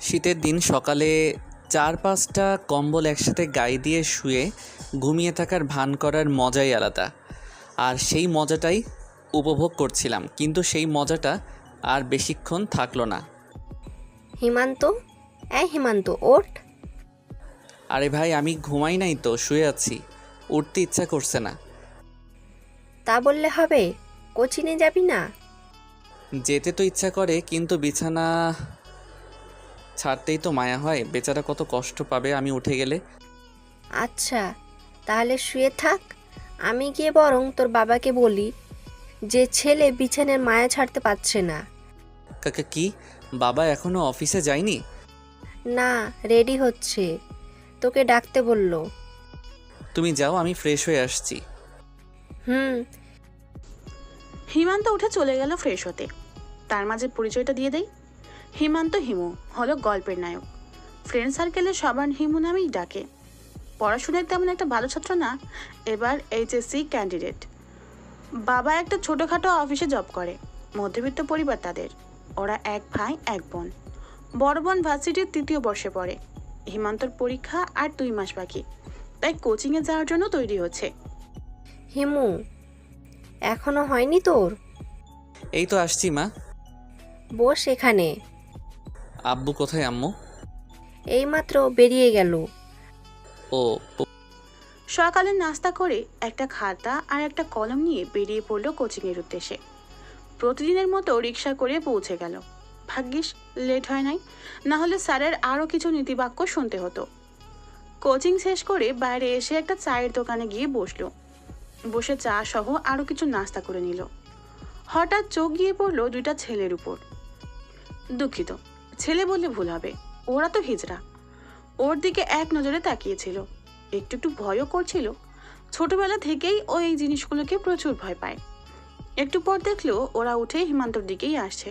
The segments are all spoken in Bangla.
শীতের দিন সকালে ৪-৫টা কম্বল একসাথে গায়ে দিয়ে শুয়ে ঘুমিয়ে থাকার ভান করার মজাই আলাদা। আর সেই মজাটাই উপভোগ করছিলাম, কিন্তু সেই মজাটা আর বেশিক্ষণ থাকলো না। হিমান্ত, হিমান্ত ওঠ। আরে ভাই, আমি ঘুমাই নাই তো, শুয়ে আছি, উঠতে ইচ্ছা করছে না। তা বললে হবে? কোচিনে যাবি না? যেতে তো ইচ্ছা করে, কিন্তু বিছানা ছাড়তেই তো মায়া হয়। বেচারা কত কষ্ট পাবে আমি উঠে গেলে। আচ্ছা, তাহলে শুয়ে থাক। আমি গিয়ে বরং তোর বাবাকে বলি যে ছেলে বিছানার মায়া ছাড়তে পারছে না। কাকা কি, বাবা এখনো অফিসে যায়নি? না, রেডি হচ্ছে, তোকে ডাকতে বলল। তুমি যাও, আমি ফ্রেশ হয়ে আসছি। হুম। হিমান্ত উঠে চলে গেল ফ্রেশ হতে। তার মাঝে পরিচয়টা দিয়ে দেই। হিমান্ত হিমু হলো গল্পের নায়ক। ফ্রেন্ড সার্কেলে সবার হিমু নামেই ডাকে। পড়াশোনায় তেমন একটা ভালো ছাত্র না, এবার এইচএসসি ক্যান্ডিডেট। বাবা একটা ছোটোখাটো অফিসে জব করে। মধ্যবিত্ত পরিবার তাদের। ওরা এক ভাই এক বোন। বড় বোন ভার্সিটির ৩য় বর্ষে পড়ে। হিমান্তর পরীক্ষা আর ২ মাস বাকি, তাই কোচিংয়ে যাওয়ার জন্য তৈরি হচ্ছে। হিমু, এখনো হয়নি তোর? এই তো আসছি মা। বস এখানে। আব্বু কোথায় আম্মু? এইমাত্র বেরিয়ে গেল। ও, সকালে নাস্তা করে একটা খাতা আর একটা কলম নিয়ে বেরিয়ে পড়লো কোচিংয়ের উদ্দেশ্যে। প্রতিদিনের মতো রিক্সা করে পৌঁছে গেল। ভাগ্যিস লেট হয় নাই, না হলে স্যারের আরও কিছু নীতিবাক্য শুনতে হতো। কোচিং শেষ করে বাইরে এসে একটা চায়ের দোকানে গিয়ে বসলো। বসে চা সহ আরও কিছু নাস্তা করে নিল। হঠাৎ চোখ গিয়ে পড়লো 2টা ছেলের উপর। দুঃখিত, ছেলে বললে ভুল হবে, ওরা তো হিজড়া। ওর দিকে এক নজরে তাকিয়েছিল, একটু একটু ভয়ও করছিল। ছোটবেলা থেকেই ও এই জিনিসগুলোকে প্রচুর ভয় পায়। একটু পর দেখলো ওরা উঠে হিমান্তর দিকেই আসছে।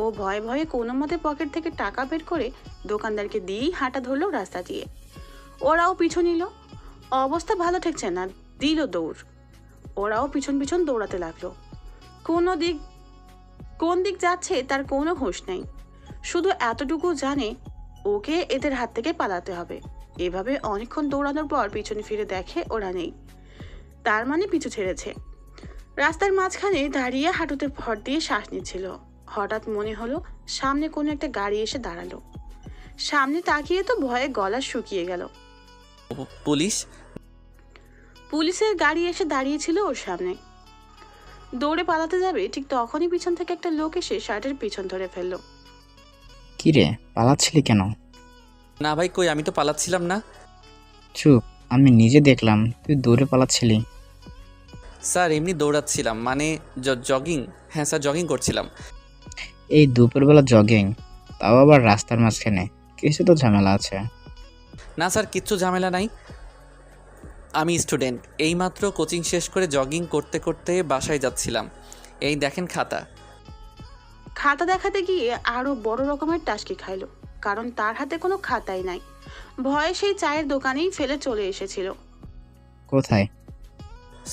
ও ভয়ে ভয়ে কোনো মতে পকেট থেকে টাকা বের করে দোকানদারকে দিয়েই হাঁটা ধরলো রাস্তা দিয়ে। ওরাও পিছু নিল। অবস্থা ভালো ঠেকছে না, দিল দৌড়। ওরাও পিছন পিছন দৌড়াতে লাগলো। কোন দিক যাচ্ছে তার কোনো হুঁশ নেই। শুধু এতটুকু জানে ওকে এদের হাত থেকে পালাতে হবে। এভাবে অনেকক্ষণ দৌড়ানোর পর পিছনে ফিরে দেখে ওরা নেই। তার মানে পিছু ছেড়েছে। রাস্তার মাঝখানে দাঁড়িয়ে হাঁটুতে ভর দিয়ে শ্বাস নিচ্ছিল। হঠাৎ মনে হলো সামনে কোনো একটা গাড়ি এসে দাঁড়ালো। সামনে তাকিয়ে তো ভয়ে গলা শুকিয়ে গেল। পুলিশ? পুলিশের গাড়ি এসে দাঁড়িয়েছিল ওর সামনে। দৌড়ে পালাতে যাবে, ঠিক তখনই পিছন থেকে একটা লোক এসে শার্টের পিছন ধরে ফেললো। কিরে, পালাচ্ছিলি কেন? না ভাই, কই, আমি তো পালাচ্ছিলাম না। চুপ, আমি নিজে দেখলাম তুই দৌড়ে পালাচ্ছিলি। স্যার এমনি দৌড়াচ্ছিলাম, মানে জগিং। হ্যাঁ স্যার, জগিং করছিলাম। এই দুপুরবেলা জগিং, তাও আবার রাস্তার মাঝখানে? কিছু তো ঝামেলা আছে। না স্যার, কিচ্ছু ঝামেলা নাই। আমি স্টুডেন্ট, এইমাত্র কোচিং শেষ করে জগিং করতে করতে বাসায় যাচ্ছিলাম। এই দেখেন খাতা। খাতা দেখাতে গিয়ে আরো বড় রকমের টাসকি খাইলো, কারণ তার হাতে কোনো খাতাই নাই। ভয়ে সেই চায়ের দোকানেই ফেলে চলে এসেছিল। কোথায়?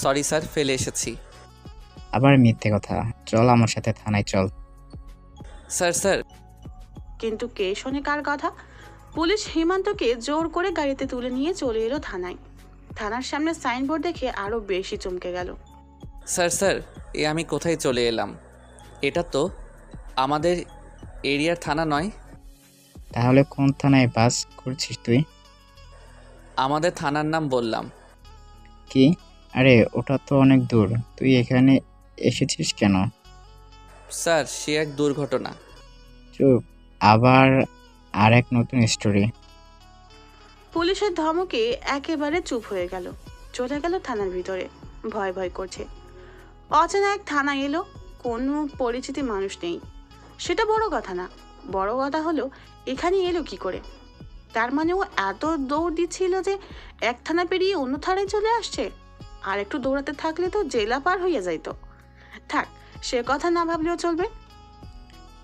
সরি স্যার, ফেলে এসেছি। আবার মিথ্যে কথা, চল আমার সাথে থানায় চল। স্যার। কিন্তু কে শোনে কার কথা? পুলিশ হিমান্তকে জোর করে গাড়িতে তুলে নিয়ে চলে এলো থানায়। থানার সামনে সাইনবোর্ড দেখে আরো বেশি চমকে গেল। স্যার, এ আমি কোথায় চলে এলাম? এটা তো আমাদের এরিয়ার থানা নয়। তাহলে কোন থানায় বাস করছিস তুই? আমাদের থানার নাম বললাম। কি? আরে ওটা তো অনেক দূর, তুই এখানে এসেছিস কেন? স্যার, সে এক দুর্ঘটনা। চুপ, আবার আরেক নতুন স্টোরি। পুলিশের ধমকে একেবারে চুপ হয়ে গেল, চলে গেল থানার ভিতরে। ভয় ভয় করছে। অচেনা এক থানা এলো, কোনো পরিচিতি মানুষ নেই। সেটা বড় কথা না, বড় কথা হলো এখানে এলো কি করে। তার মানে ও এত দৌড় দিচ্ছিল যে এক থানা পেরিয়ে অন্য থানায় চলে আসছে। আর একটু দৌড়াতে থাকলে তো জেলা পার হইয়া যাইতো। থাক, সে কথা না ভাবলেও চলবে।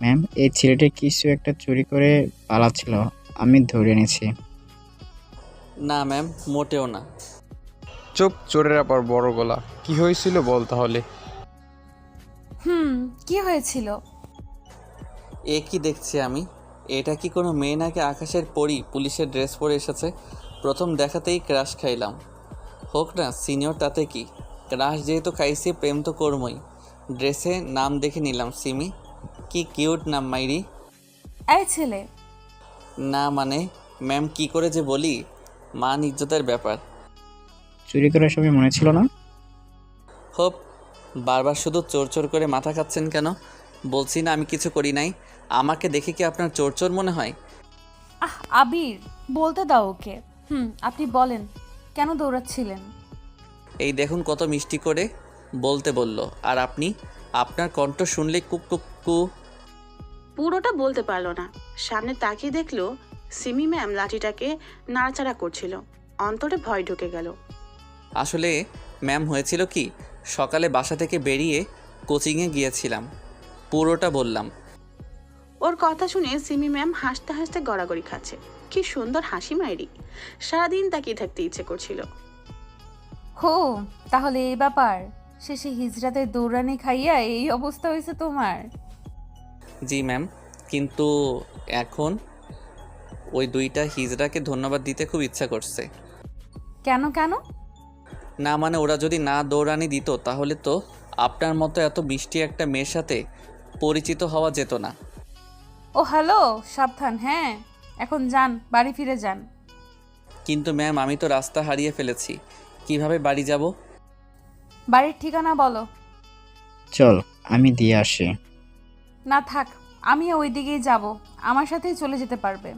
ম্যাম, এই ছেলেটা কিছু একটা চুরি করে পালাচ্ছিল, আমি ধরে এনেছি। না ম্যাম, মোটেও না। চুপ, চোরের আবার বড় গলা। কি হয়েছিল বল তাহলে? কি হয়েছিল? এ কি দেখছি আমি? এটা কি কোনো মেয়ে নাকি আকাশের পরী পুলিশের ড্রেস পরে এসেছে? প্রথম দেখাতেই ক্রাশ খাইলাম। হোক না সিনিয়র, তাতে কি? ক্রাশ যেহেতু খাইছি, প্রেম তো করবই। ড্রেসে নাম দেখে নিলাম সিমি। কি কিউট নাম মাইরি। এই ছেলে, না মানে ম্যাম, কি করে যে বলি, মান ইজ্জতের ব্যাপার। চুরি করার সময় মনে ছিল না? হোপ, বারবার শুধু চোর চোর করে মাথা খাচ্ছেন কেন? বলছি না আমি কিছু করি নাই। আমাকে দেখে কি আপনার চোর চোর মনে হয়? আবির, বলতে দাও ওকে। আপনি বলেন, কেন দৌড়াচ্ছিলেন? এই দেখুন কত মিষ্টি করে বলতে বলল, আর আপনি? আপনার কণ্ঠ শুনলে কুক কুক কু। পুরোটা বলতে পারলো না। সামনে তাকিয়ে দেখলো সিমি ম্যাম লাঠিটাকে নাড়াচাড়া করছিল। অন্তরে ভয় ঢুকে গেল। আসলে ম্যাম, হয়েছিল কি, সকালে বাসা থেকে বেরিয়ে কোচিংয়ে গিয়েছিলাম, পুরোটা বললাম। ওর কথা শুনে সিমি ম্যাম হাসতে হাসতে গড়াগড়ি খাচ্ছে। কি সুন্দর হাসি মায়েরি। সারাদিন তাকিয়ে থাকতে ইচ্ছে করছিল। হো, তাহলে এই ব্যাপার। শেষে হিজড়াতে দৌড়ানি খাইয়া এই অবস্থা হয়েছে তোমার। জি ম্যাম, কিন্তু এখন ওই দুইটা হিজড়াকে ধন্যবাদ দিতে খুব ইচ্ছা করছে। কেন কেন? না মানে ওরা যদি না দৌড়ানি দিত তাহলে তো আপনার মতো এত মিষ্টি একটা মেয়ের সাথে পরিচিত হওয়া যেত না। ও হ্যালো, সাবধান। হ্যাঁ, এখন যান, বাড়ি ফিরে যান। কিন্তু ম্যাম, আমি তো রাস্তা হারিয়ে ফেলেছি, কিভাবে বাড়ি যাব? বাড়ির ঠিকানা বলো। চল, আমি দিয়ে আসি। না থাক, আমি ওই দিকেই যাব, আমার সাথেই চলে যেতে পারবে।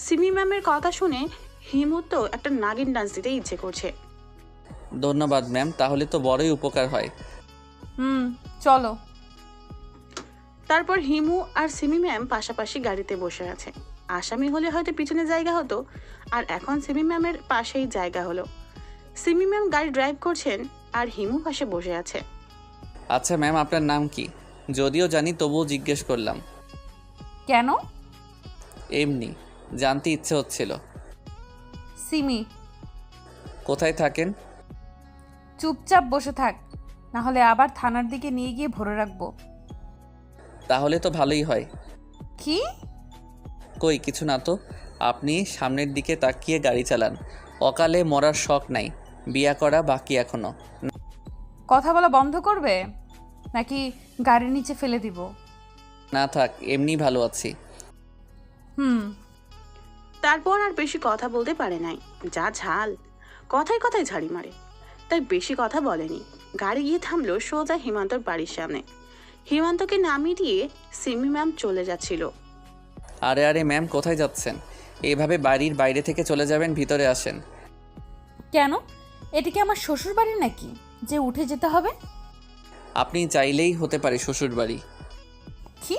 সিমি ম্যামের কথা শুনে হিমুর তো একটা নাগিন ডান্স দিতে ইচ্ছে করছে। ধন্যবাদ ম্যাম, তাহলে তো বড়ই উপকার হয়। চলো। তারপর হিমু আর সিমি ম্যাম পাশাপাশি গাড়িতে বসে আছে। আসামি হলে হয়তো পিছনে জায়গা হতো, আর এখন সিমি ম্যামের পাশেই জায়গা হলো। সিমি ম্যাম গাড়ি ড্রাইভ করছেন আর হিমু পাশে বসে আছে। আচ্ছা ম্যাম, আপনার নাম কি? যদিও জানি তবুও জিজ্ঞেস করলাম। কেন? এমনি জানতে ইচ্ছে হচ্ছিল। সিমি। কোথায় থাকেন? চুপচাপ বসে থাক, না হলে আবার থানার দিকে নিয়ে গিয়ে ভরে রাখবো। তাহলে তো ভালোই হয়। কি? কই কিছু না তো। আপনি সামনের দিকে তাকিয়ে গাড়ি চালান। অকালে মরার শখ নাই, বিয়া করা বাকি এখনো। কথা বলা বন্ধ করবে নাকি গাড়ির নিচে ফেলে দিব? না থাক, এমনি ভালো আছি। তারপর আর বেশি কথা বলতে পারে নাই। যা ঝাল, কথায় কথায় ঝাড়ি মারে, তাই বেশি কথা বলেনি। গাড়ি গিয়ে থামলো সোজা হিমান্তর বাড়ির সামনে। হিমান্তকে নামিয়ে দিয়ে সিমি ম্যাম চলে যাচ্ছিল। আরে আরে ম্যাম, কোথায় যাচ্ছেন? এভাবে বাড়ির বাইরে থেকে চলে যাবেন, ভিতরে আসেন। কেন? এটা কি আমার শ্বশুর বাড়ি নাকি যে উঠে যেতে হবে? আপনি চাইলেই হতে পারে শ্বশুর বাড়ি। কি?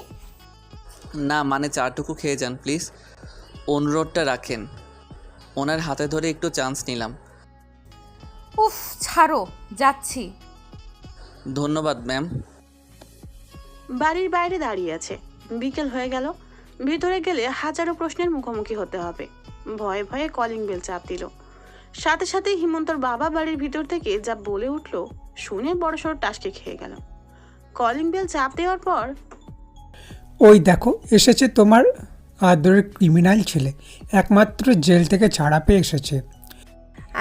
না মানে চাটুকু খেয়ে যান প্লিজ, অনুরোধটা রাখেন। ওনার হাতে ধরে একটু চান্স নিলাম। উফ, ছাড়ো, যাচ্ছি। ধন্যবাদ ম্যাম। বাড়ির বাইরে দাঁড়িয়ে আছে। বিকেল হয়ে গেল। ভিতরে গেলে হাজারো প্রশ্নের মুখোমুখি হতে হবে। ভয়ে ভয়ে কলিং বেল চাপ দিল। সাথে সাথে হিমন্তর বাবা বাড়ির ভিতর থেকে যা বলে উঠল শুনে বড়সড় টাসকে খেয়ে গেল। কলিং বেল চাপ দেওয়ার পর, ওই দেখো এসেছে তোমার আদরের ক্রিমিনাল ছেলে, একমাত্র জেল থেকে ছাড়া পেয়ে এসেছে।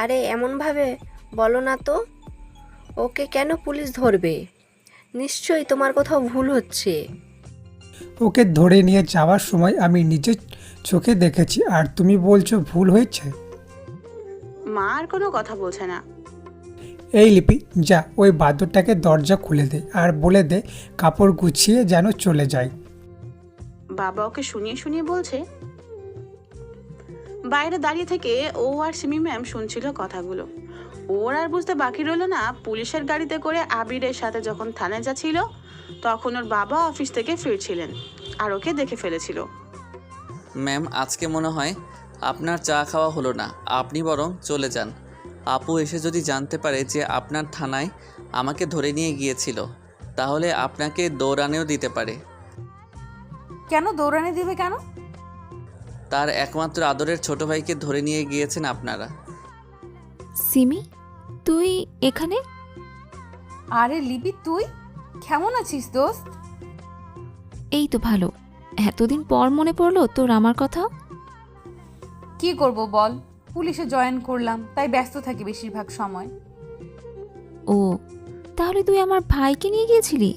আরে এমনভাবে বলো না তো, ওকে কেন পুলিশ ধরবে? নিশ্চয়ই তোমার কোথাও ভুল হচ্ছে। ওকে ধরে নিয়ে যাওয়ার সময় আমি নিজের চোখে দেখেছি, আর তুমি বলছো ভুল হয়েছে? মা আর কোনো কথা বলছে না। এই লিপি, যা ওই বাদরটাকে দরজা খুলে দে আর বলে দে কাপড় গুছিয়ে যেন চলে যায়। বাবা ওকে শুনিয়ে শুনিয়ে বলছে। বাইরে দাঁড়িয়ে থেকে ও আর সিমি ম্যাম শুনছিল কথাগুলো। ওর আর বুঝতে বাকি রইল না, পুলিশের গাড়িতে করে আবিরের সাথে যখন থানায় যাচ্ছিল তখন ওর বাবা অফিস থেকে ফিরছিলেন আর ওকে দেখে ফেলেছিল। ম্যাম, আজকে মনে হয় আপনার চা খাওয়া হলো না, আপনি বরং চলে যান। আপু এসে যদি জানতে পারে যে আপনার থানায় আমাকে ধরে নিয়ে গিয়েছিল, তাহলে আপনাকে দৌড়ানেও দিতে পারে। কেন দৌড়ানি দিবে কেন? তার একমাত্র আদরের ছোট ভাইকে ধরে নিয়ে গিয়েছেন আপনারা। সিমি, তুই এখানে? আরে লিপি, তুই কেমন আছিস দোস্ত? এই তো ভালো। এতদিন পর মনে পড়লো তোর আমার কথা। কি করব বল, পুলিশে জয়েন করলাম, তাই ব্যস্ত থাকি বেশিরভাগ সময়। ও, তাহলে তুই আমার ভাইকে নিয়ে গিয়েছিলি?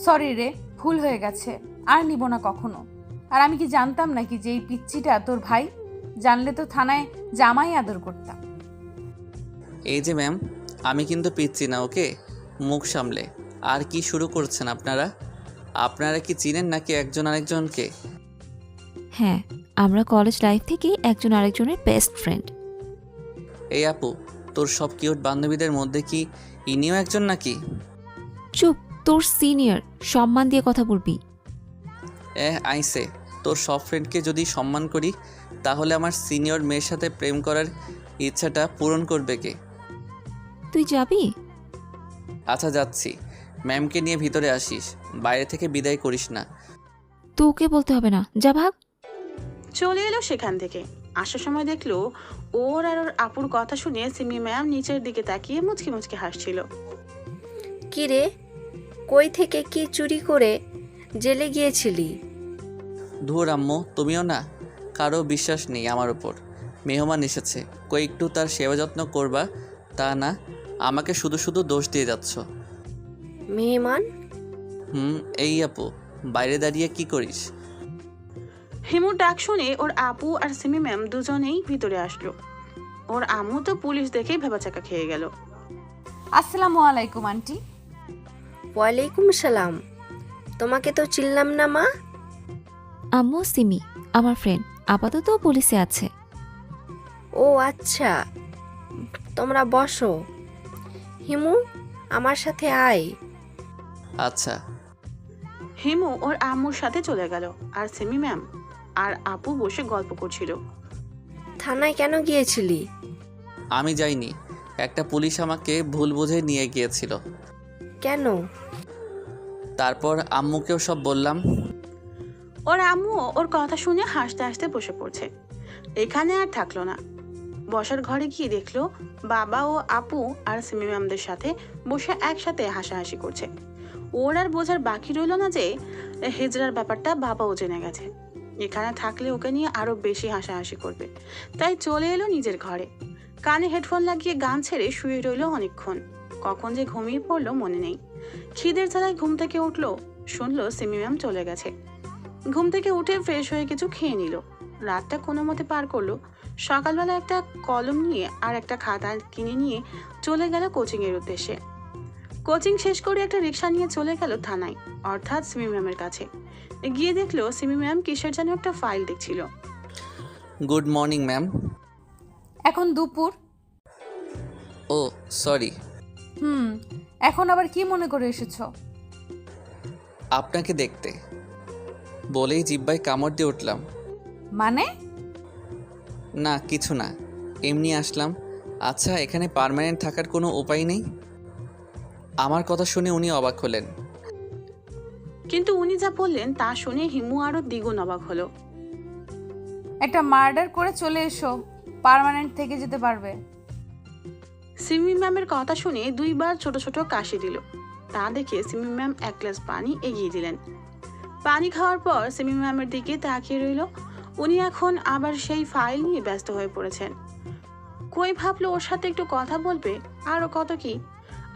সরি রে, ভুল হয়ে গেছে, আর নিব না কখনো। আর আমি কি জানতাম নাকি যে এই পিচ্চিটা তোর ভাই? জানলে তো থানায় জামাই আদর করতাম। এই যে ম্যাম, আমি কিন্তু পিচ্ছি না, ওকে? মুখ সামলে। আর কি শুরু করছেন আপনারা? আপনারা কি চিনেন নাকি একজন আরেকজনকে? হ্যাঁ, আমরা কলেজ লাইফ থেকে একজন আরেকজনের বেস্ট ফ্রেন্ড। এই আপু, তোর সব কিউট বান্ধবীদের মধ্যে কি ইনিও একজন নাকি? চুপ, তোর সিনিয়র, সম্মান দিয়ে কথা বলবি। আইসে, তোর সব ফ্রেন্ডকে যদি সম্মান করি তাহলে আমার সিনিয়র মেয়ের সাথে প্রেম করার ইচ্ছাটা পূরণ করবে কে? তুই যাবি? আচ্ছা যাচ্ছি। ম্যামকে নিয়ে ভিতরে আসিস, বাইরে থেকে বিদায় করিস না। তোকে বলতে হবে না, যা ভাগ। চলে এলো সেখান থেকে। আসার সময় দেখলো ওর আর ওর আপুর কথা শুনে সিমি ম্যাম নিচের দিকে তাকিয়ে মুচকি মুচকি হাসছিল। কি রে, কই থেকে কি চুরি করে জেলে গিয়েছিলি? ধুর আম্মু, তুমিও না? কারো বিশ্বাস নেই আমার ওপর। মেহমান এসেছে, কই একটু তার সেবা যত্ন করবা, তা না আমাকে শুধু শুধু দোষ দিয়ে যাচ্ছ। মেহমান? এই আপু, বাইরে দাঁড়িয়ে কি করিস? হিমুর ডাক শুনে ওর আপু আর সিমি ম্যাম দুজনেই ভিতরে আসলো। ওর আম্মু তো পুলিশ দেখেই ভেবাচাকা খেয়ে গেল। আসসালামু আলাইকুম আন্টি। ওয়ালাইকুম সালাম। তোমাকে তো চিনলাম না মা। আম্মু সিমি, আমার ফ্রেন্ড, আপাতত পুলিশে আছে। ও আচ্ছা, তোমরা বসো। হিমু, আমার সাথে আয়। আচ্ছা। হিমু ওর আম্মুর সাথে চলে গেল, আর সিমি ম্যাম আর আপু বসে গল্প করছিল। থানায় কেন গিয়েছিলি? আমি যাইনি, একটা পুলিশ আমাকে ভুল বুঝে নিয়ে গিয়েছিল। কেন? তারপর আম্মুকেও সব বললাম। ওর আম্মু ওর কথা শুনে হাসতে হাসতে বসে পড়ছে। এখানে আর থাকলো না, বসার ঘরে গিয়ে দেখলো বাবা ও আপু আর সিমি ম্যামদের সাথে বসে একসাথে হাসাহাসি করছে। ওর আর বোঝার বাকি রইল না যে হিজড়ার ব্যাপারটা বাবাও জেনে গেছে। এখানে থাকলে ওকে নিয়ে আরো বেশি হাসাহাসি করবে, তাই চলে এলো নিজের ঘরে। কানে হেডফোন লাগিয়ে গান ছেড়ে শুয়ে রইল অনেকক্ষণ। কখন যে ঘুমিয়ে পড়লো মনে নেই। খিদের জ্বালায় ঘুম থেকে উঠলো, শুনলো সিমি ম্যাম চলে গেছে। ঘুম থেকে উঠে ফ্রেশ হয়ে কিছু খেয়ে নিল। রাতটা কোনো মতে পার করলো। সকালবেলা একটা কলম নিয়ে আর একটা খাতা কিনে নিয়ে চলে গেল কোচিংয়ের উদ্দেশ্যে। কোচিং শেষ করে একটা রিক্সা নিয়ে চলে গেল থানায়, অর্থাৎ সিমি ম্যামের কাছে। গিয়ে দেখলো সিমি ম্যাম কিসের যেন একটা ফাইল দেখছিল। Good morning ma'am. এখন দুপুর। ও সরি। এখন আবার কি মনে করে এসেছো? আপনাকে দেখতে বলেই জিব্বায় কামড় দিয়ে উঠলাম। মানে? না কিছু না, এমনি আসলাম। আচ্ছা, এখানে পার্মানেন্ট থাকার কোনো উপায় নেই? আমার কথা শুনে উনি অবাক হলেন। কিন্তু উনি যা বললেন তা শুনে হিমু আরো দ্বিগুণ অবাক হলো। একটা মার্ডার করে চলে এসো, পার্মানেন্ট থেকে যেতে পারবে। সিমি ম্যামের কথা শুনে দুইবার ছোট ছোট কাশি দিল। তা দেখে সিমি ম্যাম এক গ্লাস পানি এগিয়ে দিলেন। পানি খাওয়ার পর সিমি ম্যামের দিকে তাকিয়ে রইল। উনি এখন আবার সেই ফাইল নিয়ে ব্যস্ত হয়ে পড়েছেন। কই ভাবলো ওর সাথে একটু কথা বলবে, আরো কত কি,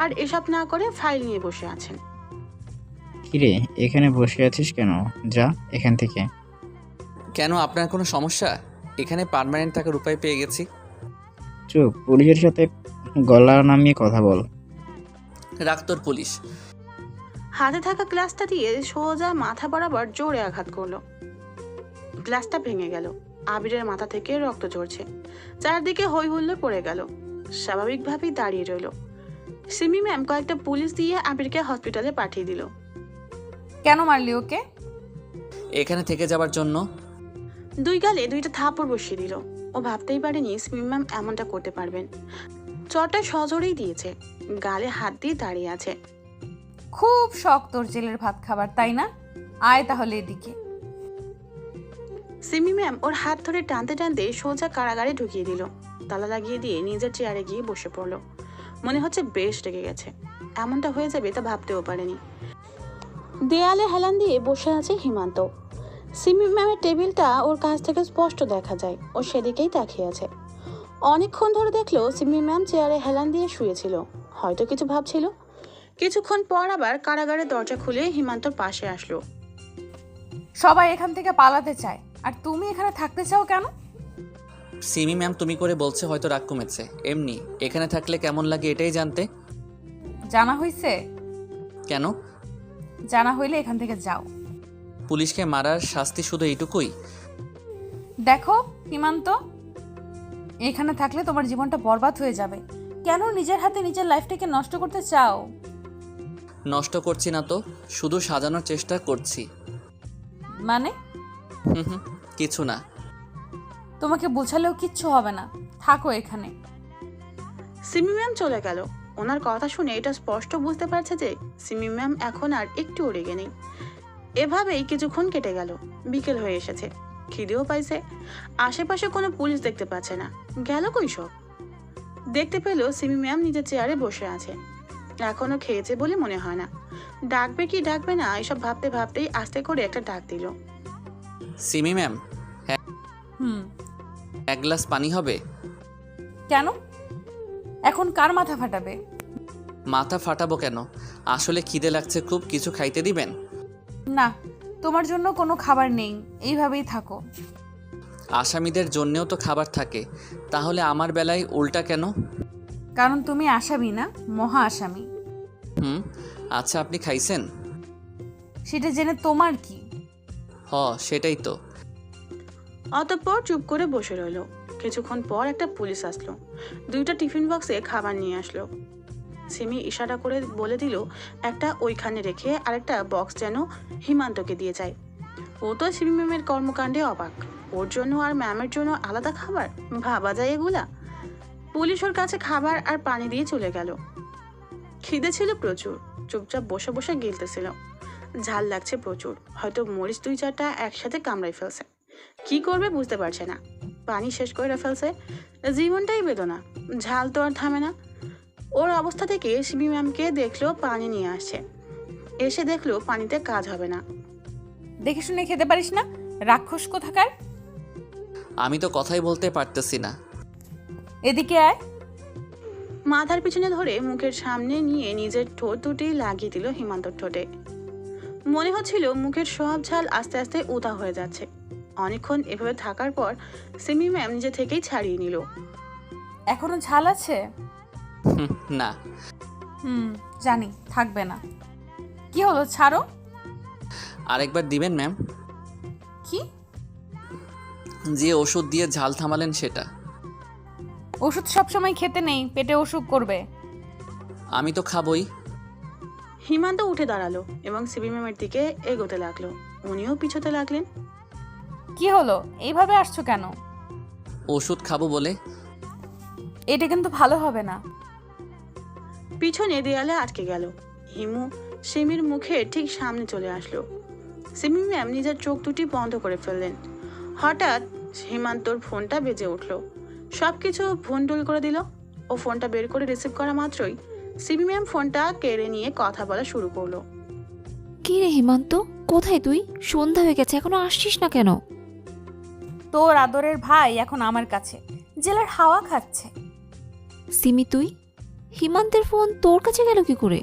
আর এসব না করে ফাইল নিয়ে বসে আছেন। কিরে, এখানে বসে আছিস কেন? যা এখান থেকে। কেন, আপনার কোনো সমস্যা? এখানে পার্মানেন্ট থাকার উপায় পেয়ে গেছি। চুপ, পুলিশের সাথে গলা নামিয়ে কথা বল। রাখ তোর পুলিশ। হাতে থাকা গ্লাসটা দিয়ে সোজা মাথা বরাবর জোরে আঘাত করলো। গ্লাসটা ভেঙে গেল। আবিরের মাথা থেকে রক্ত ঝরছে। চারদিকে হই হুল্লোড় পড়ে গেল। স্বাভাবিকভাবেই দাঁড়িয়ে রইল। সিমি ম্যাম কয়েকটা পুলিশ দিয়ে আবিরকে হসপিটালে পাঠিয়ে দিল। কেন মারলি ওকে? এখানে থেকে যাবার জন্য। দুই গালে দুইটা থাপড় বসিয়ে দিল। ও ভাবতেই পারেনি সিমি ম্যাম এমনটা করতে পারবেন। চটা সজোরেই দিয়েছে। গালে হাত দিয়ে দাঁড়িয়ে আছে। খুব শখ তোর জেলের ভাত খাবার, তাই না? আয় তাহলে এদিকে। সিমি ম্যাম ওর হাত ধরে টানতে টানতে সোজা কারাগারে ঢুকিয়ে দিল। তালা লাগিয়ে দিয়ে নিজের চেয়ারে গিয়ে বসে পড়ল। মনে হচ্ছে বেশ রেগে গেছে। এমনটা হয়ে যাবে তা ভাবতেও পারেনি। দেয়ালে হেলান দিয়ে বসে আছে হিমান্ত। সিমি ম্যামের টেবিলটা ওর কাছ থেকে স্পষ্ট দেখা যায়, ও সেদিকেই তাকিয়ে আছে। অনেকক্ষণ ধরে দেখলো সিমি ম্যাম চেয়ারে হেলান দিয়ে শুয়েছিল, হয়তো কিছু ভাবছিল। কিছুক্ষণ পর আবার কারাগারের দরজা খুলে হিমান্তর পাশে আসলো। সবাই এখান থেকে পালাতে চায়, আর তুমি এখানে থাকতে চাও কেন? সিমি ম্যাম তুমি করে বলছে, হয়তো রাগ কমেছে। এমনি এখানে থাকলে কেমন লাগে এটাই জানতে। জানা হইছে? কেন? জানা হইলে এখান থেকে যাও। পুলিশকে মারার শাস্তি শুধু এইটুকুই? দেখো হিমান্ত, এখানে থাকলে তোমার জীবনটা বরবাদ হয়ে যাবে। কেন নিজের হাতে নিজের লাইফটাকে নষ্ট করতে চাও? নষ্ট করছি না তো, শুধু সাজানোর চেষ্টা করছি। মানে? হুম, কিছু না। তোমাকে বোঝালেও কিচ্ছু হবে না, থাকো এখানে। সিমি ম্যাম চলে গেল। ওনার কথা শুনে এটা স্পষ্ট বুঝতে পারছে যে সিমি ম্যাম এখন আর একটু রেগে নেই। এভাবেই কিছুক্ষণ কেটে গেল। বিকেল হয়ে এসেছে, খিদেও পাইছে। আশেপাশে কোনো পুলিশ দেখতে পাচ্ছে না, গেল কই সব। দেখতে পেল সিমি ম্যাম নিজের চেয়ারে বসে আছে। এখনো খেয়েছে বলে মনে হয় না। ডাকবে কি ডাকবে না এসব ভাবতে ভাবতেই আস্তে করে একটা ডাক দিল। সিমি ম্যাম, হুম। এক গ্লাস পানি হবে? কেন? এখন কার মাথা ফাটাবে? মাথা ফাটাবো কেন, আসলে খিদে লাগছে খুব, কিছু খাইতে দিবেন? না, তোমার জন্য কোনো খাবার নেই, এইভাবেই থাকো। আসামিদের জন্যেও তো খাবার থাকে, তাহলে আমার বেলায় উল্টা কেন? কারণ তুমি আসামি না, মহা আসামি। আচ্ছা, আপনি খাইছেন? সেটা জেনে তোমার কি? সেটাই তো। অতঃপর চুপ করে বসে রইল। কিছুক্ষণ পর একটা পুলিশ আসলো, 2টা টিফিন বক্সে খাবার নিয়ে আসলো। সিমি ইশারা করে বলে দিল একটা ওইখানে রেখে আরেকটা বক্স যেন হিমান্তকে দিয়ে যায়। ও তো সিমি ম্যামের কর্মকাণ্ডে অবাক। ওর জন্য আর ম্যামের জন্য আলাদা খাবার, ভাবা যায় এগুলা? পুলিশ ওর কাছে খাবার আর পানি দিয়ে চলে গেল। খিদে ছিল প্রচুর, চুপচাপ বসে বসে গিলতেছিল। ঝাল লাগছে প্রচুর, হয়তো মরিচ 2-4টা একসাথে কামড়াই ফেলছে। কি করবে বুঝতে পারছে না। পানি শেষ করে ফেলছে, জীবনটাই বেদনা, ঝাল তো আর থামে না। ওর অবস্থা থেকে সিমি ম্যামকে দেখলো পানি নিয়ে আসছে। এসে দেখলো পানিতে কাজ হবে না। দেখে শুনে খেতে পারিস না, রাক্ষস কোথাকার। আমি তো কথাই বলতে পারতেছি না। এদিকে আয়। মাথার পিছনে ধরে মুখের সামনে নিয়ে নিজের ঠোঁট দুটি লাগিয়ে দিল হিমান্তর ঠোঁটে। মনে হচ্ছিল মুখের সব ঝাল আস্তে আস্তে উদা হয়ে যাচ্ছে। অনেকক্ষণ এভাবে থাকার পর সিমি ম্যাম নিজে থেকেই ছাড়িয়ে নিল। এখনো ঝাল আছে? না। জানি থাকবে না। কি হলো, ছাড়ো। আরেকবার দিবেন ম্যাম? কি? যে ওষুধ দিয়ে ঝাল থামালেন সেটা। ওষুধ সবসময় খেতে নেই, পেটে অসুখ করবে। আমি তো খাবই। হিমান্ত উঠে দাঁড়ালো এবং সিমি ম্যামের দিকে এগোতে লাগলো। উনিও পিছোতে লাগলেন। কি হলো, এইভাবে আসছো কেন? ওষুধ খাবো বলে। এটা কিন্তু ভালো হবে না। পিছনে দেয়ালে আটকে গেল। হিমু সিমির মুখে ঠিক সামনে চলে আসলো। সিমি ম্যাম নিজের চোখ দুটি বন্ধ করে ফেললেন। হঠাৎ হিমান্তর ফোনটা বেজে উঠল। সবকিছু ভুন্ডুল করে দিল। ও ফোনটা বের করে রিসিভ করা মাত্রই সিমি ম্যাম ফোনটা কেড়ে নিয়ে কথা বলা শুরু করলো। কি রে হিমান্ত, কোথায় তুই? সন্ধ্যা হয়ে গেছে, এখনো আসছিস না কেন? তোর আদরের ভাই এখন আমার কাছে জেলার হাওয়া খাচ্ছে। সিমি, তুই? হিমান্তের ফোন তোর কাছে গেল কি করে?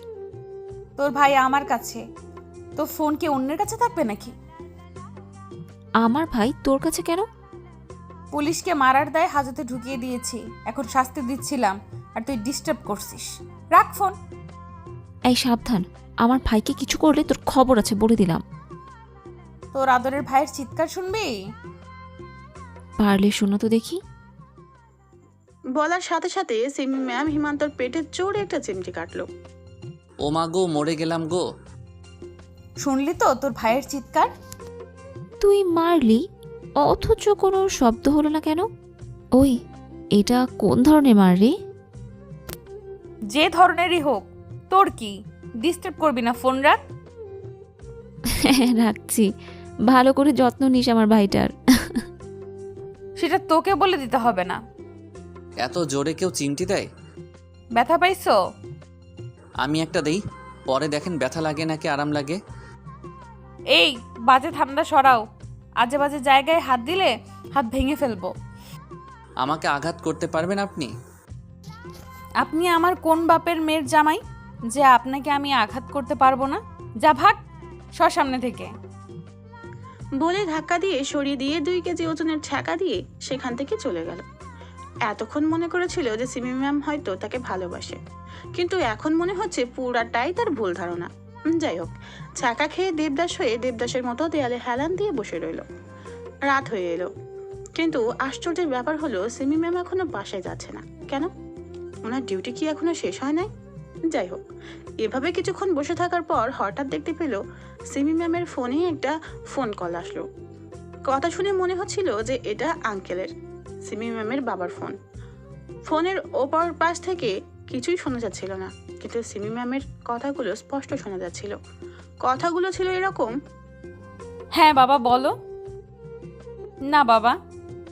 তোর ভাই আমার কাছে, তো ফোন কি অন্যের কাছে থাকবে নাকি? আমার ভাই তোর কাছে কেন? পুলিশকে মারার দায়ে হাজতে ঢুকিয়ে দিয়েছি, এখন শাস্তি দিচ্ছিলাম আর তুই ডিস্টার্ব করছিস। রাখ ফোন। এই সাবধান, আমার ভাইকে কিছু করলে তোর খবর আছে বলে দিলাম। তোর আদরের ভাইয়ের চিৎকার শুনবি? পারলে শোনো তো দেখি। বলার সাথে সাথে সিমি ম্যাম হিমান্তর পেটে জোরে একটা চিমটি কাটলো। ও মা গো, মরে গেলাম গো। শুনলি তো তোর ভাইয়ের চিৎকার? তুই মারলি অথচ কোনো শব্দ হলো না কেন? ওই, এটা কোন ধরনের মার রে? যে ধরনেরই হোক, তোর কি? ডিস্টার্ব করবি না, ফোন রাখ। রাখছি, ভালো করে যত্ন নিস আমার ভাইটার। সেটা তোকে বলে দিতে হবে না। এত জোরে কেউ চিমটি দেয়? ব্যথা পাইছো? আমি একটা দেই, পরে দেখেন ব্যথা লাগে নাকি আরাম লাগে। এই বাজে ঠান্ডা সরাও, আজে বাজে জায়গায় হাত দিলে হাত ভেঙে ফেলবো। আমাকে আঘাত করতে পারবেন আপনি? আপনি আমার কোন বাপের মেয়ের জামাই যে আপনাকে আমি আঘাত করতে পারবো না? যা ভাগ সর সামনে থেকে। বলে ধাক্কা দিয়ে সরিয়ে দিয়ে 2 কেজি ওজনের ঠেকা দিয়ে সেখান থেকে চলে গেল। এতক্ষণ মনে করেছিল যে সিমি ম্যাম হয়তো তাকে ভালোবাসে, কিন্তু এখন মনে হচ্ছে পুরাটাই তার ভুল ধারণা। যাই হোক, ছাকা খেয়ে দেবদাস হয়ে দেবদাসের মতো দেয়ালে হেলান দিয়ে বসে রইল। রাত হয়ে এলো, কিন্তু আশ্চর্যের ব্যাপার হলো সিমি ম্যাম এখনো বাসায় যাচ্ছে না। কেন? ওনার ডিউটি কি এখনো শেষ হয় নাই? যাই হোক, এভাবে কিছুক্ষণ বসে থাকার পর হঠাৎ দেখতে পেল সিমি ম্যামের ফোনে একটা ফোন কল আসলো। কথা শুনে মনে হচ্ছিল যে এটা আঙ্কেলের, সিমি ম্যামের বাবার ফোন। ফোনের ওপর পাশ থেকে কিছুই শোনা যাচ্ছিল না, কিন্তু সিমি ম্যামের কথাগুলো স্পষ্ট শোনা যাচ্ছিল। কথাগুলো ছিল এরকম: হ্যাঁ বাবা বলো। না বাবা,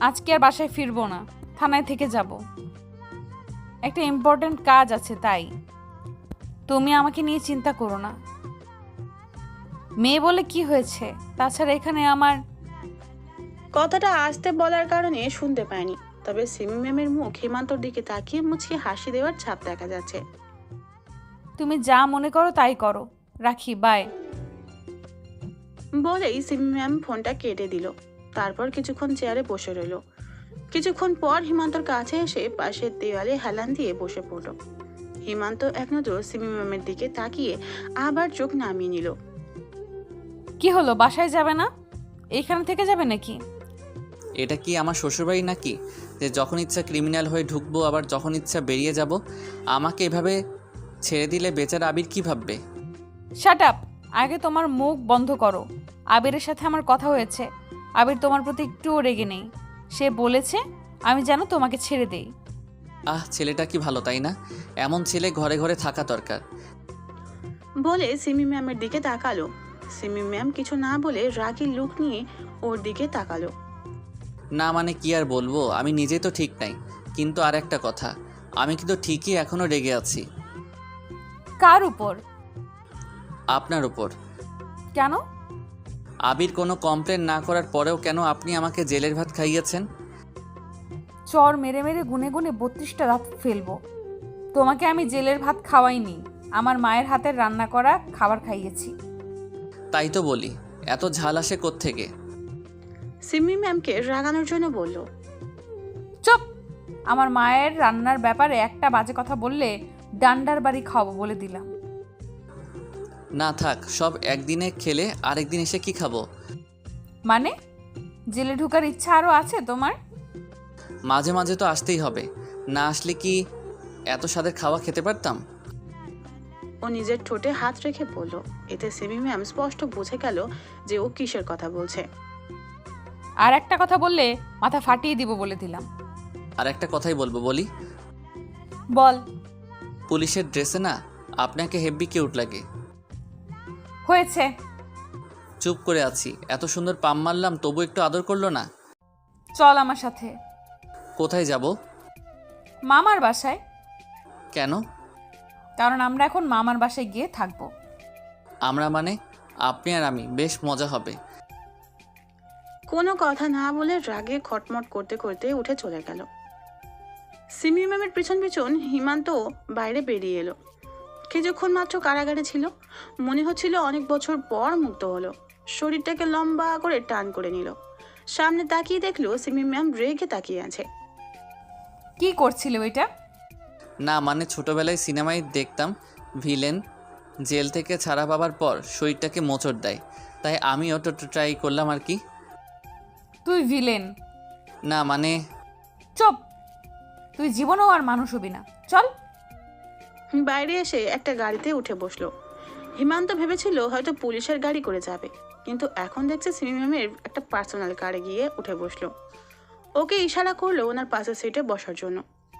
আজকে আর বাসায় ফিরবো না, থানায় থেকে যাব, একটা ইম্পর্ট্যান্ট কাজ আছে তাই। তুমি আমাকে নিয়ে চিন্তা করো না। মেয়ে বলে কি হয়েছে, তাছাড়া এখানে আমার। কথাটা আস্তে বলার কারণে শুনতে পায়নি, তবে সিমি ম্যামের মুখ হিমান্তর দিকে তাকিয়ে মুছিয়ে হাসি দেওয়ার ছাপ দেখা যাচ্ছে। তুমি যা মনে করো তাই করো, রাখি, বাই। বলেই সিমি ম্যাম ফোনটা কেটে দিল। তারপর কিছুক্ষণ চেয়ারে বসে রইল। কিছুক্ষণ পর হিমান্তর কাছে এসে পাশের দেওয়ালে হেলান দিয়ে বসে পড়ল। হিমান্ত এক নজর সিমি ম্যামের দিকে তাকিয়ে আবার চোখ নামিয়ে নিল। কি হলো, বাসায় যাবে না? এইখানে থেকে যাবে নাকি? এটা কি আমার শ্বশুরবাড়ি নাকি যে যখন ইচ্ছা ক্রিমিনাল হয়ে ঢুকবো আবার যখন ইচ্ছা বেরিয়ে যাব? আমাকে এভাবে ছেড়ে দিলে বেচারা আবির কি ভাববে? শাট আপ, আগে তোমার মুখ বন্ধ করো। আবিরের সাথে আমার কথা হয়েছে, আবির তোমার প্রতি একটুও রেগে নেই। সে বলেছে আমি যেন তোমাকে ছেড়ে দেই। ছেলেটা কি ভালো তাই না? এমন ছেলে ঘরে ঘরে থাকা দরকার। বলে সিমি ম্যামের দিকে তাকালো। সিমি ম্যাম কিছু না বলে রাগী লুক নিয়ে ওর দিকে তাকালো। না মানে কি আর বলবো, আমি নিজে তো ঠিক নাই, কিন্তু আর একটা কথা, আমি কিন্তু ঠিকই এখনো রেগে আছি। কার উপর? আপনার উপর। কেন? আবির কোনো কমপ্লেন না করার পরেও কেন আপনি আমাকে জেলের ভাত খাইয়েছেন? চর মেরে মেরে গুনে গুনে 32টা দাঁত ফেলবো। তোমাকে আমি জেলের ভাত খাওয়াইনি, আমার মায়ের হাতের রান্না করা খাবার খাইয়েছি। তাই তো বলি, এত ঝাল আসে কোত্থেকে? সিমি ম্যামকে রাগানোর জন্য বলল। চুপ! আমার মায়ের রান্নার ব্যাপারে একটা বাজে কথা বললে ডান্ডার বাড়ি খাওয়াবো বলে দিলাম। না থাক, সব একদিনে খেলে আরেকদিন এসে কি খাবো? মানে জেলে ঢোকার ইচ্ছা আরও আছে তোমার? মাঝে মাঝে তো আসতেই হবে, না আসলে কি এত স্বাদের খাওয়া খেতে পারতাম? ও নিজের ঠোঁটে হাত রেখে বলল। এতে সিমি ম্যাম স্পষ্ট বুঝে গেল যে ও কিসের কথা বলছে। আর একটা কথা বললে মাথা ফাটিয়ে দিব বলে দিলাম। আর একটা কথাই বলবো, বলি? বল। পুলিশের ড্রেসে না আপনাকে হেব্বি কিউট লাগে। হয়েছে। চুপ করে আছি, এত সুন্দর পাম মারলাম তবু একটু আদর করলো না। চল আমার সাথে। কোথায় যাব? মামার বাসায়। কেন? কারণ আমরা এখন মামার বাসায় গিয়ে থাকবো। আমরা মানে? আপনি আর আমি? বেশ মজা হবে। কোনো কথা না বলে রাগে খটমট করতে করতে উঠে চলে গেল। সিমি ম্যামের পিছন পিছন হিমান্ত বাইরে বেরিয়ে এলো। কিছুক্ষণ মাত্র কারাগারে ছিল, মনে হচ্ছিল অনেক বছর পর মুক্ত হলো। শরীরটাকে লম্বা করে টান করে নিল। সামনে তাকিয়ে দেখলো সিমি ম্যাম রেগে তাকিয়ে আছে। কি করছিল ওইটা? না মানে ছোটবেলায় সিনেমায় দেখতাম ভিলেন জেল থেকে ছাড়া পাবার পর শরীরটাকে মোচড় দেয়, তাই আমিও তো ট্রাই করলাম আর কি। তুই ভিলেন? না মানে। চুপ! তুই জীবনেও আর মানুষ হবি না, চল। বাইরে এসে একটা গাড়িতে উঠে বসলো। হিমান্ত ভেবেছিল হয়তো পুলিশের গাড়ি করে যাবে, কিন্তু এখন দেখছে সিমি ম্যামের একটা পার্সোনাল কারে গিয়ে উঠে বসলো। ওকে ইশারা করলো ওনার পাশের সিটে বসার জন্য।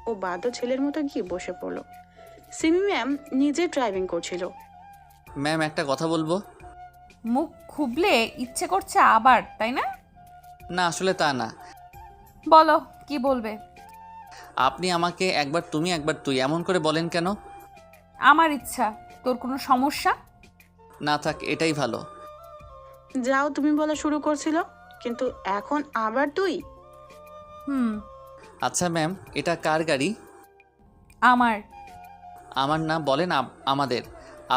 ও বাধ্য ছেলের মতো গিয়ে বসে পড়লো। সিমি ম্যাম নিজে ড্রাইভিং করছিল। ম্যাম একটা কথা বলবো? মুখ খুবলে ইচ্ছে করছে আবার, তাই না? না আসলে তা না। বলো কি বলবে। আপনি আমাকে একবার তুমি একবার তুই এমন করে বলেন কেন? আমার ইচ্ছা। তোর কোনো সমস্যা? না থাক, এটাই ভালো। যাও তুমি বলা শুরু করছিল, কিন্তু এখন আবার তুই। হুম। আচ্ছা ম্যাম, এটা কার গাড়ি? আমার। আমার না বলেন আমাদের।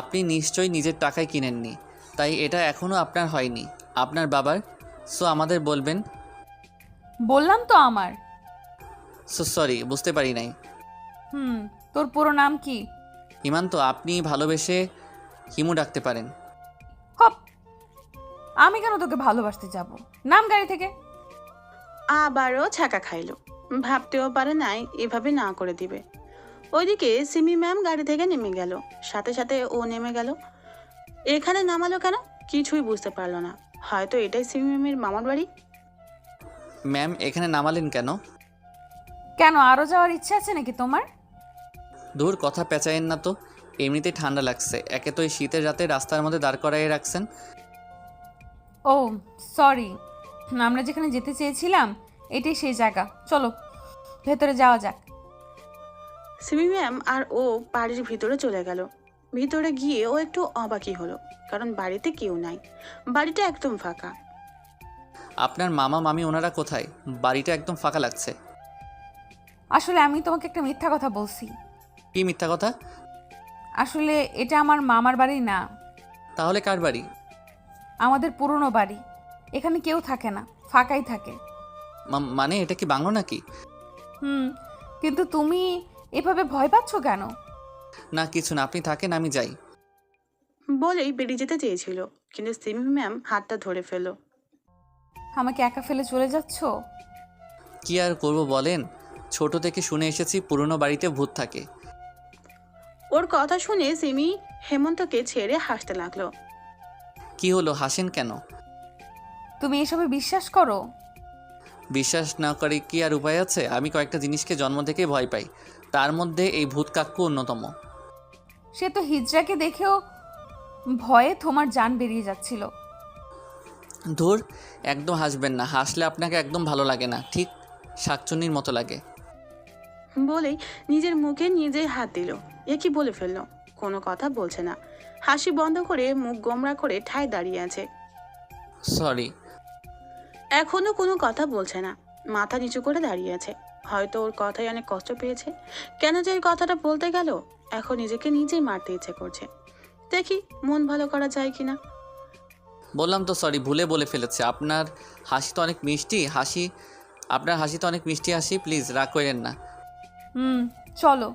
আপনি নিশ্চয়ই নিজের টাকায় কিনেননি, তাই এটা এখনও আপনার হয়নি, আপনার বাবার। সো আমাদের বলবেন। বললাম তো আমার। সো সরি, বুঝতে পারি নাই। হুম। তোর পুরো নাম কি? হিমান্ত, আপনি ভালোবেসে হিমু ডাকতে পারেন। হপ। আমি কেন তোকে ভালোবাসতে যাব? নাম গাড়ি থেকে। আবারও ছ্যাঁকা খাইলো। ভাবতেও পারে নাই এভাবে না করে দিবে। ওইদিকে সিমি ম্যাম গাড়ি থেকে নেমে গেল, সাথে সাথে ও নেমে গেল। এখানে নামালো কেন কিছুই বুঝতে পারলো না। হয়তো এটাই সিমি ম্যামের মামার বাড়ি। ম্যাম, এখানে নামালেন কেন? কেন, আরো যাওয়ার ইচ্ছা আছে নাকি তোমার? দূর, কথা পেঁচায়েন না তো। এমনিতেই ঠান্ডা লাগছে, একে তো এই শীতের রাতে রাস্তার মধ্যে দাঁড় করাইয়ে রাখছেন। ও সরি, আমরা যেখানে যেতে চেয়েছিলাম এটাই সেই জায়গা। চলো ভেতরে যাওয়া যাক। সিমি ম্যাম আর ও বাড়ির ভিতরে চলে গেল। ভিতরে গিয়ে ও একটু অবাকই হলো, কারণ বাড়িতে কেউ নাই, বাড়িটা একদম ফাঁকা। আপনার মামা মামি ওনারা কোথায়? বাড়িটা একদম ফাঁকা লাগছে। আসলে আমি তোমাকে একটা মিথ্যা কথা বলছি। কি মিথ্যা কথা? আসলে এটা আমার মামার বাড়ি না, তাহলে কার বাড়ি? আমাদের পুরনো বাড়ি। এখানে কেউ থাকে না, ফাঁকাই থাকে। মানে এটা কি বাংলো নাকি? হুম। কিন্তু তুমি এভাবে ভয় পাচ্ছ কেন? না কিছু না, আপনি থাকেন, আমি যাই। বলেই বেরিয়ে যেতে চেয়েছিল, কিন্তু সিমি ম্যাম হাতটা ধরে ফেলল। আমাকে একা ফেলে চলে যাচ্ছ? কি আর করব বলেন, ছোট থেকে শুনে এসেছি পুরনো বাড়িতে ভূত থাকে। ওর কথা শুনে সিমি হেমন্তকে ছেড়ে হাসতে লাগলো। কি হলো, হাসেন কেন? তুমি এসবে বিশ্বাস করো? বিশ্বাস না করে কি আর উপায় আছে? আমি কয়েকটা জিনিসকে জন্ম থেকেই ভয় পাই, তার মধ্যে এই ভূত কাক্কু অন্যতম। সে তো হিজড়াকে দেখেও ভয়ে তোমার জান বেরিয়ে যাচ্ছিল। ধুর, একদম হাসবেন না, হাসলে আপনাকে একদম ভালো লাগে না, ঠিক শাকচুন্নির মতো লাগে। বলেই নিজের মুখে নিজেই হাত দিল। এ কি বলে ফেললো, কোনো কথা বলছে না, হাসি বন্ধ করে মুখ গোমরা করে ঠায় দাঁড়িয়ে আছে। সরি। এখনো কোনো কথা বলছে না, মাথা নিচু করে দাঁড়িয়ে আছে। হয়তো ওর কথাই অনেক কষ্ট পেয়েছে। কেন যে এই কথাটা বলতে গেল, এখন নিজেকে নিজেই মারতে ইচ্ছে করছে। দেখি মন ভালো করা যায় কিনা। বললাম তো সরি, ভুলে বলে ফেলেছে। আপনার হাসি তো অনেক মিষ্টি হাসি, আপনার হাসি তো অনেক মিষ্টি হাসি, প্লিজ রাগ করেন না। হুম, চলো।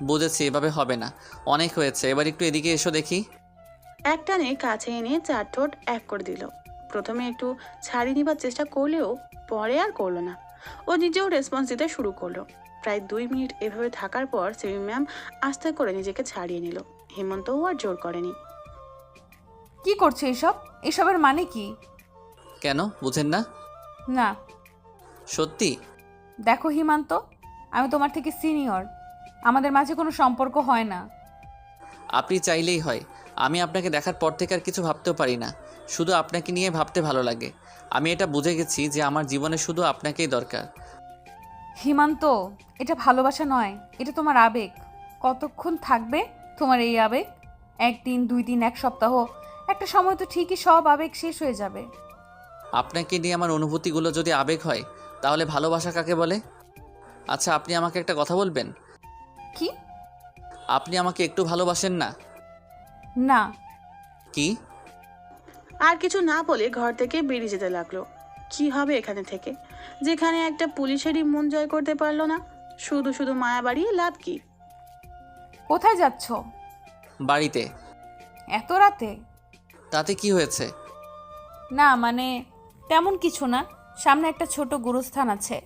বুঝেছি, এভাবে হবে না, অনেক হয়েছে, এবার একটু এদিকে এসো দেখি। একটানে কাছে এনে চার ঠোঁট এক করে দিল। প্রথমে একটু ছাড়িয়ে নিবার চেষ্টা করলেও পরে আর করলো না। ও নিজেও রেসপন্স দিতে শুরু করলো। প্রায় 2 মিনিট এভাবে থাকার পর সিমি ম্যাম আস্তে করে নিজেকে ছাড়িয়ে নিল। হেমন্তও আর জোর করেনি। কি করছো এসব? এসবের মানে কি? কেন বুঝেন না? না। সত্যি? দেখো হিমান্ত, আমি তোমার থেকে সিনিয়র, আমাদের মাঝে কোনো সম্পর্ক হয় না। আপনি চাইলেই হয়। আমি আপনাকে দেখার পর থেকে আর কিছু ভাবতেও পারি না, শুধু আপনাকে নিয়ে ভাবতে ভালো লাগে। আমি এটা বুঝে গেছি যে আমার জীবনে শুধু আপনাকেই দরকার। হিমান্ত, এটা ভালোবাসা নয়, এটা তোমার আবেগ। কতক্ষণ থাকবে তোমার এই আবেগ? 1 দিন, 2 দিন, 1 সপ্তাহ? একটা সময় তো ঠিকই সব আবেগ শেষ হয়ে যাবে। আপনাকে নিয়ে আমার অনুভূতিগুলো যদি আবেগ হয়, তাহলে ভালোবাসা কাকে বলে? আচ্ছা, আপনি আমাকে একটা কথা বলবেন? কি? আপনি আমাকে একটু ভালোবাসেন না? না। কি? আর কিছু না বলে ঘর থেকে বেরিয়ে যেতে লাগলো। কি হবে এখানে থেকে, যেখানে একটা পুলিশেরই মন জয় করতে পারলো না? শুধু শুধু মায়া বাড়িয়ে লাভ কি? কোথায় যাচ্ছ? বাড়িতে। এত রাতে? তাতে কি হয়েছে? না মানে তেমন কিছু না, সামনে একটা ছোট গুরুস্থান আছে,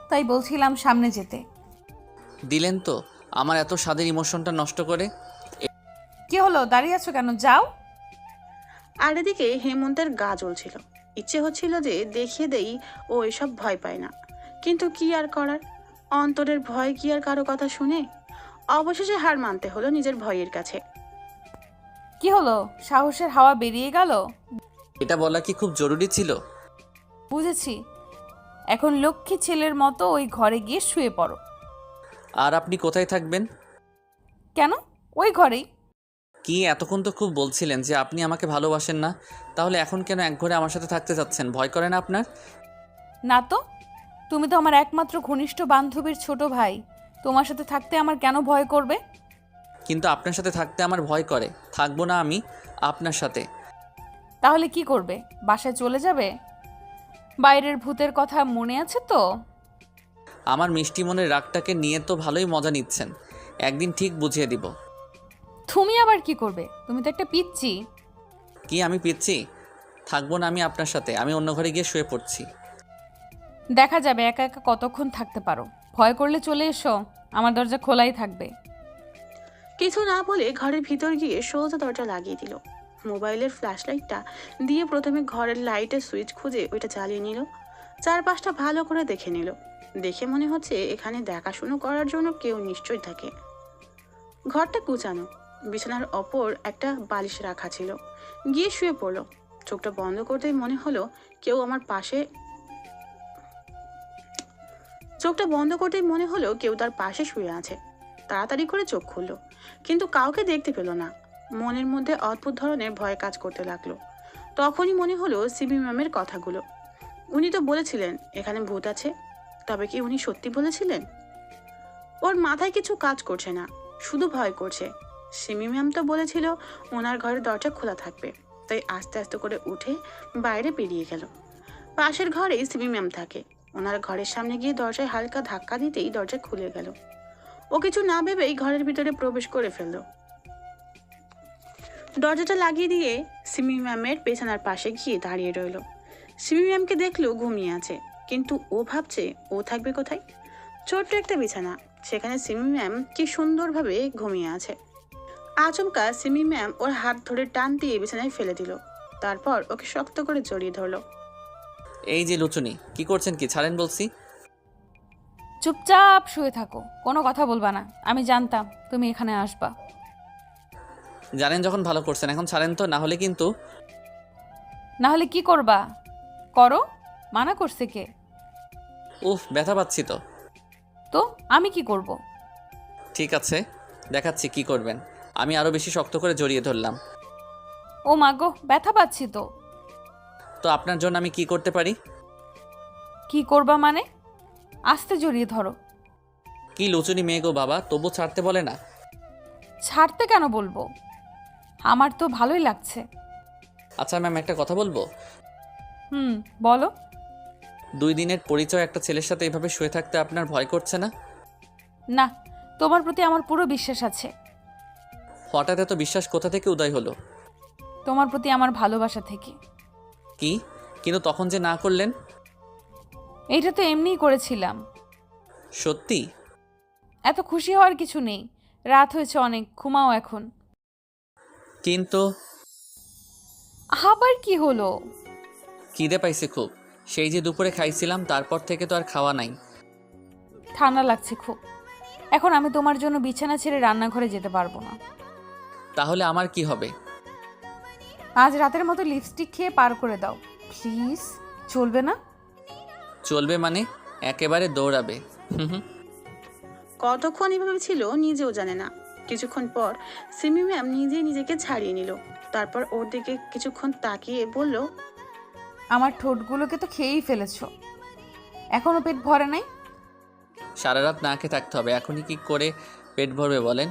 তাই বলছিলাম সামনে যেতে। দিলেন তো আমার এত স্বাদের ইমোশনটা নষ্ট করে। কি হলো, দাঁড়িয়ে আছো কেন? যাও। আর এদিকে হেমন্তের গা জ্বলছিল। ইচ্ছে হচ্ছিল যে দেখিয়ে দেই ও এসব ভয় পায় না, কিন্তু কি আর করার। অন্তরের ভয় কি আর কারো কথা শুনে? অবশেষে হার মানতে হলো নিজের ভয়ের কাছে। কি হলো, সাহসের হাওয়া বেরিয়ে গেল? এটা বলা কি খুব জরুরি ছিল? বুঝেছি, এখন লক্ষ্মী ছেলের মতো ওই ঘরে গিয়ে শুয়ে পড়ো। আর আপনি কোথায় থাকবেন? কেন? ওই ঘরেই। কি এতক্ষণ তো খুব বলছিলেন যে আপনি আমাকে ভালোবাসেন না, তাহলে এখন কেন একঘরে আমার সাথে থাকতে চাচ্ছেন? ভয় করে না আপনার? না তো, তুমি তো আমার একমাত্র ঘনিষ্ঠ বান্ধবীর ছোট ভাই, তোমার সাথে থাকতে আমার কেন ভয় করবে? কিন্তু আপনার সাথে থাকতে আমার ভয় করে, থাকবো না আমি আপনার সাথে। তাহলে কি করবে? বাসায় চলে যাবে? বাইরের ভূতের কথা মনে আছে তো? আমার মিষ্টি মনের রাগটাকে নিয়ে তো ভালোই মজা নিচ্ছেন, একদিন ঠিক বুঝিয়ে দিব। তুমি আবার কি করবে? তুমি তো একটা পিচ্চি। কি আমি পিচ্ছি? থাকবো না আমি আপনার সাথে, আমি অন্য ঘরে গিয়ে শুয়ে পড়ছি। দেখা যাবে একা একা কতক্ষণ থাকতে পারো। ভয় করলে চলে এসো, আমার দরজা খোলাই থাকবে। কিছু না বলে ঘরের ভিতর গিয়ে সোজা দরজা লাগিয়ে দিল। মোবাইলের ফ্ল্যাশ লাইটটা দিয়ে প্রথমে ঘরের লাইটের সুইচ খুঁজে ওইটা চালিয়ে নিল। চারপাশটা ভালো করে দেখে নিল। দেখে মনে হচ্ছে এখানে দেখাশুনো করার জন্য কেউ নিশ্চয়ই থাকে। ঘরটা কুচানো, বিছানার ওপর একটা বালিশ রাখা ছিল। গিয়ে শুয়ে পড়লো। চোখটা বন্ধ করতেই মনে হলো কেউ আমার পাশে তার পাশে শুয়ে আছে। তাড়াতাড়ি করে চোখ খুললো, কিন্তু কাউকে দেখতে পেল না। মনের মধ্যে অদ্ভুত ধরনের ভয় কাজ করতে লাগলো। তখনই মনে হলো সিমি ম্যামের কথাগুলো। উনি তো বলেছিলেন এখানে ভূত আছে, তবে কি উনি সত্যি বলেছিলেন? ওর মাথায় কিছু কাজ করছে না, শুধু ভয় করছে। সিমি ম্যাম তো বলেছিল ওনার ঘরের দরজা খোলা থাকবে, তাই আস্তে আস্তে করে উঠে বাইরে বেরিয়ে গেল। পাশের ঘরেই সিমি ম্যাম থাকে। ওনার ঘরের সামনে গিয়ে দরজায় হালকা ধাক্কা দিতেই দরজা খুলে গেল। ও কিছু না ভেবেই ঘরের ভিতরে প্রবেশ করে ফেলল। দরজাটা লাগিয়ে দিয়ে সিমি ম্যামের বিছানার পাশে গিয়ে দাঁড়িয়ে রইল। সিমি ম্যামকে দেখলো ঘুমিয়ে আছে, কিন্তু ও ভাবছে ও থাকবে কোথায়? ছোট্ট একটা বিছানা, সেখানে সিমি ম্যাম কি সুন্দরভাবে ঘুমিয়ে আছে। আচমকা সিমি ম্যাম ওর হাত ধরে টান দিয়ে বিছানায় ফেলে দিল। তারপর ওকে শক্ত করে জড়িয়ে ধরলো। এই যে লুচুনি, কি করছেন? কি ছাড়েন বলছি। চুপচাপ শুয়ে থাকো, কোনো কথা বলবা না। আমি জানতাম তুমি এখানে আসবা। জানেন যখন ভালো করছেন, এখন ছাড়েন তো, না হলে কিন্তু। না হলে কি করবা? করো, মানা করছে কে? উফ, ব্যথা পাচ্ছি তো। তো আমি কি করব? ঠিক আছে, দেখাচ্ছি কি করবেন। আমি আরও বেশি শক্ত করে জড়িয়ে ধরলাম। ও মা গো, ব্যথা পাচ্ছি তো। তো আপনার জন্য আমি কি করতে পারি? কি করবা মানে? আস্তে জড়িয়ে ধরো। কি লুচুনি মেয়ে গো বাবা, তবু ছাড়তে বলে না। ছাড়তে কেন বলবো? আমার তো ভালোই লাগছে। আচ্ছা ম্যাম, একটা কথা বলবো? বলো। 2 দিনের পরিচয় একটা ছেলের সাথে এভাবে শুয়ে থাকতে আপনার ভয় করছে না? না, তোমার প্রতি আমার পুরো বিশ্বাস আছে। হঠাৎ এত বিশ্বাস কোথা থেকে উদয় হলো? তোমার প্রতি আমার ভালোবাসা থেকে। কি? কিন্তু তখন যে না করলেন? এইটা তো এমনিই করেছিলাম। সত্যি? এত খুশি হওয়ার কিছু নেই, রাত হয়েছে অনেক, ঘুমাও এখন। কিন্তু আবার কি হলো? খিদে পাইছে খুব, সেই যে দুপুরে খাইছিলাম, তারপর থেকে তো আর খাওয়া নাই। ঠান্ডা লাগছে খুব। এখন আমি তোমার জন্য বিছানা ছেড়ে রান্নাঘরে যেতে পারবো না। তাহলে আমার কি হবে? আজ রাতের মতো লিপস্টিক খেয়ে পার করে দাও প্লিজ। চলবে না? চলবে মানে? একেবারে দৌড়াবে। হুম। কতক্ষণ এভাবে ছিল নিজেও জানে না। কিছুক্ষণ পর সিমি ম্যাম নিজেকে ছাড়িয়ে নিল। তারপর ওর দিকে কিছুক্ষণ তাকিয়ে বলল, আমার ঠোঁটগুলোকে তো খেয়েই ফেলেছো, এখনো পেট ভরে নাই? সারা রাত না খেয়ে থাকতে হবে, এখনই কি করে পেট ভরবে বলেন?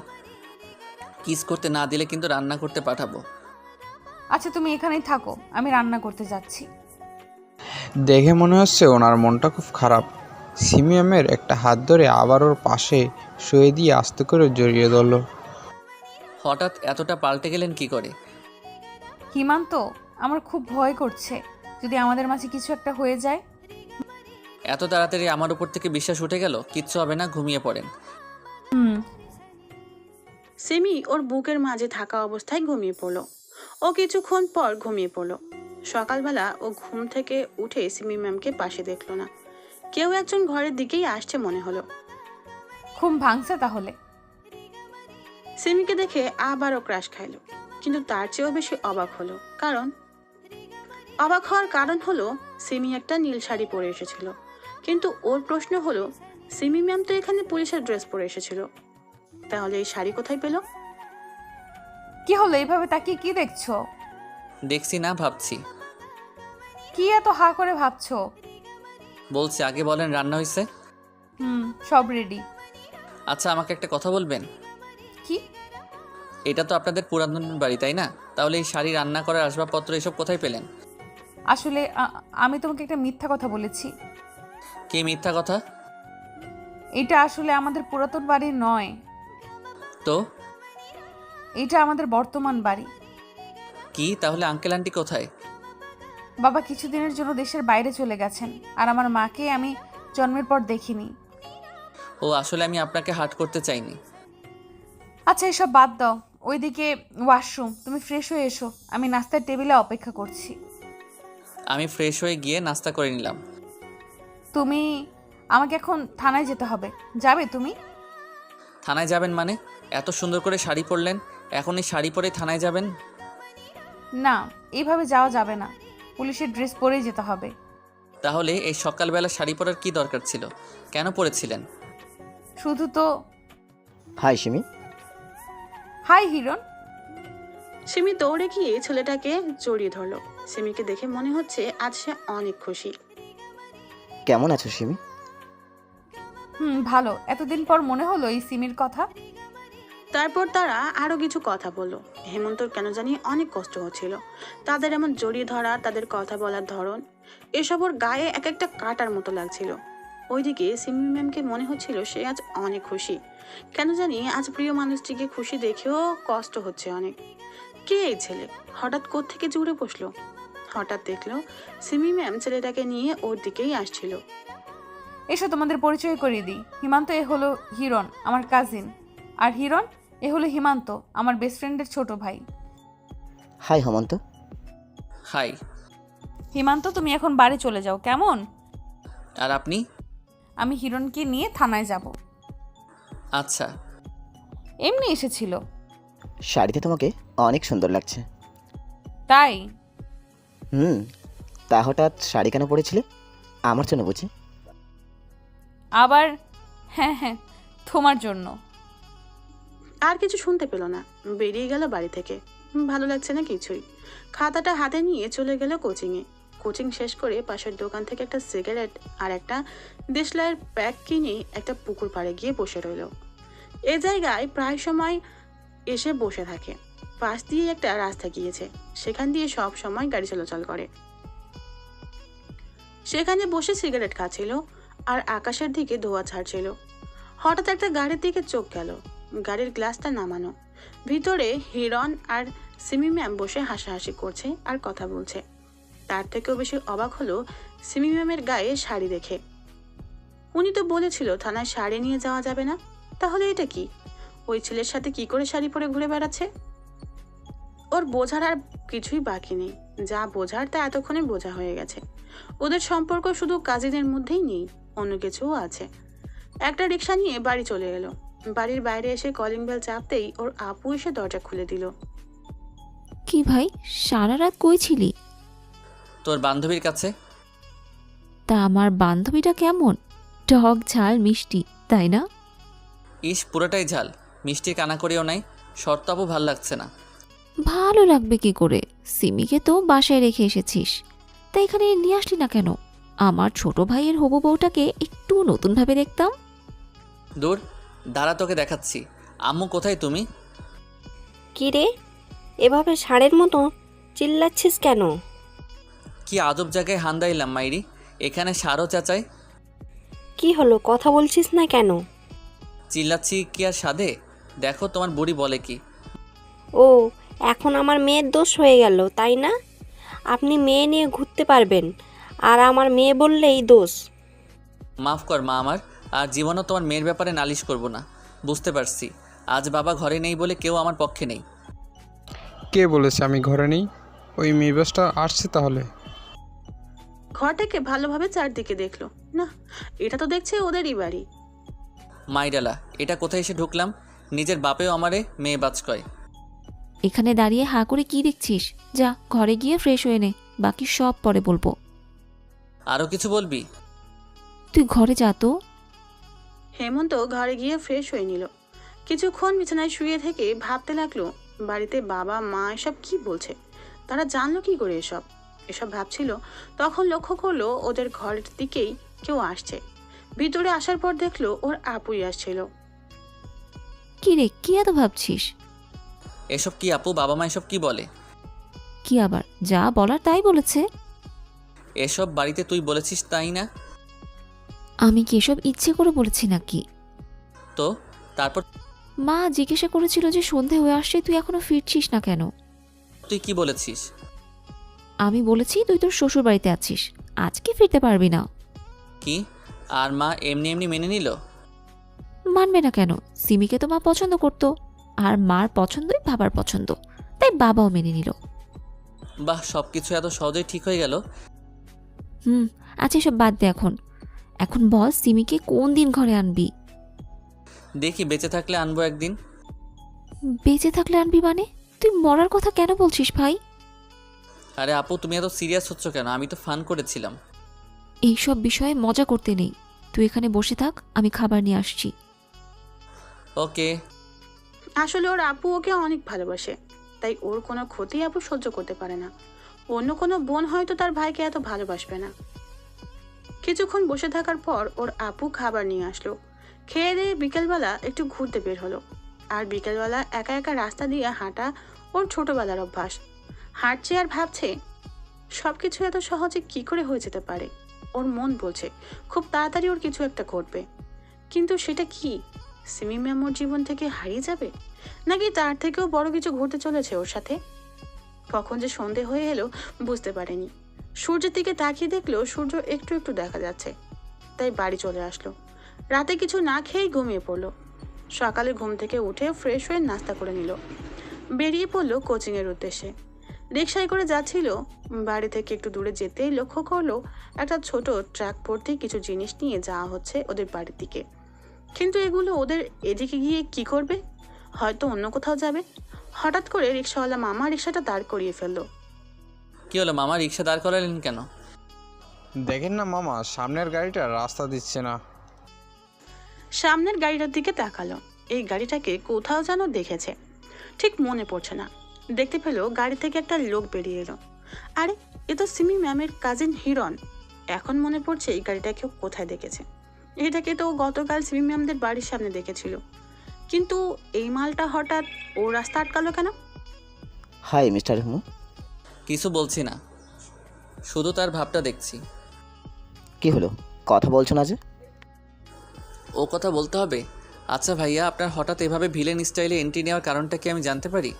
কিস করতে না দিলে কিন্তু রান্না করতে পাঠাবো। আচ্ছা তুমি এখানেই থাকো, আমি রান্না করতে যাচ্ছি। দেখে মনে হচ্ছে ওনার মনটা খুব খারাপ। সিমিয়ামের একটা হাত ধরে আবার ওর পাশে শুয়ে দিয়ে আস্তে করে জড়িয়ে ধরল। হঠাৎ এতটা পাল্টে গেলেন কি করে? হিমান্ত, আমার খুব ভয় করছে, যদি আমাদের মাঝে কিছু একটা হয়ে যায়। এত তাড়াতাড়ি আমার উপর থেকে বিশ্বাস উঠে গেল? কিচ্ছু হবে না, ঘুমিয়ে পড়েন। সিমি ওর বুকের মাঝে থাকা অবস্থায় ঘুমিয়ে পড়ল। ও কিছুক্ষণ পর ঘুমিয়ে পড়ল। সকালবেলা ও ঘুম থেকে উঠে সিমি ম্যামকে পাশে দেখলো না। কেউ একজন ঘরের দিকেই আসছে মনে হলো। ঘুম ভাঙছে তাহলে? সিমিকে দেখে আবারও ক্রাশ খাইলো, কিন্তু তার চেয়েও বেশি অবাক হলো। অবাক হওয়ার কারণ হলো সিমি একটা নীল শাড়ি পরে এসেছিল। কিন্তু ওর প্রশ্ন হলো, সিমি ম্যাম তো এখানে পুলিশের ড্রেস পরে এসেছিল, তাহলে এই শাড়ি কোথায় পেল? কি হলো এইভাবে তাকিয়ে কি দেখছো? দেখছি না, ভাবছি। কি এত হা করে ভাবছো? বলছি, আগে বলেন রান্না হয়েছে? সব রেডি। আচ্ছা, আমাকে একটা কথা বলবেন? কি? এটা তো আপনাদের পুরাতন বাড়ি, তাই না? তাহলে এই শাড়ি, রান্না করার আসবাবপত্র এসব কোথায় পেলেন? আসলে আমি তোমাকে একটা মিথ্যা কথা বলেছি। কি মিথ্যা কথা? এটা আসলে আমাদের পুরাতন বাড়ি নয়, তো এটা আমাদের বর্তমান বাড়ি। কি তাহলে আঙ্কেল আন্টি কোথায়? বাবা কিছুদিনের জন্য দেশের বাইরে চলে গেছেন, আর আমার মাকে আমি জন্মের পর দেখিনি। ও, আসলে আমি আপনাকে হার্ট করতে চাইনি। আচ্ছা এসব বাদ দাও, ওইদিকে ওয়াশরুম, তুমি ফ্রেশ হয়ে এসো, আমি নাস্তার টেবিলে অপেক্ষা করছি। আমি ফ্রেশ হয়ে গিয়ে নাস্তা করে নিলাম। তুমি আমাকে এখন থানায় যেতে হবে, যাবে তুমি? থানায় যাবেন মানে? এত সুন্দর করে শাড়ি পরলেন, এখন এই শাড়ি পরে থানায় যাবেন? না, এইভাবে যাওয়া যাবে না, পুলিশের ড্রেস পরেই যেতে হবে। তাহলে এই সকালবেলা শাড়ি পরার কি দরকার ছিল? কেন পরেছিলেন? শুধু তো। হাই সিমি। হাই হিরণ। সিমি দৌড়ে গিয়ে ছেলেটাকে জড়িয়ে ধরলো। সিমিকে দেখে মনে হচ্ছে আজ সে অনেক খুশি। কেমন আছো সিমি? ভালো। এতদিন পর মনে হলো এই সিমির কথা। তারপর তারা আরো কিছু কথা বললো। হেমন্তর কেন জানি অনেক কষ্ট হচ্ছিল। তাদের এমন জড়িয়ে ধরা, তাদের কথা বলার ধরন, এসব ওর গায়ে এক একটা কাটার মতো লাগছিল। ওইদিকে সিমি ম্যামকে মনে হচ্ছিল সে আজ অনেক খুশি। কেন জানি আজ প্রিয় মানুষটিকে খুশি দেখেও কষ্ট হচ্ছে অনেক। কে এই ছেলে? হঠাৎ কোত্থেকে জুড়ে বসলো? হঠাৎ দেখলো সিমি ম্যাম ছেলেটাকে নিয়ে ওর দিকেই আসছিল। এসো তোমাদের পরিচয় করিয়ে দিই। হিমান্ত এ হলো হিরণ, আমার কাজিন। আর হিরণ এ হলো হিমান্ত, আমার বেস্ট ফ্রেন্ডের ছোট ভাই। হাই হেমন্ত। হাই। হিমান্ত তুমি এখন বাড়ি চলে যাও, কেমন? আর আপনি? আমি হিরণকে নিয়ে থানায় যাব। আচ্ছা। এমনি এসেছিল। শাড়িতে তোমাকে অনেক সুন্দর লাগছে। তাই? তা হঠাৎ শাড়ি কেন পরেছিলে? আমার জন্য বুঝি? আবার হ্যাঁ হ্যাঁ, তোমার জন্য। আর কিছু শুনতে পেল না, বেরিয়ে গেল বাড়ি থেকে। ভালো লাগছে না কিছুই। খাতাটা হাতে নিয়ে চলে গেল কোচিংয়ে। কোচিং শেষ করে পাশের দোকান থেকে একটা সিগারেট আর একটা দেশলাইয়ের প্যাক কিনে একটা পুকুর পাড়ে গিয়ে বসে রইল। এ জায়গায় প্রায় সময় এসে বসে থাকে। পাশ দিয়ে একটা রাস্তা গিয়েছে, সেখান দিয়ে সব সময় গাড়ি চলাচল করে। সেখানে বসে সিগারেট খাচ্ছিল আর আকাশের দিকে ধোঁয়া ছাড়ছিল। হঠাৎ একটা গাড়ির দিকে চোখ গেল। গাড়ির গ্লাসটা নামানো, ভিতরে হিরণ আর সিমি ম্যাম বসে হাসাহাসি করছে আর কথা বলছে। তার থেকেও বেশি অবাক হলো সিমি ম্যামের গায়ে শাড়ি দেখে। উনি তো বলেছিল থানায় শাড়ি নিয়ে যাওয়া যাবে না, তাহলে এটা কি? ওই ছেলের সাথে কি করে শাড়ি পরে ঘুরে বেড়াচ্ছে? ওর বোঝার আর কিছুই বাকি নেই, যা বোঝার তা এতক্ষণে বোঝা হয়ে গেছে। ওদের সম্পর্ক শুধু কাজিনের মধ্যেই নেই, অন্য কিছুও আছে। একটা রিক্সা নিয়ে বাড়ি চলে এলো। বাড়ির বাইরে এসে কলিং বেল চাপতেই ওর আপু এসে দরজা খুলে দিল। কি ভাই, সারা রাত কই ছিলি? তোর বান্ধবীর কাছে। তা আমার বান্ধবীটা কেমন? টক ঝাল মিষ্টি, তাই না? ইস, পুরোটাই ঝাল। মিষ্টি কানা করেও নাই। শর্ত আপু ভাল লাগছে না। ভালো লাগবে কি করে? সিমিকে তো বাসায় রেখে এসেছিস, তাই এখানে নিয়ে আসলি না কেন? আমার ছোট ভাইয়ের হবু বউটাকে একটু নতুনভাবে দেখতাম। দূর, দাঁড়া, তোকে দেখাচ্ছি। আম্মু কোথায়? তুমি কি রে, এভাবে ষাঁড়ের মতো চিল্লাচ্ছিস কেন? কি আজব জায়গায় হান্দাইলাম মাইরি, এখানে সারও চাচাই। কি হলো, কথা বলছিস না কেন? চিল্লাচ্ছি কি আর সাধে? দেখো তোমার বুড়ি বলে কি। ও, এখন আমার মেয়ের দোষ হয়ে গেল, তাই না? আপনি মেয়ে নিয়ে ঘুরতে পারবেন, আর আমার মেয়ে বললেই দোষ। মাফ কর মা আমার, আর জীবনও তোমার মেয়ের ব্যাপারে নালিশ করব না। বুঝতে পারছি আজ বাবা ঘরে নেই বলে কেউ আমার পক্ষে নেই। কে বলেছে আমি ঘরে নেই? ওই মেয়েবাসটা আসছে তাহলে। ঘরটাকে ভালোভাবে চারদিকে দেখলো। না, এটা তো দেখছে ওদেরই বাড়ি। মাইডালা, এটা কোথায় এসে ঢুকলাম? নিজের বাপেও আমারে মেয়ে বাজ কয়। এখানে দাঁড়িয়ে হা করে কি দেখছিস? যা ঘরে গিয়ে ফ্রেশ হয়ে নে, বাকি সব পরে বলবো। আরও কিছু বলবি? তুই ঘরে যা তো। হেমন্ত ঘরে গিয়ে ফ্রেশ হয়ে নিল। কিছুক্ষণ বিছানায় শুয়ে থেকে ভাবতে লাগলো বাড়িতে বাবা মা এসব কি বলছে, তারা জানলো কি করে এসব এসব ভাবছিল। তখন লক্ষ্য করলো ওদের ঘরের দিকেই কেউ আসছে। ভিতরে আসার পর দেখলো ওর আপুই আসছিল। কি রে, কি এত ভাবছিস? এসব কি আপু, বাবা মা এসব কি বলে? কি আবার, যা বলার তাই বলেছে। এসব বাড়িতে তুই বলেছিস তাই না? আমি কি এসব ইচ্ছে করে বলেছি নাকি? তো তারপর মা জিজ্ঞাসা করেছিল যে সন্ধে হয়ে আসছে, তুই এখনো ফিরছিস না কেন। তুই কি বলেছিস? আমি বলেছি তুই তোর শ্বশুর বাড়িতে আছিস, আজকে ফিরতে পারবি না। কি? আর মা এমনি এমনি মেনে নিল? মানবে না কেন? সিমিকে তো মা পছন্দ করতো, আর মার পছন্দই বাবার পছন্দ, তাই বাবাও মেনে নিল। বাহ, সব কিছু এত সহজেই ঠিক হয়ে গেল। আচ্ছা এসব বাদ দে এখন। এখন বল সিমিকে কোন দিন ঘরে আনবি? দেখি বেঁচে থাকলে আনবো একদিন। বেঁচে থাকলে আনবি মানে? তুই মরার কথা কেন বলছিস ভাই? আরে আপু, তুমি এত সিরিয়াস হচ্ছ কেন? আমি তো ফান করেছিলাম। এইসব বিষয়ে মজা করতে নেই, তুই এখানে বসে থাক, আমি খাবার নিয়ে আসছি। ওকে। আসলে ওর আপু ওকে অনেক ভালোবাসে, তাই ওর কোনো ক্ষতি আপু সহ্য করতে পারে না। অন্য কোনো বোন হয়তো তার ভাইকে এত ভালোবাসবে না। কিছুক্ষণ বসে থাকার পর ওর আপু খাবার নিয়ে আসলো। খেয়ে দিয়ে বিকেলবেলা একটু ঘুরতে বের হলো। আর বিকেলবেলা একা একা রাস্তা দিয়ে হাঁটা ওর ছোটবেলার অভ্যাস। হাঁটছে আর ভাবছে সবকিছু এত সহজে কি করে হয়ে যেতে পারে। ওর মন বলছে খুব তাড়াতাড়ি ওর কিছু একটা ঘটবে, কিন্তু সেটা কি? সিমি ম্যাম ওর জীবন থেকে হারিয়ে যাবে, নাকি তার থেকেও বড় কিছু ঘটতে চলেছে ওর সাথে? কখন যে সন্ধে হয়ে এলো বুঝতে পারেনি। সূর্যের দিকে তাকিয়ে দেখলো সূর্য একটু একটু দেখা যাচ্ছে, তাই বাড়ি চলে আসলো। রাতে কিছু না খেয়েই ঘুমিয়ে পড়লো। সকালে ঘুম থেকে উঠে ফ্রেশ হয়ে নাস্তা করে নিল। বেরিয়ে পড়লো কোচিংয়ের উদ্দেশ্যে। রিকশায় করে যাচ্ছিল। বাড়ি থেকে একটু দূরে যেতেই লক্ষ্য করলো একটা ছোট ট্রাক ভর্তি কিছু জিনিস নিয়ে যাওয়া হচ্ছে ওদের বাড়ির দিকে। কিন্তু এগুলো ওদের এদিকে গিয়ে কি করবে? হয়তো অন্য কোথাও যাবে। হঠাৎ করে রিকশাওয়ালা মামা রিকশাটা দাঁড় করিয়ে ফেললো। কি হলো মামা, রিক্সা দাঁড় করালেন কেন? দেখেন না মামা, সামনের গাড়িটা রাস্তা দিচ্ছে না। সামনের গাড়িটার দিকে তাকালো। এই গাড়িটাকে কোথাও যেন দেখেছে, ঠিক মনে পড়ছে না। দেখতে পেলো গাড়ি থেকে একটা লোক বেরিয়ে এলো। আরে, এ তো সিমি ম্যামের কাজিন হিরণ। এখন মনে পড়ছে এই গাড়িটাকে ও কোথায় দেখেছে। এটাকে তো গতকাল সিমি ম্যামদের বাড়ির সামনে দেখেছিল, কিন্তু এই মালটা হঠাৎ ও রাস্তা আটকালো কেন? High mister Himu. কিছু বলছি না, শুধু তার ভাবটা দেখছি। কি হলো, কথা বলছো না যে? ও কথা বলতে হবে? আচ্ছা ভাইয়া, আপনার হঠাৎ এভাবে ভিলেন স্টাইলে এন্ট্রি নেওয়ার কারণটা কি আমি জানতে পারি?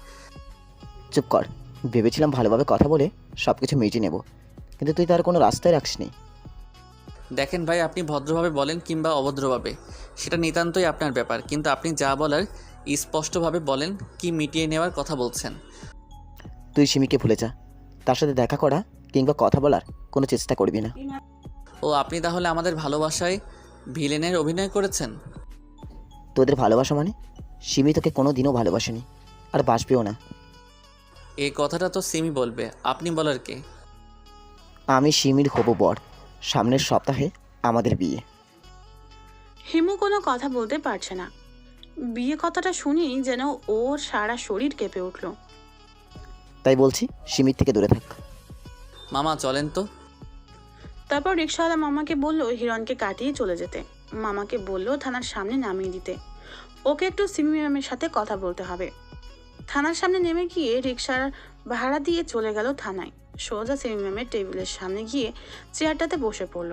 চুপ কর। ভেবেছিলাম ভালোভাবে কথা বলে সব কিছু মিটিয়ে নেব, কিন্তু তুই তার কোনো রাস্তায় রাখিসনি। দেখেন ভাই, আপনি ভদ্রভাবে বলেন কিংবা অভদ্রভাবে, সেটা নিতান্তই আপনার ব্যাপার, কিন্তু আপনি যা বলার স্পষ্টভাবে বলেন। কি মিটিয়ে নেওয়ার কথা বলছেন? তুই সিমিকে ভুলে যা, তার সাথে দেখা করা কিংবা কথা বলার কোনো চেষ্টা করবি না। ও, আপনি তাহলে আমাদের ভালোবাসায় ভিলেনের অভিনয় করেছেন? তোদের ভালোবাসা মানে? সিমি তোকে কোনো দিনও ভালোবাসেনি, আর বাসবেও না। এই কথাটা তো সিমি বলবে, আপনি বলার কে? আমি সিমির হবু বর। সামনের সপ্তাহে আমাদের বিয়ে। হিমু কোনো কথা বলতে পারছে না। বিয়ে কথাটা শুনেই যেন ওর সারা শরীর কেঁপে উঠল। তাই বলছি সিমির থেকে দূরে থাক। মামা চলেন তো। তারপর রিকশাওয়ালা মামাকে বলল হিরণকে কাটিয়ে চলে যেতে। মামাকে বলল থানার সামনে নামিয়ে দিতে, ওকে একটু সিমি ম্যামের সাথে কথা বলতে হবে। থানার সামনে নেমে গিয়ে রিকশার ভাড়া দিয়ে চলে গেল থানায়। সোজা সিমি ম্যামের টেবিলের সামনে গিয়ে চেয়ারটাতে বসে পড়ল।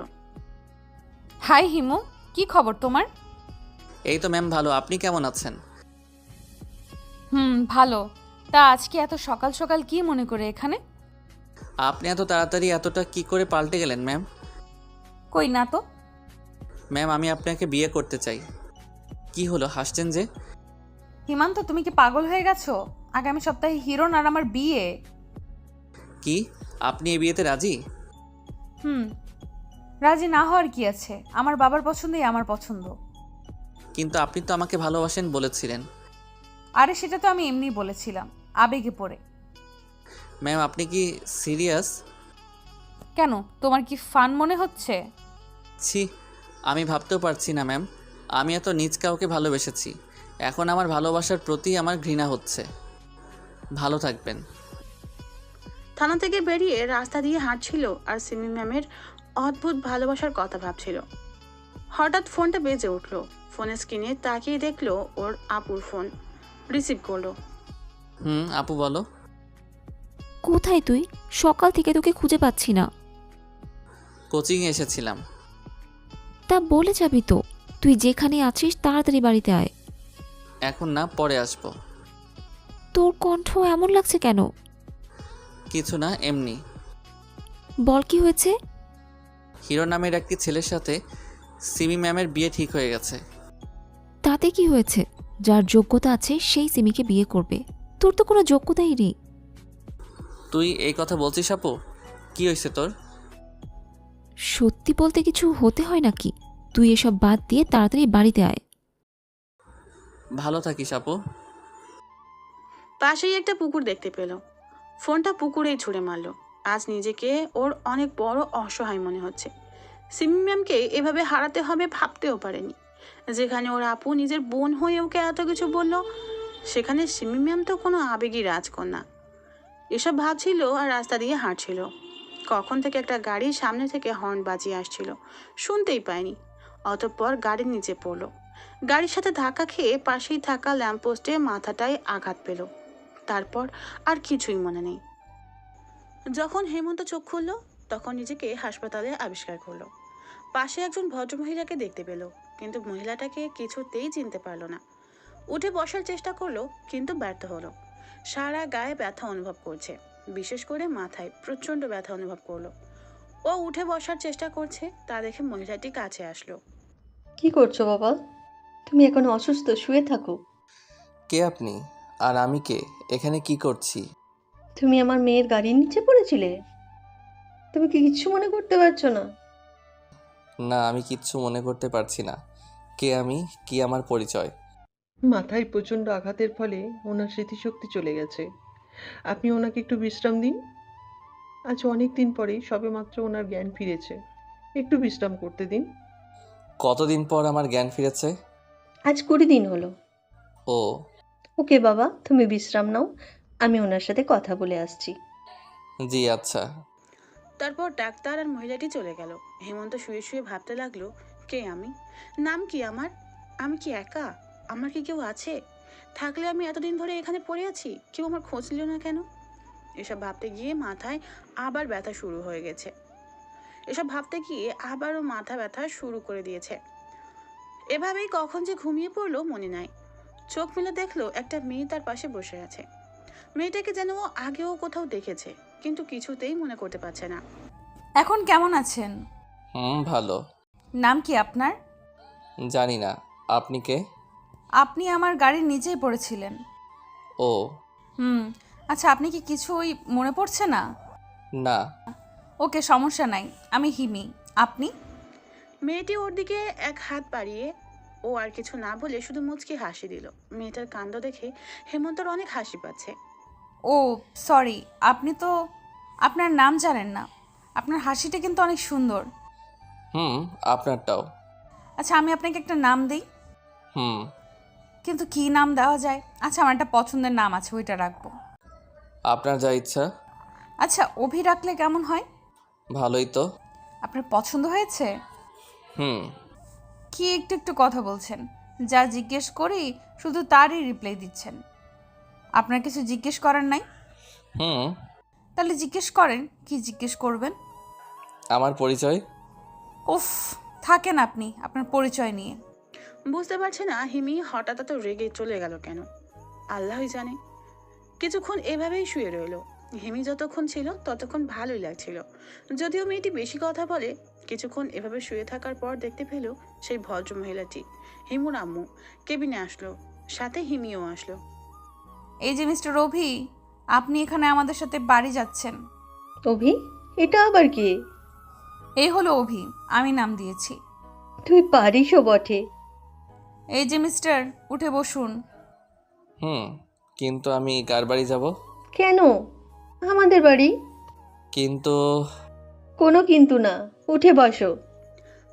হাই হিমু, কি খবর তোমার? এই তো ম্যাম ভালো, আপনি কেমন আছেন? ভালো। তা আজকে এত সকাল সকাল কি মনে করে এখানে? আপনি এত তাড়াতাড়ি এতটা কি করে পাল্টে গেলেন ম্যাম? কই না তো। ম্যাম, আমি আপনাকে বিয়ে করতে চাই। কি হলো, হাসছেন যে? হিমান্ত, তুমি কি পাগল হয়ে গেছো? আগামী সপ্তাহে হিরণ আর আমার বিয়ে। কি, আপনি এই বিয়েতে রাজি? রাজি না হওয়ার কি আছে? আমার বাবার পছন্দই আমার পছন্দ। কিন্তু আপনি তো আমাকে ভালোবাসেন বলেছিলেন। আরে সেটা তো আমি এমনি বলেছিলাম, আবেগে পড়ে। ম্যাম, আপনি কি সিরিয়াস? কেন, তোমার কি ফান মনে হচ্ছে? ছি, আমি ভাবতেও পারছি না ম্যাম। আমি এত নিজ কাউকে ভালোবেসেছি, এখন আমার ভালোবাসার প্রতি আমার ঘৃণা হচ্ছে। ভালো থাকবেন। থানা থেকে বেরিয়ে রাস্তা দিয়ে হাঁটছিল আর সিমি ম্যামের অদ্ভুত ভালোবাসার কথা ভাবছিল। হঠাৎ ফোনটা বেজে উঠলো। ফোনের স্ক্রিনে তাকিয়ে দেখলো ওর আপুর ফোন। রিসিভ করলো। আপু বলো। কোথায় তুই? সকাল থেকে তোকে খুঁজে পাচ্ছি না। কোচিংয়ে এসেছিলাম। তা বলে যাবি তো, তুই যেখানে আছিস তাড়াতাড়ি বাড়িতে আয়। এখন না, পরে আসবো। তোর কণ্ঠ এমন লাগছে কেন? কিছু না, এমনি। বল কি হয়েছে? হিরো নামের একটি ছেলের সাথে সিমি ম্যামের বিয়ে ঠিক হয়ে গেছে। তাতে কি হয়েছে? যার যোগ্যতা আছে সেই সিমিকে বিয়ে করবে। তোর তো কোনো যোগ্যতাই নেই। তুই এই কথা বলছিস আপু? কি হয়েছে তোর? সত্যি বলতে কিছু হতে হয় নাকি? তুই এসব বাদ দিয়ে তাড়াতাড়ি বাড়িতে আয়। ভালো থাকিস আপু। পাশেই একটা পুকুর দেখতে পেল। ফোনটা পুকুরেই ছুঁড়ে মারল। আজ নিজেকে ওর অনেক বড় অসহায় মনে হচ্ছে। সিমি ম্যামকে এভাবে হারাতে হবে ভাবতেও পারেনি। যেখানে ওর আপু নিজের বোন হয়ে ওকে এত কিছু বলল, সেখানে সিমি ম্যাম তো কোনো আবেগী রাজকন্যা। এসব ভাবছিল আর রাস্তা দিয়ে হাঁটছিল। কখন থেকে একটা গাড়ির সামনে থেকে হর্ন বাজিয়ে আসছিল, শুনতেই পায়নি। অতঃপর গাড়ির নিচে পড়লো। গাড়ির সাথে ধাক্কা খেয়ে পাশেই থাকা ল্যাম্পপোস্টে মাথাটায় আঘাত পেল। তারপর আর কিছুই মনে নেই। যখন হেমন্ত চোখ খুলল, তখন নিজেকে হাসপাতালে আবিষ্কার করলো। পাশে একজন ভদ্রমহিলাকে দেখতে পেল, কিন্তু মহিলাটাকে কিছুতেই চিনতে পারল না। উঠে বসার চেষ্টা করলো, কিন্তু ব্যর্থ হলো। সারা গায়ে ব্যথা অনুভব করছে, বিশেষ করে মাথায় প্রচণ্ড ব্যথা অনুভব করলো। ও উঠে বসার চেষ্টা করছে, তা দেখে মহিলাটি কাছে আসলো। কি করছো বাবা? তুমি এখন অসুস্থ, শুয়ে থাকো। কে আপনি? আর আমি কে? এখানে কি করছি? তুমি আমার মেয়ের গাড়ির নিচে পড়েছিলে? তুমি কি কিচ্ছু মনে করতে পারছো না? না, আমি কিচ্ছু মনে করতে পারছি না। কে আমি? কি আমার পরিচয়? মাথায় প্রচণ্ড আঘাতের ফলে ওনার স্মৃতিশক্তি চলে গেছে। আপনি ওনাকে একটু বিশ্রাম দিন। আজ অনেক দিন পরেই সবেমাত্র ওনার জ্ঞান ফিরেছে, একটু বিশ্রাম করতে দিন। কতদিন পর আমার জ্ঞান ফিরেছে? আজ 20 দিন হলো। ও। ওকে বাবা, তুমি বিশ্রাম নাও, আমি ওনার সাথে কথা বলে আসছি। জি আচ্ছা। তারপর ডাক্তার আর মহিলাটি চলে গেল। হেমন্ত শুয়ে শুয়ে ভাবতে লাগলো, কে আমি? নাম কি আমার? আমি কি একা? আমার কি কেউ আছে? থাকলে আমি এতদিন ধরে এখানে পড়ে আছি, কেউ আমার খোঁজ নিল না কেন? এসব ভাবতে গিয়ে মাথায় আবার ব্যথা শুরু হয়ে গেছে। এসব ভাবতে গিয়ে আবারও মাথা ব্যথা শুরু করে দিয়েছে। এভাবেই কখন যে ঘুমিয়ে পড়লো মনে নাই। চোখ মেলে দেখলো একটা মেয়ে তার পাশে বসে আছে। মেয়েটাকে যেন ও আগেও কোথাও দেখেছে, কিন্তু কিছুতেই মনে করতে পারছে না। এখন কেমন আছেন? ভালো। নাম কি আপনার? জানি না। আপনি কে? আপনি আমার গাড়ির নিচেই পড়েছিলেন। ও। আচ্ছা, আপনি কি কিছুই মনে পড়ছে না? না। ওকে, সমস্যা নাই। আমি হিমি। আপনি? মেয়েটি ওর দিকে এক হাত বাড়িয়ে ও আর কিছু না বলে শুধু মুচকি হাসি দিল। মেয়েটার কাণ্ড দেখে হেমন্তর অনেক হাসি পাচ্ছে। ও সরি, আপনি তো আপনার নাম জানেন না। আপনার হাসিটা কিন্তু অনেক সুন্দর। আপনারটাও। আচ্ছা, আমি আপনাকে একটা নাম দিই। হুম। কিন্তু কি নাম দেওয়া যায়? আচ্ছা, আমার একটা পছন্দের নাম আছে, ওইটা রাখবো। আপনার যা ইচ্ছা। আচ্ছা, অভি রাখলে কেমন হয়? ভালোই তো। আপনার পছন্দ হয়েছে? হুম। কি একটু একটু কথা বলছেন? যা জিজ্ঞেস করি শুধু তারই রিপ্লাই দিচ্ছেন। আপনার কিছু জিজ্ঞেস করার নাই? তাহলে জিজ্ঞেস করেন, কি জিজ্ঞেস করবেন? আমার পরিচয়। উফ, থাকেন আপনি আপনার পরিচয় নিয়ে। বুঝতে পারছে না হিমি হঠাৎ এত রেগে চলে গেল কেন, আল্লাহই জানে। কিছুক্ষণ এভাবেই শুয়ে রইল। হিমি যতক্ষণ ছিল ততক্ষণ ভালোই লাগছিল, যদিও মেয়েটি বেশি কথা বলে। কিছুক্ষণ এভাবে শুয়ে থাকার পর দেখতে পেল সেই ভদ্র মহিলাটি, হিমুর আম্মু, কেবিনে আসলো। সাথে হিমিও আসলো। এই যে মিস্টার অভি, আপনি এখানে আমাদের সাথে বাড়ি যাচ্ছেন। অভি? এটা আবার কি? এই হলো অভি, আমি নাম দিয়েছি। তুই পারিসও বটে। এই যে মিস্টার, উঠে বসুন। কিন্তু আমি কার বাড়ি যাব? কেন? আমাদের বাড়ি। কিন্তু। কোনো কিন্তু না, উঠে বসো।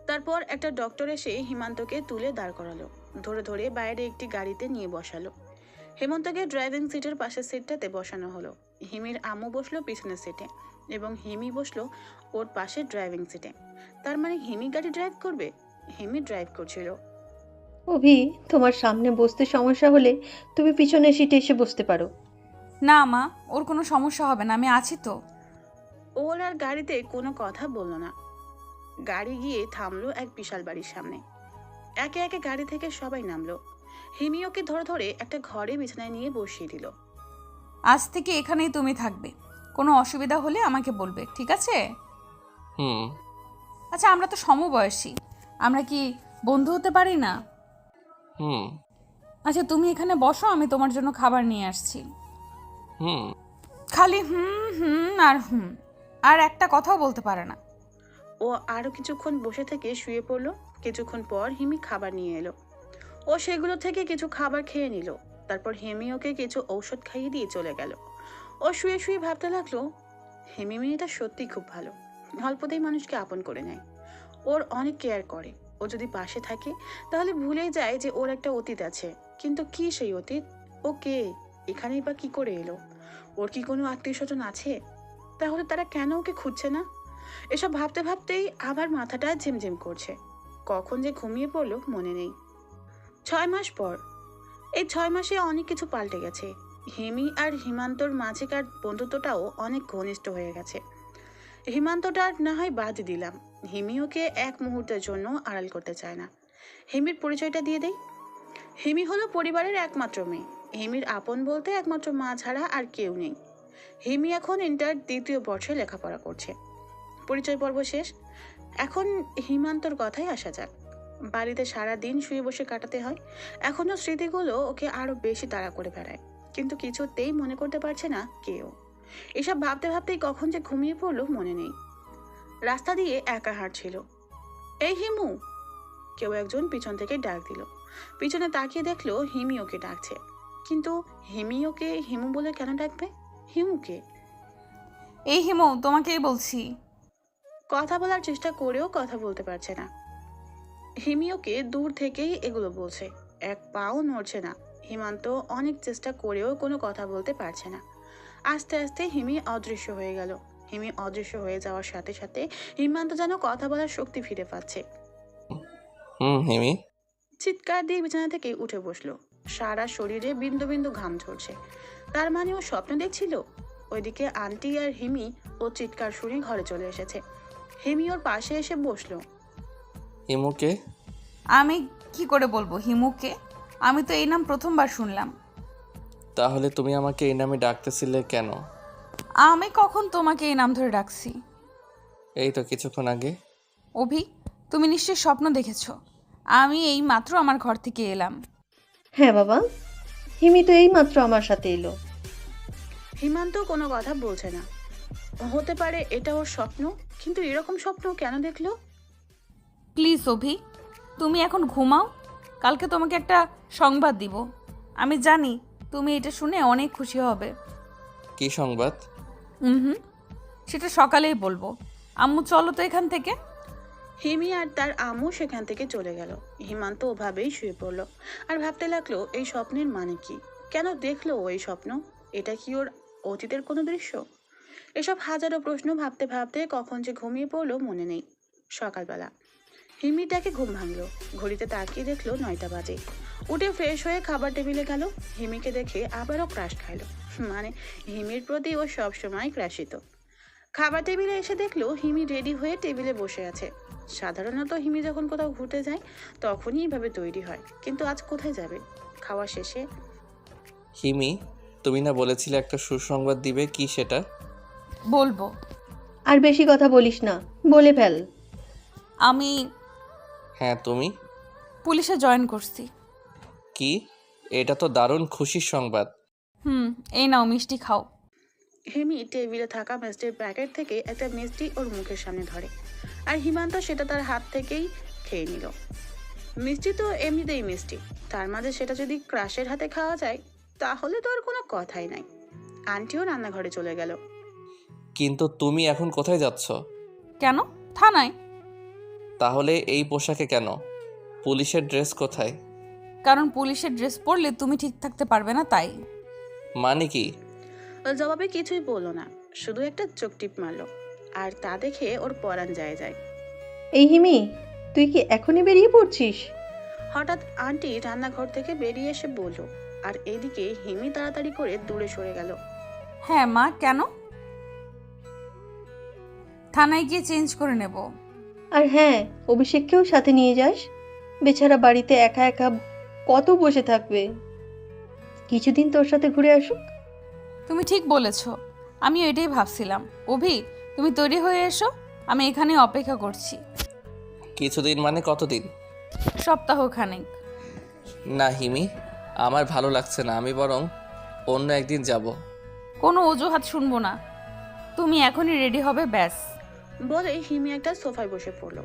তারপর একটা ডক্টর এসে হিমান্তকে তুলে দাঁড় করালো। ধরে ধরে বাইরে একটি গাড়িতে নিয়ে বসালো। হেমন্তকে ড্রাইভিং সিটের পাশের সিটটাতে বসানো হলো। হিমির আম্মু বসলো পিছনের সিটে এবং হিমি বসলো ওর পাশে ড্রাইভিং সিটে। তার মানে হিমি গাড়ি ড্রাইভ করবে? হিমি ড্রাইভ করছিল। অভি, তোমার সামনে বসতে সমস্যা হলে তুমি পিছনের সিটে এসে বসতে পারো। না মা, ওর কোনো সমস্যা হবে না, আমি আছি তো। ওর আর গাড়িতে কোনো কথা বললো না। গাড়ি গিয়ে থামলো এক বিশাল বাড়ির সামনে। একে একে গাড়ি থেকে সবাই নামলো। হিমি ওকে ধরে ধরে একটা ঘরে বিছানায় নিয়ে বসিয়ে দিল। আজ থেকে এখানেই তুমি থাকবে, কোনো অসুবিধা হলে আমাকে বলবে, ঠিক আছে? হুম। আচ্ছা, আমরা তো সমবয়সী, আমরা কি বন্ধু হতে পারি না? হুম। আচ্ছা, তুমি এখানে বসো, আমি তোমার জন্য খাবার নিয়ে আসছি। হুম। খালি হুম হুম আর হুম, আর একটা কথাও বলতে পারে না। ও আরো কিছুক্ষণ বসে থেকে শুয়ে পড়লো। কিছুক্ষণ পর হিমি খাবার নিয়ে এলো। ও সেগুলো থেকে কিছু খাবার খেয়ে নিল। তারপর হিমি ওকে কিছু ঔষধ খাইয়ে দিয়ে চলে গেল। ও শুয়ে শুয়ে ভাবতে লাগলো, হিমি মেয়েটা সত্যি খুব ভালো, অল্পতেই মানুষকে আপন করে নেয়। ওর অনেক কেয়ার করে। ও যদি পাশে থাকে তাহলে ভুলেই যায় যে ওর একটা অতীত আছে। কিন্তু কি সেই অতীত? ও কে? এখানেই বা কি করে এলো? ওর কি কোনো আত্মীয় স্বজন আছে? তাহলে তারা কেন ওকে খুঁজছে না? এসব ভাবতে ভাবতেই আবার মাথাটা ঝিমঝিম করছে। কখন যে ঘুমিয়ে পড়লো মনে নেই। 6 মাস পর। এই 6 মাসে অনেক কিছু পাল্টে গেছে। হিমি আর হিমান্তর মাঝেকার বন্ধুত্বটাও অনেক ঘনিষ্ঠ হয়ে গেছে। হিমান্তটা না হয় বাদ দিলাম, হিমি ওকে এক মুহূর্তের জন্য আড়াল করতে চায় না। হিমির পরিচয়টা দিয়ে দেই। হিমি হলো পরিবারের একমাত্র মেয়ে। হিমির আপন বলতে একমাত্র মা ছাড়া আর কেউ নেই। হিমি এখন ইন্টার 2য় বর্ষে লেখাপড়া করছে। পরিচয় পর্ব শেষ। এখন হিমান্তর কথাই আসা যাক। বাড়িতে সারা দিন শুয়ে বসে কাটাতে হয়। এখনো স্মৃতিগুলো ওকে আরো বেশি তাড়া করে বেড়ায়, কিন্তু কিছুতেই মনে করতে পারছে না কেউ। এসব ভাবতে ভাবতেই কখন যে ঘুমিয়ে পড়লো মনে নেই। রাস্তা দিয়ে একা হাঁটছিল। এই হিমু! কেউ একজন পিছন থেকে ডাক দিল। পিছনে তাকিয়ে দেখলো হিমি ওকে ডাকছে। কিন্তু হিমি ওকে হিমু বলে কেন ডাকবে? হিমুকে। এই হিমু, তোমাকেই বলছি। কথা বলার চেষ্টা করেও কথা বলতে পারছে না। হিমি ওকে দূর থেকেই এগুলো বলছে, এক পাও নড়ছে না। হিমান্ত অনেক চেষ্টা করেও কোনো কথা বলতে পারছে না। আস্তে আস্তে হিমি অদৃশ্য হয়ে গেল। হিমি অদৃশ্য হয়ে যাওয়ার সাথে সাথে হিমান্ত যেন কথা বলার শক্তি ফিরে পাচ্ছে। হিমি। চিৎকার দিয়ে বিছানা থেকে উঠে বসলো। সারা শরীরে বিন্দু বিন্দু ঘাম ঝরছে। তার মানে ও স্বপ্ন দেখছিল। ওইদিকে আন্টি আর হিমি ও চিৎকার শুনে ঘরে চলে এসেছে। হিমি ওর পাশে এসে বসলো। হিমুকে? আমি কি করে বলবো হিমুকে? আমি তো এই নাম প্রথমবার শুনলাম। তাহলে তুমি আমাকে এই নামে ডাকতেছিলে কেন? আমি কখন তোমাকে এই নাম ধরে ডাকছি? এই তো কিছুক্ষণ আগে। অভি, তুমি নিশ্চয়ই স্বপ্ন দেখেছো। আমি এই মাত্র আমার ঘর থেকে এলাম। হ্যাঁ বাবা, হিমি তো এইমাত্র আমার সাথে এলো। হিমান্ত কোনো কথা বলছে না। হতে পারে এটা ওর স্বপ্ন, কিন্তু এরকম স্বপ্ন কেন দেখলো? প্লিজ অভি, তুমি এখন ঘুমাও। কালকে তোমাকে একটা সংবাদ দিব। আমি জানি তুমি এটা শুনে অনেক খুশি হবে। কি সংবাদ? হুম, সেটা সকালেই বলবো। আম্মু চলো তো এখান থেকে। হিমি আর তার আম্মু সেখান থেকে চলে গেল। হিমান্ত ওভাবেই শুয়ে পড়লো আর ভাবতে লাগলো এই স্বপ্নের মানে কি? কেন দেখলো ও এই স্বপ্ন? এটা কি ওর অতীতের কোনো দৃশ্য? এসব হাজারো প্রশ্ন ভাবতে ভাবতে কখন যে ঘুমিয়ে পড়লো মনে নেই। সকালবেলা হিমিটাকে ঘুম ভাঙলো। ঘড়িতে তাকিয়ে দেখলো 9টা বাজে। উঠে ফ্রেশ হয়ে খাবার টেবিলে গেল। হিমিকে দেখে আবারও ক্রাশ খাইলো। মানে হিমির প্রতি ও সবসময় ক্রাশিত। খাবার টেবিলে এসে দেখলো হিমি রেডি হয়ে টেবিলে বসে আছে। সাধারণত হিমি যখন কোথাও ঘুরতে যায় তখনই এইভাবে তৈরি হয়, কিন্তু আজ কোথায় যাবে? খাওয়া শেষে হিমি, তুমি না বলেছিলে একটা সুসংবাদ দিবে, কি সেটা? বলবো। আর বেশি কথা বলিস না, বলে ফেল। আমি হ্যাঁ, তুমি পুলিশে জয়েন করছি। কি? এটা তো দারুণ খুশির সংবাদ। এই নাও মিষ্টি খাও। হিমি টেবিলে থাকা মিষ্টির প্যাকেট থেকে একটা মিষ্টি ওর মুখের সামনে ধরে, আর হিমান্ত সেটা তার হাত থেকেই খেয়ে নিল। মিষ্টি তো এমনিতেই মিষ্টি, তার মাঝে সেটা যদি ক্রাশের হাতে খাওয়া যায় তাহলে তো আর কোনো কথাই নাই। আন্টিও রান্নাঘরে চলে গেল। কিন্তু তুমি এখন কোথায় যাচ্ছ? কেন? থানায়। তাহলে এই পোশাকে কেন? পুলিশের ড্রেস কোথায়? কারণ পুলিশের ড্রেস পরলে তুমি ঠিক থাকতে পারবে না তাই। মানে কি? ওর জবাবে কিছুই বললো না, শুধু একটা চোখ টিপ মারলো। আর তা দেখে ওর পরাণ যায় যায়। এই হিমি, তুই কি এখনই বেরিয়ে পড়ছিস? হঠাৎ আন্টি রান্নাঘর থেকে বেরিয়ে এসে বলল, আর এদিকে হিমি তাড়াতাড়ি করে দূরে সরে গেল। হ্যাঁ মা, কেন? থানায় গিয়ে চেঞ্জ করে নেব। আর হ্যাঁ, অভিষেককেও সাথে নিয়ে যাস। বেচারা বাড়িতে একা একা কত বসে থাকবে, কিছুদিন তোর সাথে ঘুরে আসুক। তুমি ঠিক বলেছ, আমিও এটাই ভাবছিলাম। অভি, তুমি তৈরি হয়ে এসো, আমি এখানে অপেক্ষা করছি। কিছুদিন মানে কতদিন? সপ্তাহখানেক। না হিমি, আমার ভালো লাগছে না, আমি বরং অন্য একদিন যাব। কোনো অজুহাত শুনবো না, তুমি এখনই রেডি হবে ব্যাস। বলে হিমি একটা সোফায় বসে পড়লো।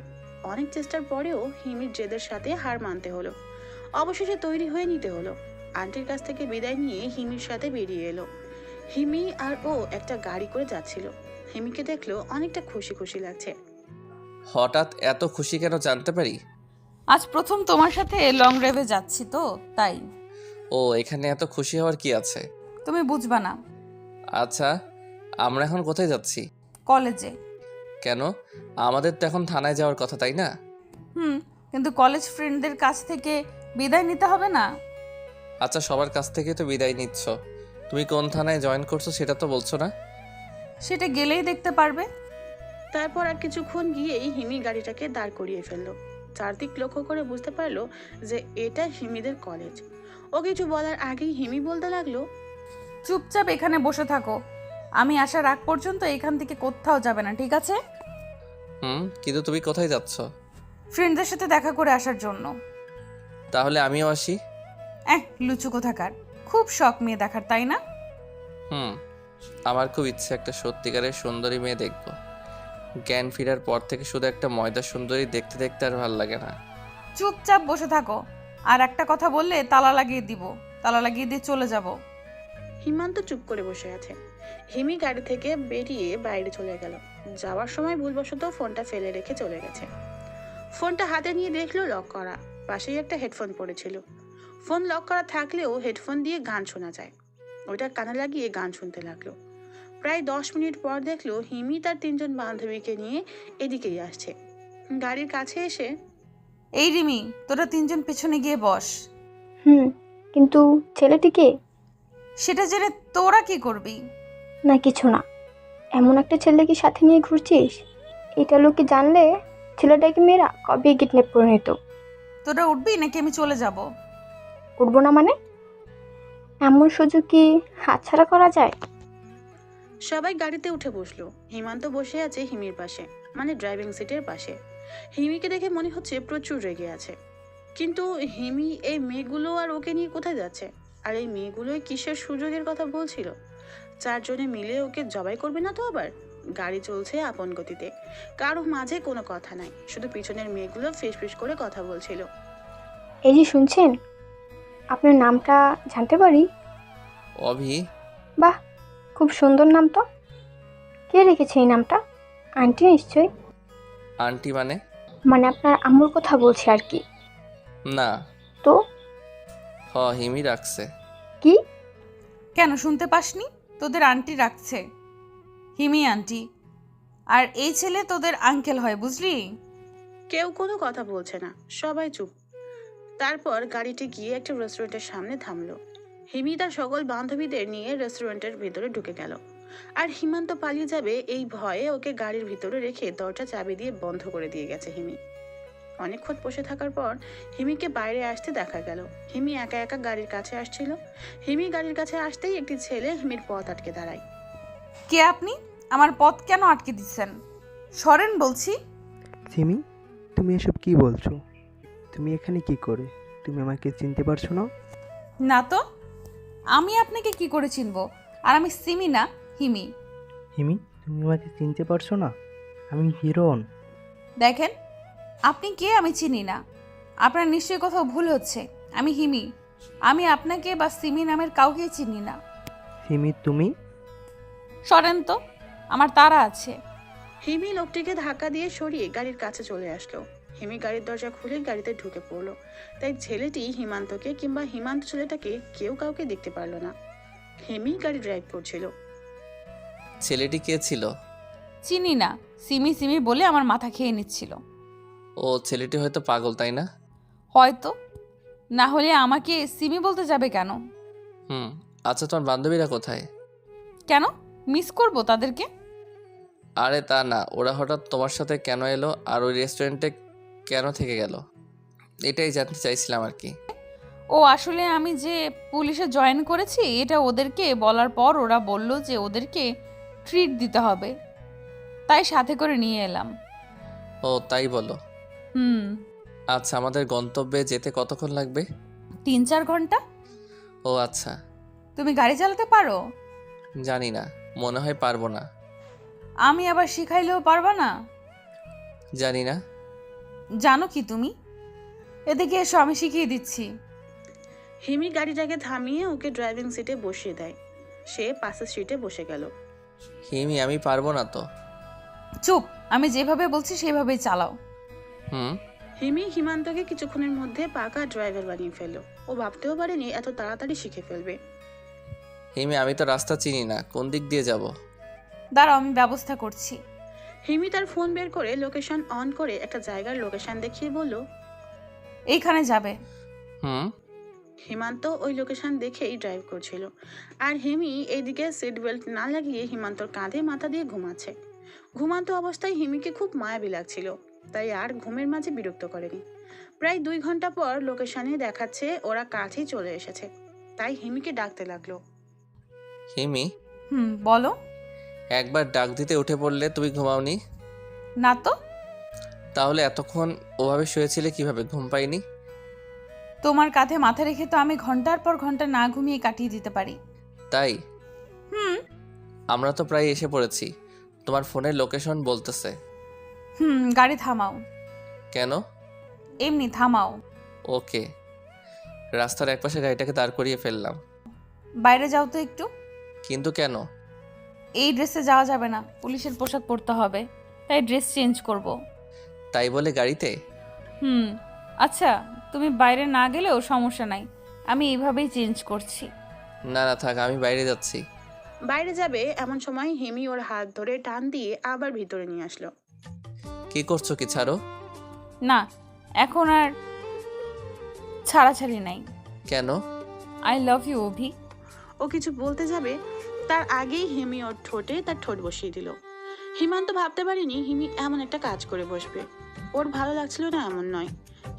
অনেক চেষ্টার পরেও হিমির জেদের সাথে হার মানতে হলো। অবশেষে তৈরি হয়ে নিতে হলো। আন্টির কাছ থেকে বিদায় নিয়ে হিমির সাথে বেরিয়ে এলো। হিমি আর ও একটা গাড়ি করে যাচ্ছিল। হিমিকে দেখলো অনেকটা খুশি খুশি লাগছে। হঠাৎ এত খুশি কেন জানতে পারি? আজ প্রথম তোমার সাথে লং ড্রাইভে যাচ্ছি তো তাই। ও, এখানে এত খুশি হওয়ার কি আছে? তুমি বুঝবা না। আচ্ছা, আমরা এখন কোথায় যাচ্ছি? কলেজে। কেন? আমাদের তো এখন থানায় যাওয়ার কথা, তাই না? কিন্তু কলেজ ফ্রেন্ডদের কাছ থেকে বিদায় নিতে হবে না? আচ্ছা, সবার কাছ থেকে তো বিদায় নিচ্ছ, তুমি কোন থানায় জয়েন করছো সেটা তো বলছো না। সেটা গেলেই দেখতে পারবে। তারপর আর কিছুক্ষণ গিয়েই হিমি গাড়িটাকে দাঁড় করিয়ে ফেললো। চারদিক লক্ষ্য করে বুঝতে পারলো যে এটা হিমিদের কলেজ। ও কিছু বলার আগেই হিমি বলতে লাগলো, চুপচাপ এখানে বসে থাকো, আমি আসার আগ পর্যন্ত এখান থেকে কোথাও যাবে না, ঠিক আছে? কিন্তু তুমি কোথায় যাচ্ছ? ফ্রেন্ডদের সাথে দেখা করে আসার জন্য। তাহলে আমিও আসি। লুচু কোথাকার, খুব শখ মেয়ে দেখার, তাই না? আমার খুব ইচ্ছে একটা সত্যিকারের সুন্দরী মেয়ে দেখবো। জ্ঞান ফেরার পর থেকে শুধু একটা ময়দা সুন্দরী দেখতে দেখতে আর ভাল লাগে না। চুপচাপ বসে থাকো, আর একটা কথা বললে তালা লাগিয়ে দিব, তালা লাগিয়ে দিয়ে চলে যাব। হিমান্ত চুপ করে বসে আছে। হিমি গাড়ি থেকে বেরিয়ে বাইরে চলে গেল। যাওয়ার সময় ভুলবশত ফোনটা ফেলে রেখে চলে গেছে। ফোনটা হাতে নিয়ে দেখলো লক করা, পাশেই একটা হেডফোন পড়েছিল। ফোন লক করা থাকলেও হেডফোন দিয়ে গান শোনা যায়। ওইটা কানে লাগিয়ে গান শুনতে লাগলো। প্রায় 10 মিনিট পর দেখলো হিমি তার 3জন বান্ধবীকে নিয়ে এদিকেই আসছে। গাড়ির কাছে এসে, এই রিমি, তোরা 3জন পেছনে গিয়ে বস। কিন্তু ছেলেটিকে? সেটা জেনে তোরা কি করবি? না কিছু না, এমন একটা ছেলেকে সাথে নিয়ে ঘুরছিস, এটা লোকে জানলে ছেলেটাকে মেয়েরা কবে কিডন্যাপ করে নিত। তোরা উঠবি নাকি আমি চলে যাব? উঠবো না মানে? এমন সুযোগ কি হাতছাড়া করা যায়? সবাই গাড়িতে উঠে বসলো। হিমান্ত বসে আছে হিমির পাশে, মানে ড্রাইভিং সিটের পাশে। হিমিকে দেখে মনে হচ্ছে প্রচুর রেগে আছে। কিন্তু হিমি এই মেয়েগুলো আর ওকে নিয়ে কোথায় যাচ্ছে? আর এই মেয়েগুলোই কিসের সুযোগের কথা বলছিল? 4 জনে মিলে ওকে জবাই করবে না তো আবার? গাড়ি চলছে আপন গতিতে, কারো মাঝে কোনো কথা নাই, শুধু পিছনের মেয়েগুলো ফিসফিস করে কথা বলছিল। এই যে শুনছেন, আপনার নামটা জানতে পারি? অভি। বাহ, খুব সুন্দর নাম তো। কে রেখেছে এই নামটা? আন্টি নিশ্চয়ই। আন্টি মানে? মানে আপনার আম্মুর কথা বলছি আর কি। না তো? হিমি রাখছে। কি? কেন শুনতে পাসনি? তোদের আন্টি রাখছে, হিমি আন্টি। আর এই ছেলে তোদের আঙ্কেল হয়, বুঝলি? কেউ কোনো কথা বলছে না, সবাই চুপ। তারপর গাড়িটি গিয়ে একটা রেস্টুরেন্টের সামনে থামলো। হিমি তার সকল বান্ধবীদের নিয়ে রেস্টুরেন্টের ভিতরে ঢুকে গেল। আর হিমান্ত পালিয়ে যাবে এই ভয়ে ওকে গাড়ির ভিতরে রেখে দরজা চাবি দিয়ে বন্ধ করে দিয়ে গেছে হিমি। অনেকক্ষণ বসে থাকার পর হিমিকে বাইরে আসতে দেখা গেল। হিমি একা একা গাড়ির কাছে আসছিল। হিমি গাড়ির কাছে আসতেই একটি ছেলে হিমির পথ আটকে দাঁড়ায়। কে আপনি? আমার পথ কেন আটকে দিচ্ছেন? সরেন বলছি। সিমি, তুমি এসব কি বলছো? তুমি এখানে কি করে? তুমি আমাকে চিনতে পারছো না? না তো, আমি আপনাকে কি করে চিনবো? আর আমি সিমি না, হিমি। হিমি, তুমি আমাকে চিনতে পারছো না? আমি হিরণ। দেখেন, আপনি কে আমি চিনি না। আপনার নিশ্চয়ই কোথাও ভুল হচ্ছে। আমি হিমি, আমি আপনাকে বা সিমি নামের কাউকে চিনি না। সিমি তুমি? সরেন তো, আমার তাড়া আছে। হিমি লোকটিকে ধাক্কা দিয়ে সরিয়ে গাড়ির কাছে চলে আসলো। হিমি গাড়ির দরজা খুলে গাড়িতে ঢুকে পড়লো। তাই ছেলেটি হিমান্তকে কিংবা হিমান্ত ছেলেটাকে কেউ কাউকে দেখতে পারলো না। হিমি গাড়ি ড্রাইভ করছিল। ছেলেটি কে ছিল? চিনি না, সিমি সিমি বলে আমার মাথা খেয়ে নিচ্ছিল। ও ছেলেটি হয়তো পাগল, তাই না? হয়তো, না হলে আমাকে সিমি বলতে যাবে কেন? আচ্ছা, তোমার বান্ধবীরা কোথায়? কেন মিস করব তাদেরকে? আরে তা না, ওরা হঠাৎ তোমার সাথে কেন এলো আর ওই রেস্টুরেন্টে কেন থেকে গেল, এটাই জানতে চাইছিলাম আর কি। ও আসলে আমি যে পুলিশে জয়েন করেছি এটা ওদেরকে বলার পর ওরা বলল যে ওদেরকে ট্রিট দিতে হবে, তাই সাথে করে নিয়ে এলাম। ও তাই বলো। হুম। আচ্ছা, আমাদের গন্তব্যে যেতে কতক্ষণ লাগবে? 3-4 ঘন্টা। ও আচ্ছা। তুমি গাড়ি চালাতে পারো? জানি না, মনে হয় পারবো না। আমি আবার শিখাইলেও পারবা না? জানি না। জানো কি তুমি? এদিকে এসো, আমি শিখিয়ে দিচ্ছি। হিমি গাড়িটাকে থামিয়ে ওকে ড্রাইভিং সিটে বসিয়ে দেয়। সে পাশের সিটে বসে গেল। হিমি, আমি পারবো না তো। চুপ, আমি যেভাবে বলছি সেভাবেই চালাও। হিমি হিমান্তকে কিছুক্ষণের মধ্যে পাকা ড্রাইভার বানিয়ে ফেললো। ও ভাবতেও পারেনি এত তাড়াতাড়ি শিখে ফেলবে। হিমি, আমি তো রাস্তা চিনি না, কোন দিক দিয়ে যাব? দাঁড়াও, আমি ব্যবস্থা করছি। হিমি তার ফোন বের করে লোকেশন অন করে একটা জায়গার লোকেশন দেখিয়ে বলল, এইখানে যাবে। হিমান্ত ওই লোকেশন দেখেই ড্রাইভ করছিল, আর হিমি এইদিকে সিট বেল্ট না লাগিয়ে হিমান্তর কাঁধে মাথা দিয়ে ঘুমাচ্ছে। ঘুমান্ত অবস্থায় হিমিকে খুব মায়াবী লাগছিল, তাই আর ঘুমের মাঝে বিরক্ত করেনি। প্রায় 2 ঘন্টা পর লোকেশনে দেখাচ্ছে ওরা কাছেই চলে এসেছে, তাই হিমিকে ডাকতে লাগলো। হিমি, বলো। একবার ডাক দিতে উঠে পড়লে, তুমি ঘুমাওনি? না তো। তাহলে এতক্ষণ ওভাবে শুয়েছিলে কিভাবে, ঘুম পাইনি? তোমার কাঁধে মাথা রেখে তো আমি ঘন্টার পর ঘন্টা না ঘুমিয়ে কাটিয়ে দিতে পারি। তাই? আমরা তো প্রায় এসে পড়েছি, তোমার ফোনের লোকেশন বলতেছে। গাড়ি থামাও। কেন? এমনি থামাও। ওকে। রাস্তার একপাশে গাড়িটাকে দাঁড় করিয়ে ফেললাম। বাইরে যাও তো একটু। কিন্তু কেন? এই ড্রেসে যাওয়া যাবে না, পুলিশের পোশাক পরতে হবে, তাই ড্রেস চেঞ্জ করব। তাই বলে গাড়িতে? আচ্ছা, তুমি বাইরে না গেলেও সমস্যা নাই, আমি এইভাবেই চেঞ্জ করছি। না না থাক, আমি বাইরে যাচ্ছি। বাইরে যাবে এমন সময় হিমি ওর হাত ধরে টান দিয়ে আবার ভিতরে নিয়ে আসলো। কি করছো, কি ছাড়ো? না, এখন আর ছাড়াছাড়ি নাই। কেন? আই লাভ ইউ অভি। ও কিছু বলতে যাবে তার আগেই হিমি ওর ঠোঁটে তার ঠোঁট বসিয়ে দিল। হিমান্ত ভাবতে পারেনি হিমি এমন একটা কাজ করে বসবে। ওর ভালো লাগছিল না এমন নয়,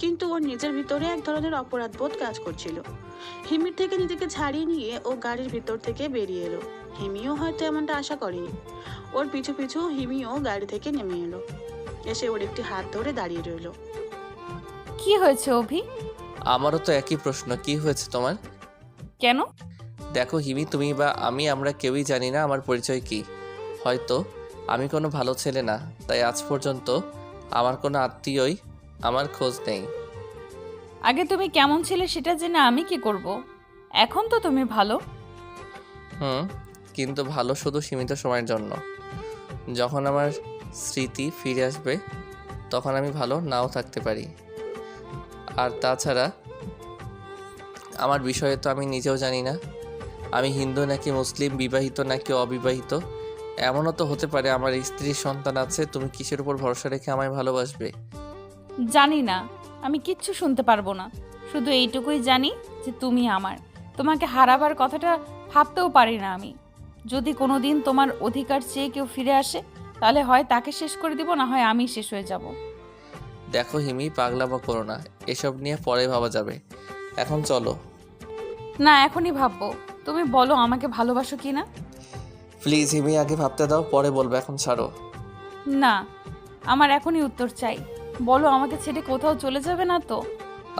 কিন্তু ওর নিজের ভিতরে এক ধরনের অপরাধ বোধ কাজ করছিল। হিমির থেকে নিজেকে ছাড়িয়ে নিয়ে ও গাড়ির ভিতর থেকে বেরিয়ে এলো। হিমিও হয়তো এমনটা আশা করেনি। ওর পিছু পিছু হিমিও গাড়ি থেকে নেমে এলো, এসে ওর একটি হাত ধরে দাঁড়িয়ে রইল। কি হয়েছে অভি? আমারও তো একই প্রশ্ন, কি হয়েছে তোমার? কেন? দেখো হিমি, তুমি বা আমরা কেউই জানি না আমার পরিচয় কি। হয়তো আমি কোনো ভালো ছেলে না, তাই আজ পর্যন্ত আমার কোনো আত্মীয়ই আমার খোঁজ নেই। আগে তুমি কেমন ছিলে সেটা জেনে আমি কি করব? এখন তো তুমি ভালো। কিন্তু ভালো শুধু সীমিত সময়ের জন্য। যখন আমার স্মৃতি ফিরে আসবে তখন আমি ভালো নাও থাকতে পারি। আর তাছাড়া আমার বিষয়ে তো আমি নিজেও জানি না, আমি হিন্দু নাকি মুসলিম, বিবাহিত নাকি অবিবাহিত। এমনও তো হতে পারে আমার স্ত্রীর সন্তান আছে। তুমি কিসের উপর ভরসা রেখে আমায় ভালোবাসবে? জানি না, আমি কিচ্ছু শুনতে পারবো না। শুধু এইটুকুই জানি যে তুমি আমার। তোমাকে হারাবার কথাটা ভাবতেও পারি না আমি। যদি কোনো দিন তোমার অধিকার চেয়ে কেউ ফিরে আসে তাহলে হয় তাকে শেষ করে দিব, না হয় আমি শেষ হয়ে যাব। দেখো হিমি, পাগলামো করো না, এসব নিয়ে পরে ভাবা যাবে। এখন চলো। না, এখনই ভাববো। তুমি বলো আমাকে ভালোবাসো কি না। প্লিজ হিমি, আগে ভাবতে দাও, পরে বলবো, এখন ছাড়ো। না, আমার এখনই উত্তর চাই। বলো, আমাকে ছেড়ে কোথাও চলে যাবে না তো?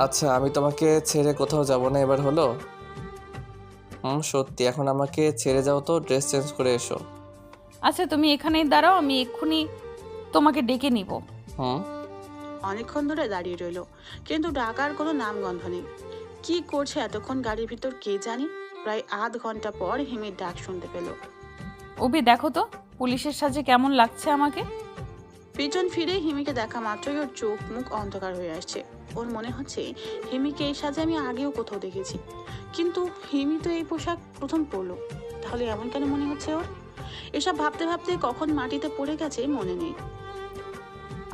আচ্ছা, আমি তোমাকে ছেড়ে কোথাও যাব না, এবার হলো? সত্যি, এখন আমাকে ছেড়ে যাও তো, ড্রেস চেঞ্জ করে এসো। আচ্ছা, তুমি এখানেই দাঁড়াও, আমি এক্ষুনি তোমাকে ডেকে নিব। অনেকক্ষণ ধরে দাঁড়িয়ে রইল, কিন্তু ডাকার কোনো নামগন্ধ নেই। কি করছে এতক্ষণ গাড়ির ভিতর কে জানি। প্রায় আধ ঘন্টা পর হিমির ডাক শুনতে পেল। অভি, দেখো তো পুলিশের সাজে কেমন লাগছে আমাকে। পিছন ফিরে হিমিকে দেখা মাত্রই ওর চোখ মুখ অন্ধকার হয়ে আসছে। ওর মনে হচ্ছে হিমিকে এই সাজে আমি আগেও কোথাও দেখেছি, কিন্তু হিমি তো এই পোশাক প্রথম পরলো। তাহলে এমন কেন মনে হচ্ছে ওর? এসব ভাবতে ভাবতে কখন মাটিতে পড়ে গেছে মনে নেই।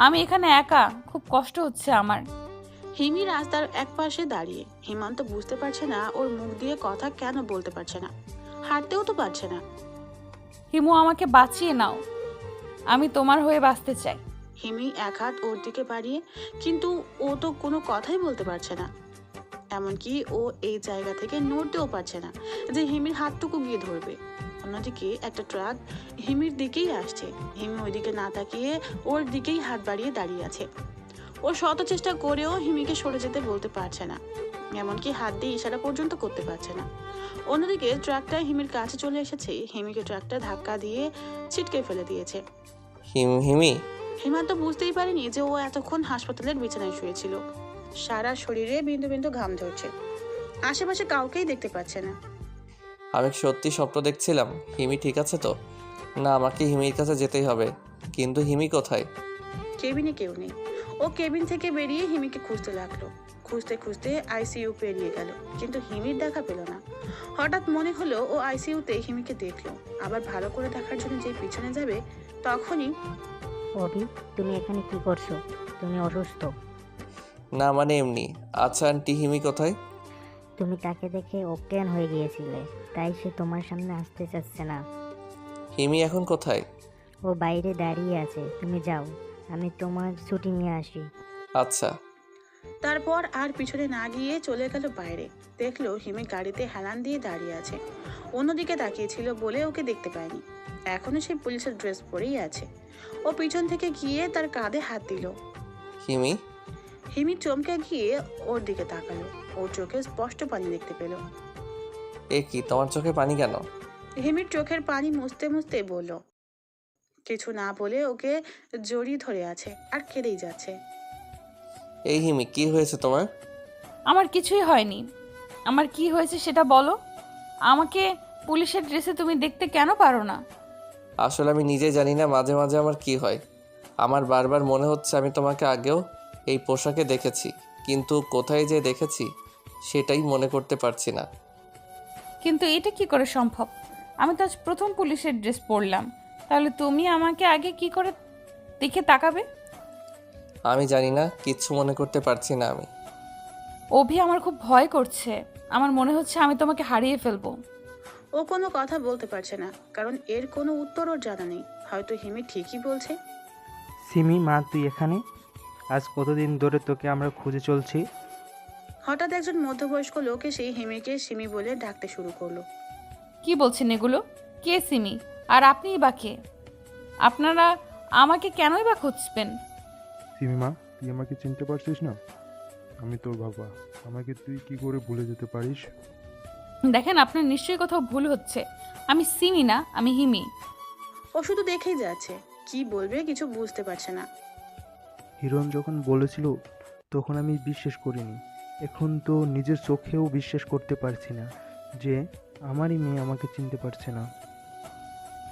আমি এখানে একা, খুব কষ্ট হচ্ছে আমার। হিমি রাস্তার এক পাশে দাঁড়িয়ে। হিমান্ত বুঝতে পারছে না ওর মুখ দিয়ে কথা কেন বলতে পারছে না, হাঁটতেও তো পারছে না। হিমু, আমাকে বাঁচিয়ে নাও, আমি তোমার হয়ে বাঁচতে চাই। হিমি এক হাত ওর দিকে বাড়িয়ে, কিন্তু ও তো কোনো কথাই বলতে পারছে না। এমনকি ও এই জায়গা থেকে নড়তেও পারছে না যে হিমির হাতটুকু গিয়ে ধরবে। অন্যদিকে একটা ট্রাক হিমির দিকেই আসছে। হিমি ওইদিকে না তাকিয়ে ওর দিকেই হাত বাড়িয়ে দাঁড়িয়ে আছে। ও শত চেষ্টা করেও হিমিকে সরে যেতে বলতে পারছে না, এমনকি হাত দিয়ে ইশারা পর্যন্ত করতে পারছে না। অন্যদিকে ট্রাকটা হিমির কাছে চলে এসেছে। হিমিকে ট্রাকটা ধাক্কা দিয়ে ছিটকে ফেলে দিয়েছে। হিমি, হিমান্ত বুঝতেই পারেনি যে ও এতক্ষণ হাসপাতালের বিছানায় শুয়েছিল। সারা শরীরে বিন্দু বিন্দু ঘাম ঝরছে, আশেপাশে কাউকেই দেখতে পাচ্ছে না। আমি সত্যি স্বপ্ন দেখছিলাম? হিমি ঠিক আছে তো? না, আমাকে হিমির কাছে যেতেই হবে, কিন্তু হিমি কোথায়? কেবিনে কেউ নেই। ও কেবিন থেকে বেরিয়ে হিমিকে খুঁজতে লাগলো। খুঁজতে খুঁজতে আইসিইউ পেরিয়ে গেল, কিন্তু হিমির দেখা পেল না। হঠাৎ মনে হলো ও আইসিইউতে হিমিকে দেখলো। আবার ভালো করে দেখার জন্য যে পিছনে যাবে, তখনই অভি, তুমি এখানে কি করছো? তুমি অসুস্থ? না মানে এমনি। আচ্ছা আন্টি, হিমি কোথায়? তুমি তাকে দেখে অজ্ঞান হয়ে গিয়েছিলে, তাই সে তোমার সামনে আসতে চাচ্ছে না। হিমি এখন কোথায়? ও বাইরে দাঁড়িয়ে আছে, তুমি যাও, আমি তোমার ছুটি নিয়ে আসি। আচ্ছা। তারপর আর পিছনে না গিয়ে চলে গেল বাইরে। দেখলো হিমি গাড়িতে হেলান দিয়ে দাঁড়িয়ে আছে। অন্যদিকে তাকিয়েছিল বলে ওকে দেখতে পায়নি। এখনো সে পুলিশের ড্রেস পরেই আছে। ও পিছন থেকে গিয়ে তার কাঁধে হাত দিল। হিমি? হিমি চমকে গিয়ে ওর দিকে তাকালো। ওর চোখে স্পষ্ট পানি দেখতে পেল। এ কি, তোমার চোখে পানি কেন? হিমির চোখের পানি মুছতে মুছতে বলল। কিছু না বলে ওকে জড়িয়ে ধরে আছে আর কেঁদেই যাচ্ছে। এই হিমি, কি হয়েছে তোমার? আমার কিছুই হয়নি। আমার কি হয়েছে সেটা বলো। আমাকে পুলিশের ড্রেসে তুমি দেখতে কেন পারো না? আসলে আমি নিজেই জানি না মাঝে মাঝে আমার কি হয়। আমার বারবার মনে হচ্ছে আমি তোমাকে আগেও এই পোশাকে দেখেছি, কিন্তু কোথায় যে দেখেছি সেটাই মনে করতে পারছি না। কিন্তু এটা কি করে সম্ভব? আমি তো আজ প্রথম পুলিশের ড্রেস পরলাম, তাহলে তুমি আমাকে আগে কি করে দেখে তাকাবে? আমি জানি না, কিচ্ছু মনে করতে পারছি না আমি। অভি, আমার খুব ভয় করছে। আমার মনে হচ্ছে আমি তোমাকে হারিয়ে ফেলবো। ও কোনো কথা বলতে পারছে না, কারণ এর কোনো উত্তর ওর জানা নেই। হয়তো হিমি ঠিকই বলছে। সিমি, মা তুই এখানে? আজ কতদিন ধরে তোকে আমরা খুঁজে চলছি। হঠাৎ একজন মধ্যবয়স্ক লোক এসে হিমিকে সিমি বলে ডাকতে শুরু করলো। কি বলছেন এগুলো? কে সিমি? আর আপনিই বা কে? আপনারা আমাকে কেনই বা খুঁজবেন? সিমি মা, তুই আমাকে চিনতে পারছিস না? আমি তোর বাবা, আমাকে তুই কি করে ভুলে যেতে পারিস? দেখেন, আপনার নিশ্চয়ই কোথাও ভুল হচ্ছে। আমি সিমি না, আমি হিমি। ও শুধু দেখেই যাচ্ছে, কি বলবে কিছু বুঝতে পারছে না। হিরণ যখন বলেছিল তখন আমি বিশ্বাস করিনি। এখন তো নিজের চোখেও বিশ্বাস করতে পারছি না যে আমারই মেয়ে আমাকে চিনতে পারছে না।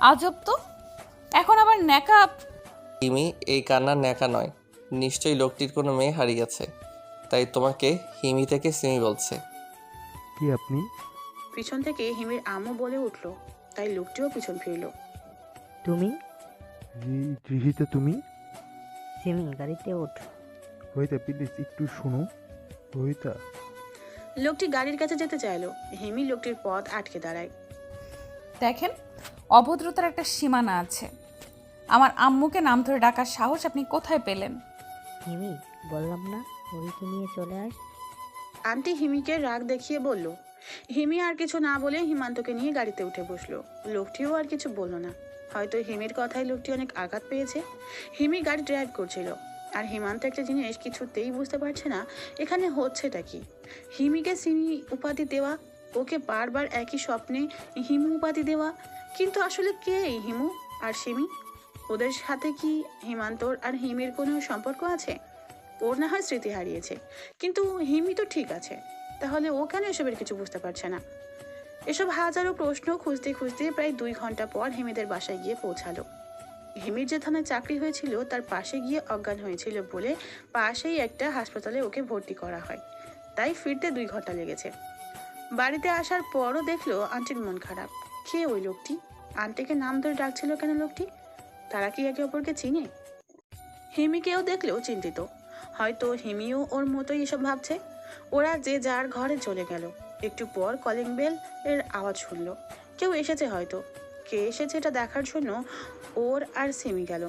আজব তো, এখন আবার ন্যাকা। হিমি, এই কান্নার ন্যাকা নয়। নিশ্চয়ই লোকটির কোনো মেয়ে হারিয়েছে, তাই তোমাকে হিমি থেকে সিমি বলছে। কি আপনি? পিছন থেকে হিমির আম্মু বলে উঠলো, তাই লোকটিও পিছন ফিরল। তুমি? রিহিতা তুমি? সিমি, গাড়িতে ওঠ। রোহিতা প্লিজ একটু শোনো। রোহিতা। লোকটি গাড়ির কাছে যেতে চাইলো। হিমি লোকটির পথ আটকে দাঁড়ায়। দেখেন, অভদ্রতার একটা সীমানা আছে। আমার আম্মুকে নাম ধরে ডাকার সাহস আপনি কোথায় পেলেন? হিমি, বললাম না ওইকে নিয়ে চলে আস। আন্টি হিমিকে রাগ দেখিয়ে বলল। হিমি আর কিছু না বলে হিমান্তকে নিয়ে গাড়িতে উঠে বসলো। লোকটিও আর কিছু বলল না। হয়তো হিমির কথায় লোকটি অনেক আঘাত পেয়েছে। হিমি গাড়ি ড্রাইভ করছিল, আর হিমান্ত একটা জিনিস কিছুতেই বুঝতে পারছে না, এখানে হচ্ছেটা কি। হিমিকে সিমি উপাধি দেওয়া, ওকে বারবার একই স্বপ্নে হিমু উপাধি দেওয়া, কিন্তু আসলে কে এই হিমু আর সিমি? ওদের সাথে কি হিমান্তর আর হিমির কোনো সম্পর্ক আছে? ওর না হয় স্মৃতি হারিয়েছে, কিন্তু হিমি তো ঠিক আছে। তাহলে ও কেন এসবের কিছু বুঝতে পারছে না? এসব হাজারো প্রশ্ন খুঁজতে খুঁজতে প্রায় 2 ঘন্টা পর হিমিদের বাসায় গিয়ে পৌঁছালো। হিমির যে থানায় চাকরি হয়েছিল তার পাশে গিয়ে অজ্ঞান হয়েছিল বলে পাশেই একটা হাসপাতালে ওকে ভর্তি করা হয়, তাই ফিরতে 2 ঘন্টা লেগেছে। বাড়িতে আসার পরও দেখলো আন্টির মন খারাপ। কে ওই লোকটি? আন্টিকে নাম ধরে ডাকছিল কেন লোকটি? তারা কি একে অপরকে চিনে? হিমিকেও দেখলেও চিন্তিত। হয়তো হিমিও ওর মতোই এসব ভাবছে। ওরা যে যার ঘরে চলে গেল। একটু পর কলিং বেল এর আওয়াজ শুনল। কেউ এসেছে হয়তো। কে এসেছে এটা দেখার জন্য ওর আর সিমি গেল।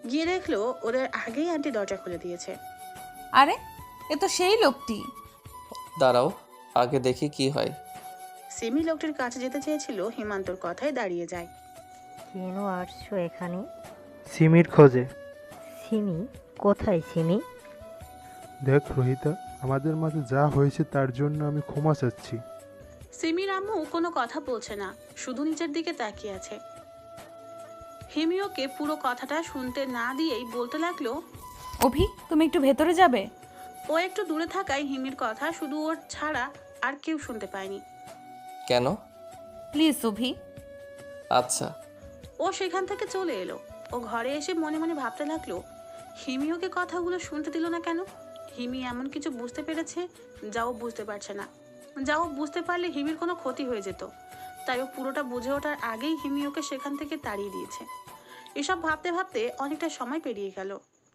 গিয়ে দেখলো ওদের আগেই আন্টি দরজা খুলে দিয়েছে। আরে এ তো সেই লোকটি। দাঁড়াও, আগে দেখি কি হয়। সিমি লোকটির কাছে যেতে চেয়েছিল, হিমান্তর কথায় দাঁড়িয়ে যায়। কেন আসছো এখানে? সিমির খোঁজে। সিমি? কোথায় সিমি? দেখ রোহিতা, আমাদের মাঝে যা হয়েছে তার জন্য আমি ক্ষমা চাচ্ছি। সিমির আম্মু কোনো কথা বলছে না, শুধু নিচের দিকে তাকিয়ে আছে। হিমিওকে পুরো কথাটা শুনতে না দিয়েই বলতে লাগলো, অভি তুমি একটু ভেতরে যাবে? ও একটু দূরে থাকায় হিমির কথা শুধু ওর ছাড়া আর কেউ শুনতে পায়নি। কেন? প্লিজ অভি। আচ্ছা। ও সেখান থেকে চলে এলো। ও ঘরে এসে মনে মনে ভাবতে লাগলো, হিমিওকে কথাগুলো শুনতে দিল না কেন? হিমি এমন কিছু বুঝতে পেরেছে যা ও বুঝতে পারছে না। যা ও বুঝতে পারলে হিমির কোনো ক্ষতি হয়ে যেত, তাই ও পুরোটা বুঝে ওঠার আগেই হিমিওকে সেখান থেকে তাড়িয়ে দিয়েছে। এসব ভাবতে ভাবতে অনেকটা সময় পেরিয়ে গেল।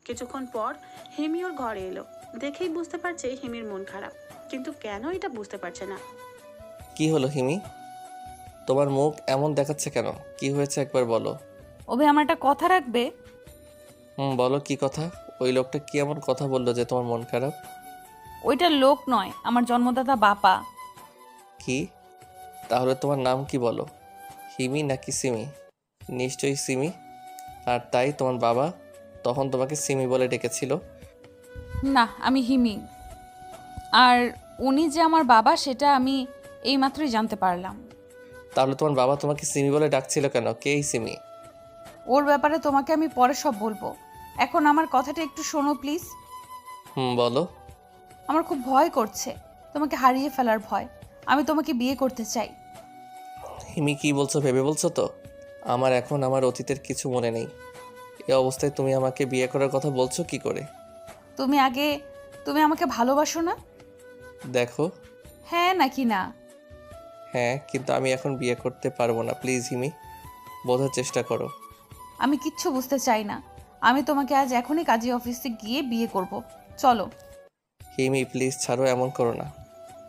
কিছুক্ষণ পর হিমি ওর ঘরে এলো। দেখেই বুঝতে পারছে হিমির মন খারাপ, কিন্তু কেন এটা বুঝতে পারছে না। কি হলো হিমি? তোমার মুখ এমন দেখাচ্ছে কেন? কি হয়েছে একবার বলো। অভি আমার একটা কথা রাখবে? বলো কি কথা? ওই লোকটা কি এমন কথা বললো যে তোমার মন খারাপ? ওইটা লোক নয়, আমার জন্মদাতা বাপা। কি? তাহলে তোমার নাম কি বলো? হিমি নাকি সিমি? নিশ্চয়ই সিমি। আর তাই তোমার বাবা তখন তোমাকে সিমি বলে ডেকেছিল? না, আমি হিমি। আর উনি যে আমার বাবা সেটা আমি এইমাত্রই জানতে পারলাম। তাহলে তোমার বাবা তোমাকে সিমি বলে ডাকছিল কেন? কে এই সিমি? ওর ব্যাপারে তোমাকে আমি পরে সব বলবো, এখন আমার কথাটা একটু শোনো প্লিজ। বলো। আমার খুব ভয় করছে, তোমাকে হারিয়ে ফেলার ভয়। আমি তোমাকে বিয়ে করতে চাই। হিমি কি বলছো ভেবে বলছো তো? আমার এখন আমার অতীতের কিছু মনে নেই। এই অবস্থায় তুমি আমাকে বিয়ে করার কথা বলছো কি করে? তুমি আমাকে ভালোবাসো না? দেখো। হ্যাঁ নাকি না? হ্যাঁ, কিন্তু আমি এখন বিয়ে করতে পারবো না। প্লিজ হিমি, বোঝার চেষ্টা করো। আমি কিচ্ছু বুঝতে চাই না। আমি তোমাকে আজ এখনই কাজী অফিসে গিয়ে বিয়ে করব। চলো। হিমি প্লিজ ছাড়ো, এমন করো না।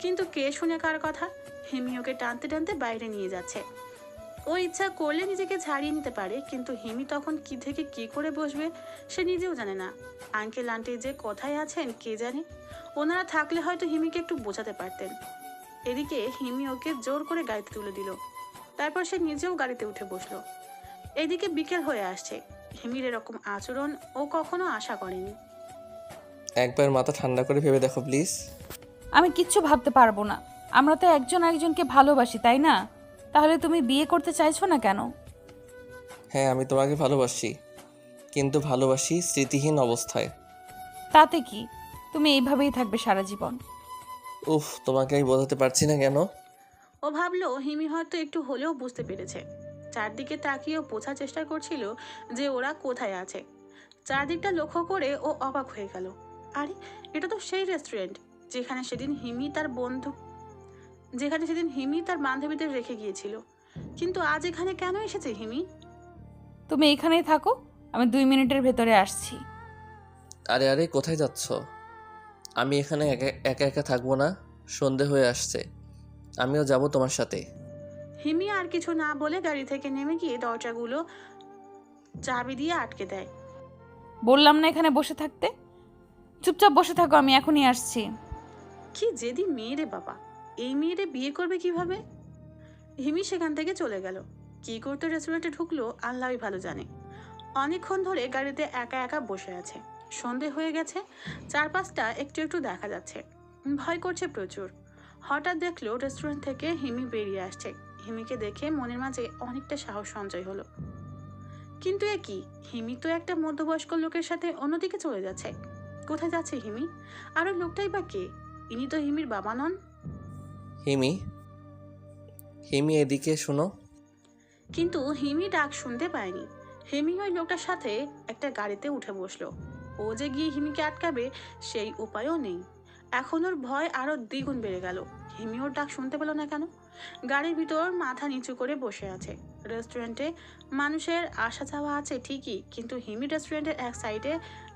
কিন্তু কে শুনে কার কথা? হিমি ওকে টানতে টানতে বাইরে নিয়ে যাচ্ছে। ও ইচ্ছা করলে নিজেকে ছাড়িয়ে নিতে পারে, কিন্তু হিমি তখন কি থেকে কি করে বসবে সে নিজেও জানে না। আঙ্কেল আন্টি যে কোথায় আছেন কে জানে। ওনারা থাকলে হয়তো হিমিকে একটু বোঝাতে পারতেন। এদিকে হিমি ওকে জোর করে গাড়িতে তুলে দিল। তারপর সে নিজেও গাড়িতে উঠে বসলো। এদিকে বিকেল হয়ে আসছে। হিমির এরকম আচরণ ও কখনো আশা করেনি। একবার মাথা ঠান্ডা করে ভেবে দেখো প্লিজ। আমি কিচ্ছু ভাবতে পারবো না। আমরা তো একজন একজনকে ভালোবাসি, তাই না? তাহলে তুমি বিয়ে করতে চাইছো না কেন? হ্যাঁ, আমি তোমাকে ভালোবাসি, কিন্তু ভালোবাসি স্মৃতিহীন অবস্থায়। তাতে কি? তুমি এইভাবেই থাকবে সারা জীবন। উফ, তোমাকে আমি বোঝাতে পারছি না কেন। ও ভাবলো হিমি হয়তো একটু হলেও বুঝতে পেরেছে। চারদিকে তাকিয়েও বোঝার চেষ্টা করছিল যে ওরা কোথায় আছে। চারদিকটা লক্ষ্য করে ও অবাক হয়ে গেল। আরে, এটা তো সেই রেস্টুরেন্ট যেখানে সেদিন হিমি তার বান্ধবীদের রেখে গিয়েছিল। কিন্তু আজ এখানে কেন এসেছে হিমি? তুমি এখানেই থাকো, আমি 2 মিনিটের ভেতরে আসছি। আরে আরে, কোথায় যাচ্ছ? আমি এখানে একা একা থাকবো না। সন্ধে হয়ে আসছে, আমিও যাব তোমার সাথে। হিমি আর কিছু না বলে গাড়ি থেকে নেমে গিয়ে দরজাগুলো চাবি দিয়ে আটকে দেয়। বললাম না এখানে বসে থাকতে? চুপচাপ বসে থাকো, আমি এখনই আসছি। কি জেদি মেয়ে রে বাবা, এই মেয়েরে বিয়ে করবে কিভাবে? হিমি সেখান থেকে চলে গেল। কি করতে রেস্টুরেন্টে ঢুকলো আল্লাহই ভালো জানে। অনেকক্ষণ ধরে গাড়িতে একা একা বসে আছে। সন্ধে হয়ে গেছে, চারপাশটা একটু একটু দেখা যাচ্ছে। ভয় করছে প্রচুর। হঠাৎ দেখলো রেস্টুরেন্ট থেকে হিমি বেরিয়ে আসছে। হিমিকে দেখে মনের মাঝে অনেকটা সাহস সঞ্চয় হলো। কিন্তু এ কি, হিমি তো একটা মধ্যবয়স্ক লোকের সাথে অন্যদিকে চলে যাচ্ছে। কোথায় যাচ্ছে হিমি? আর ওই লোকটাই বা কে? ইনি তো হিমির বাবা নন। হিমি, হিমি এদিকে শোনো। কিন্তু হিমি ডাক শুনতে পায়নি। হিমি ওই লোকটার সাথে একটা গাড়িতে উঠে বসলো। ও যে গিয়ে হিমিকে আটকাবে সেই উপায়ও নেই। এখন ওর ভয় আরো দ্বিগুণ বেড়ে গেল। হিমি ওর ডাক শুনতে পেল না কেন? গাড়ির ভিতর মাথা নিচু করে বসে আছে। রেস্টুরেন্টে মানুষের আসা যাওয়া আছে ঠিকই, কিন্তু হিমি রেস্টুরেন্টের এক সাইডে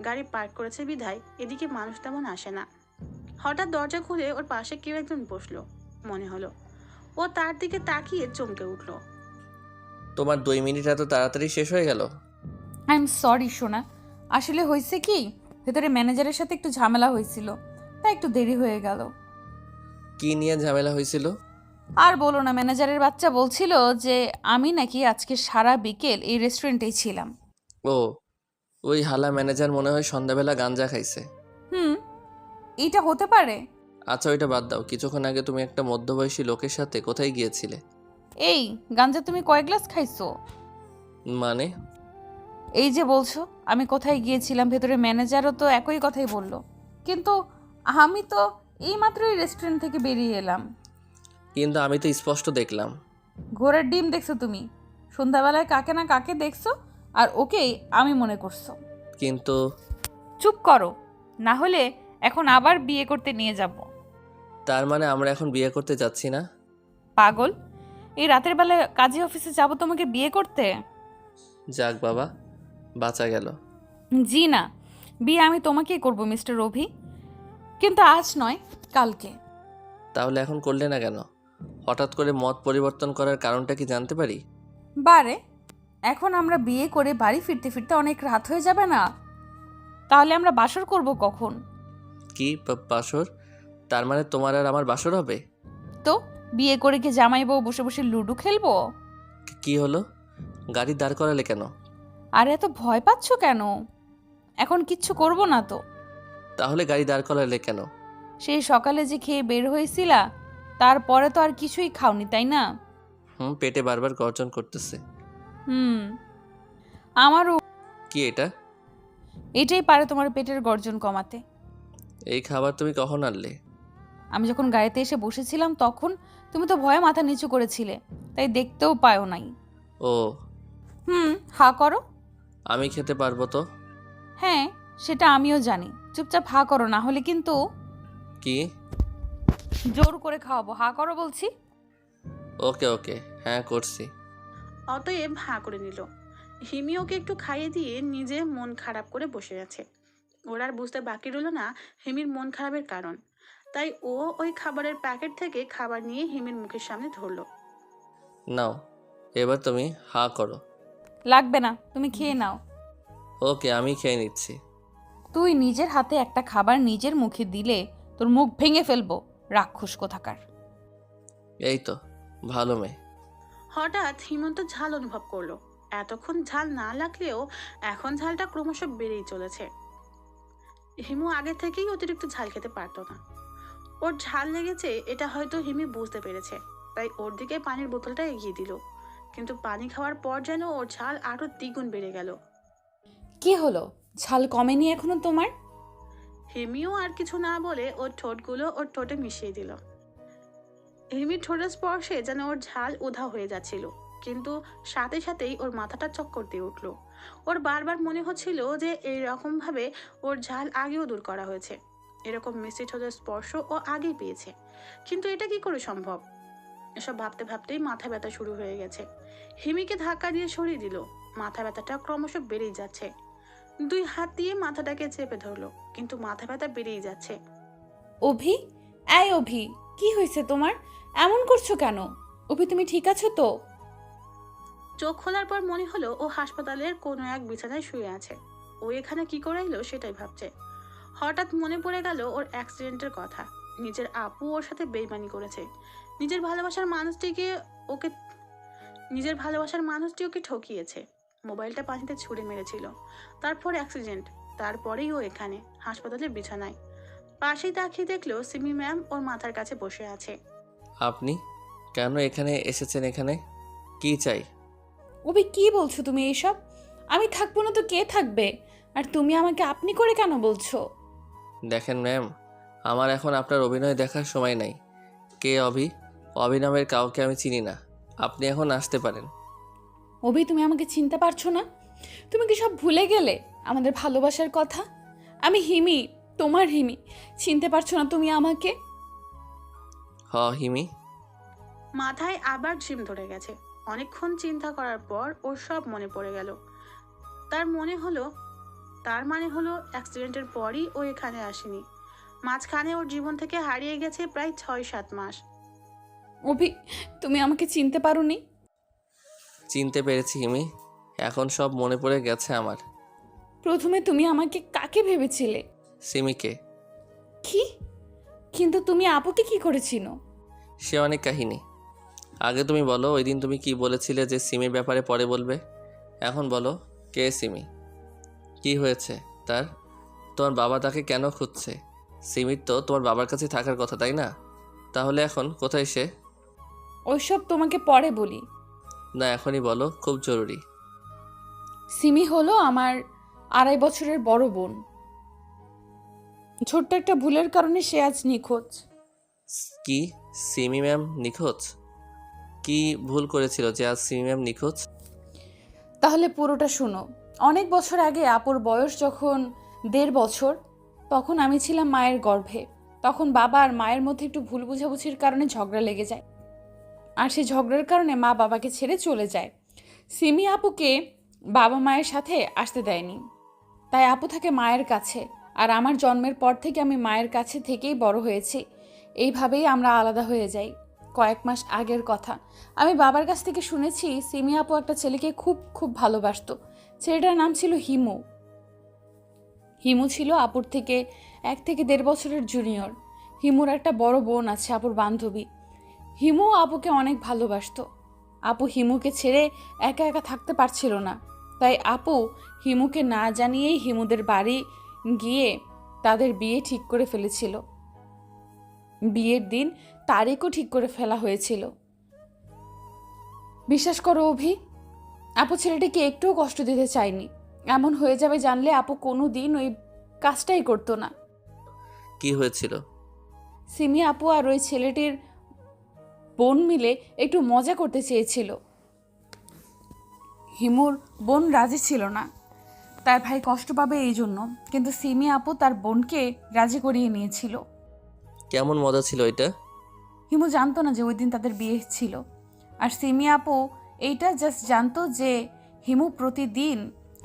গাড়ি পার্ক করেছে বিধায় এদিকে মানুষ তেমন আসে না। হঠাৎ দরজা খুলে ওর পাশে কেউ একজন বসলো মনে হলো। ও তার দিকে তাকিয়ে চমকে উঠল। তোমার 2 মিনিট এত তাড়াতাড়ি শেষ হয়ে গেল? আই এম সরি সোনা, আসলে হয়েছে কি, ভেতরে ম্যানেজারের সাথে একটু ঝামেলা হয়েছিল, তাই একটু দেরি হয়ে গেল। কি নিয়ে ঝামেলা হয়েছিল? আর বলো না, ম্যানেজারের বাচ্চা বলছিল যে আমি নাকি আজকে সারা বিকেল এই রেস্টুরেন্টেই ছিলাম। ও, ওই হালা ম্যানেজার মনে হয় সন্ধ্যাবেলা গাঞ্জা খাইছে। এইটা হতে পারে। আচ্ছা ওইটা বাদ দাও, কিছুক্ষণ আগে তুমি একটা মধ্যবয়সী লোকের সাথে কোথায় গিয়েছিলে? এই গাঞ্জা তুমি কয় গ্লাস খাইছো? মানে? এই যে বলছো আমি কোথায় গিয়েছিলাম, ভেতরে ম্যানেজারও তো একই কথাই বললো, কিন্তু আমি তো এইমাত্রই রেস্টুরেন্ট থেকে বেরিয়ে এলাম। কিন্তু আমি তো স্পষ্ট দেখলাম। ঘোড়ার ডিম দেখছো তুমি, সন্ধ্যাবেলায় কাকে না কাকে দেখছো আর ওকেই আমি মনে করছো। কিন্তু চুপ করো, না হলে এখন আবার বিয়ে করতে নিয়ে যাব। তার মানে আমরা এখন বিয়ে করতে যাচ্ছি না? পাগল, এই রাতের বেলায় কাজী অফিসে যাব তোমাকে বিয়ে করতে? যাক বাবা, বাঁচা গেল। জি না, বিয়ে আমি তোমাকেই করব মিস্টার অভি, কিন্তু আজ নয়, কালকে। তাহলে এখন করলে না কেন? হঠাৎ করে মত পরিবর্তন করার কারণটা কি জানতে পারি? বারে, এখন আমরা বিয়ে করে বাড়ি ফিরতে ফিরতে অনেক রাত হয়ে যাবে না? তাহলে আমরা বাসর করব কখন? কি বাসর? তার মানে তোমার আর আমার বাসর হবে? তো বিয়ে করে কি জামাই বউ বসে বসে লুডো খেলবো? কি হলো, গাড়ি দাঁড় করালে কেন? আর এত ভয় পাচ্ছ কেন? এখন কিচ্ছু করব না তো। তাহলে গাড়ি দাঁড় করালে কেন? সেই সকালে যে খেয়ে বের হয়েছিলা, তারপরে তো আর কিছুই খাওনি, তাই না? পেটে বারবার গর্জন করতেছে। আমারও। কি এটা? এটাই পারে তোমার পেটের গর্জন কমাতে। এই খাবার তুমি কখন আনলে? আমি যখন গাড়িতে এসে বসেছিলাম তখন তুমি তো ভয়ে মাথা নিচু করেছিলে, তাই দেখতেও পাও নাই। ও হা করো। আমি খেতে পারবো তো? হ্যাঁ, সেটা আমিও জানি, চুপচাপ হা করো, না হলে কিন্তু কি জোর করে খাওয়াবো। হা করো বলছি। ওকে ওকে, হ্যাঁ করছি। অতএব হাঁ করে নিল। হিমি ওকে একটু খাইয়ে দিয়ে নিজে মন খারাপ করে বসে আছে। ওর আর বুঝতে বাকি রইল না হিমির মন খারাপের কারণ। তাই ও ওই খাবারের প্যাকেট থেকে খাবার নিয়ে হিমির মুখের সামনে ধরলো। নাও, এবার তুমি হা করো। লাগবে না, তুমি খেয়ে নাও। ওকে, আমি খেয়ে নিচ্ছি। তুই নিজের হাতে একটা খাবার নিজের মুখে দিলে তোর মুখ ভেঙে ফেলবো, রাক্ষস কোথাকার। এই তো ভালো মেয়ে। হঠাৎ হিমন্ত ঝাল অনুভব করলো। এতক্ষণ ঝাল না লাগলেও এখন ঝালটা ক্রমশ বেড়েই চলেছে। হিমু আগে থেকেই অতিরিক্ত ঝাল খেতে পারতো না। ওর ঝাল লেগেছে এটা হয়তো হিমি বুঝতে পেরেছে, তাই ওর দিকে পানির বোতলটা এগিয়ে দিল। কিন্তু পানি খাওয়ার পর যেন ওর ঝাল আরো দ্বিগুণ বেড়ে গেল। কি হলো, ঝাল কমেনি এখনো তোমার? হিমিও আর কিছু না বলে ওর ঠোঁটগুলো ওর ঠোঁটে মিশিয়ে দিল। হিমির ঠোঁটের স্পর্শে যেন ওর ঝাল উধাও হয়ে যাচ্ছিল, কিন্তু সাথে সাথেই ওর মাথাটা চক্কর দিয়ে উঠল। ওর বারবার মনে হচ্ছিল যে এইরকম ভাবে ওর ঝাল আগেও দূর করা হয়েছে, এরকম মিষ্টি ঠোঁটের স্পর্শ ও আগেই পেয়েছে, কিন্তু এটা কি করে সম্ভব? এসব ভাবতে ভাবতেই মাথা ব্যথা শুরু হয়ে গেছে। হিমিকে ধাক্কা দিয়ে সরিয়ে দিল। মাথা ব্যথাটা ক্রমশ বেড়েই যাচ্ছে। 2 হাত দিয়ে মাথাটাকে চেপে ধরলো, কিন্তু মাথা ব্যথা বেড়েই যাচ্ছে। অভি, এই অভি, কি হয়েছে তোমার? এমন করছো কেন? অভি, তুমি ঠিক আছো তো? চোখ খোলার পর মনে হলো ও হাসপাতালের কোনো এক বিছানায় শুয়ে আছে। ও এখানে কি করে এলো সেটাই ভাবছে। হঠাৎ মনে পড়ে গেল ওর অ্যাক্সিডেন্টের কথা। নিজের আপু ওর সাথে বেইমানি করেছে। নিজের ভালোবাসার মানুষটি ওকে ঠকিয়েছে। মোবাইলটা পানিতে ছুঁড়ে মেরেছিল। তারপর অ্যাক্সিডেন্ট, তারপরেই ও এখানে হাসপাতালের বিছানায়। পাশেই তাকিয়ে দেখলো সিমি ম্যাম ওর মাথার কাছে বসে আছে। আপনি কেন এখানে এসেছেন? এখানে কি চাই? অভি, কি বলছো তুমি এইসব? আমি থাকবো না তো কে থাকবে? আর তুমি আমাকে আপনি করে কেন বলছো? দেখেন ম্যাম, আমার এখন আপনার অভিনয় দেখার সময় নাই। কে অভি? অভিনয়ের কাউকে আমি চিনি না। আপনি এখন আসতে পারেন। অভি, তুমি আমাকে চিনতে পারছো না? তুমি কি সব ভুলে গেলে আমাদের ভালোবাসার কথা? আমি হিমি, তোমার হিমি। চিনতে পারছো না তুমি আমাকে? হিমি। মাথায় আবার ঝিম ধরে গেছে। অনেকক্ষণ চিন্তা করার পর ওর সব মনে পড়ে গেল। তার মানে হলো অ্যাক্সিডেন্টের পরই ও এখানে আসেনি। মাঝখানে ওর জীবন থেকে হারিয়ে গেছে প্রায় 6-7 মাস। অভি, তুমি আমাকে চিনতে পারোনি? চিনতে পেরেছি হিমি, এখন সব মনে পড়ে গেছে আমার। প্রথমে তুমি আমাকে কাকে ভেবেছিলে? সিমিকে। কি? কিন্তু তুমি আপুকে কি করেছিল? সে অনেক কাহিনী। আগে তুমি বলো, ওই দিন তুমি কি বলেছিলে যে সিমির ব্যাপারে পরে বলবে। এখন বলো, কে সিমি? কি হয়েছে তার? তোমার বাবা তাকে কেন খুঁজছে? সিমির তো তোমার বাবার কাছে থাকার কথা, তাই না? তাহলে এখন কোথায় সে? ওইসব তোমাকে পরে বলি। না, এখনই বলো, খুব জরুরি। সিমি হলো আমার 2.5 বছরের বড় বোন। ছোট্ট একটা ভুলের কারণে সে আজ নিখোঁজ। কি? সিমি ম্যাম নিখোঁজ? কি ভুল করেছিল যে আজ সিমি ম্যাম নিখোঁজ? তাহলে পুরোটা শোনো। অনেক বছর আগে আপুর বয়স যখন 1.5 বছর, তখন আমি ছিলাম মায়ের গর্ভে। তখন বাবা আর মায়ের মধ্যে একটু ভুল বোঝাবুঝির কারণে ঝগড়া লেগে যায়, আর সেই ঝগড়ার কারণে মা বাবাকে ছেড়ে চলে যায়। সিমি আপুকে বাবা মায়ের সাথে আসতে দেয়নি, তাই আপু থাকে মায়ের কাছে। আর আমার জন্মের পর থেকে আমি মায়ের কাছে থেকেই বড় হয়েছি। এইভাবেই আমরা আলাদা হয়ে যাই। কয়েক মাস আগের কথা, আমি বাবার কাছ থেকে শুনেছি সিমি আপু একটা ছেলেকে খুব খুব ভালোবাসতো। ছেলেটার নাম ছিল হিমু। হিমু ছিল আপুর থেকে 1 থেকে 1.5 বছরের জুনিয়র। হিমুর একটা বড় বোন আছে, আপুর বান্ধবী। হিমু আপুকে অনেক ভালোবাসতো। আপু হিমুকে ছেড়ে একা একা থাকতে পারছিল না, তাই আপু হিমুকে না জানিয়েই হিমুদের বাড়ি গিয়ে তাদের বিয়ে ঠিক করে ফেলেছিল। বিয়ের দিন তারিখও ঠিক করে ফেলা হয়েছিল। বিশ্বাস করো অভি, আপু ছেলেটিকে একটুও কষ্ট দিতে চায়নি। এমন হয়ে যাবে জানলে আপু কোনো দিন ওই কাজটাই করতো না। কি হয়েছিল? সিমি আপু আর ওই ছেলেটির বোন মিলে একটু মজা করতে চেয়েছিল। হিমুর বোন রাজি ছিল না, তার ভাই কষ্ট পাবে এই জন্য। কিন্তু সিমি আপু তার বোনকে রাজি করিয়ে নিয়েছিল। কেমন মজা ছিল এটা? হিমু জানতো না যে ওই দিন তাদের বিয়ে ছিল। আর সিমি আপু এইটা জাস্ট জানতো যে হিমু প্রতিদিন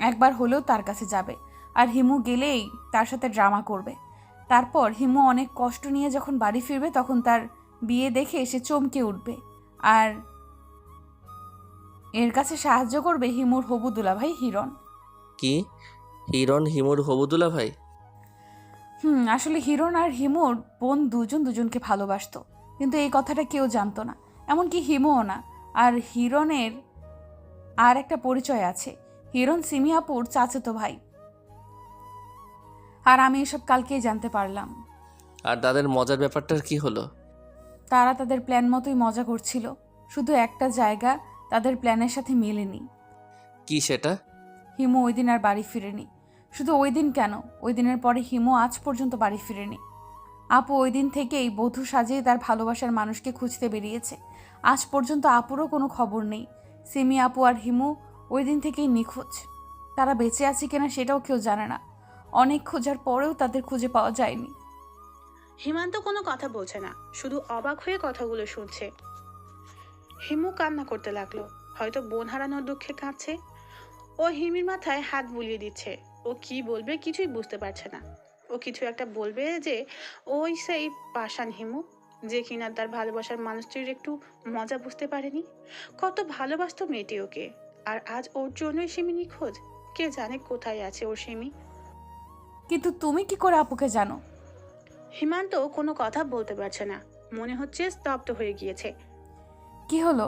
একবার হলেও তার কাছে যাবে, আর হিমু গেলেই তার সাথে ড্রামা করবে। তারপর হিমু অনেক কষ্ট নিয়ে যখন বাড়ি ফিরবে তখন তার বিয়ে দেখে সে চমকে উঠবে, আর এর কাছে সাহায্য করবে হিমুর হবু দুলাভাই হিরণ। কি? হিরণ হিমুর হবুদুলা ভাই? আসলে হিরণ আর হিমুর বোন দুজনকে ভালোবাসতো, কিন্তু এই কথাটা কেউ জানতো না, এমনকি হিমুও না। আর হিরণের আর একটা পরিচয় আছে, হিরণ সিমি আপুর চাচাতো ভাই। আর আমি এসব কালকেই জানতে পারলাম। আর তাদের মজার ব্যাপারটার কি হলো? তারা তাদের প্ল্যান মতোই মজা করছিল, শুধু একটা জায়গা তাদের প্ল্যানের সাথে মেলেনি। কি সেটা? হিমু ওই দিন আর বাড়ি ফিরেনি। শুধু ওই দিন কেন, ওই দিনের পরে হিমু আজ পর্যন্ত বাড়ি ফিরেনি। আপু ওই দিন থেকেই বধূ সাজিয়ে তার ভালোবাসার মানুষকে খুঁজতে বেরিয়েছে। আজ পর্যন্ত আপুরও কোনো খবর নেই। সিমি আপু আর হিমু ওই দিন থেকেই নিখোঁজ। তারা বেঁচে আছে কিনা সেটাও কেউ জানে না। অনেক খোঁজার পরেও তাদের খুঁজে পাওয়া যায়নি। হিমান্ত কোনো কথা বলছে না, শুধু অবাক হয়ে কথাগুলো শুনছে। হিমু কান্না করতে লাগলো, হয়তো বোন হারানোর দুঃখে কাঁদছে। ও হিমির মাথায় হাত বুলিয়ে দিচ্ছে। ও কি বলবে কিছুই বুঝতে পারছে না। ও কিছু একটা বলবে যে ওই সেই পাষাণ হিমু, যে কিনা তার ভালোবাসার মানুষটির একটু মজা বুঝতে পারেনি। কত ভালোবাসতো মেয়েটি ওকে, আর আজ ওর জন্যই সিমি নিখোঁজ। কে জানে কোথায় আছে ওর সিমি। কিন্তু তুমি কি করে আপুকে জানো? হিমান্ত কোনো কথা বলতে পারছে না, মনে হচ্ছে স্তব্ধ হয়ে গিয়েছে। কি হলো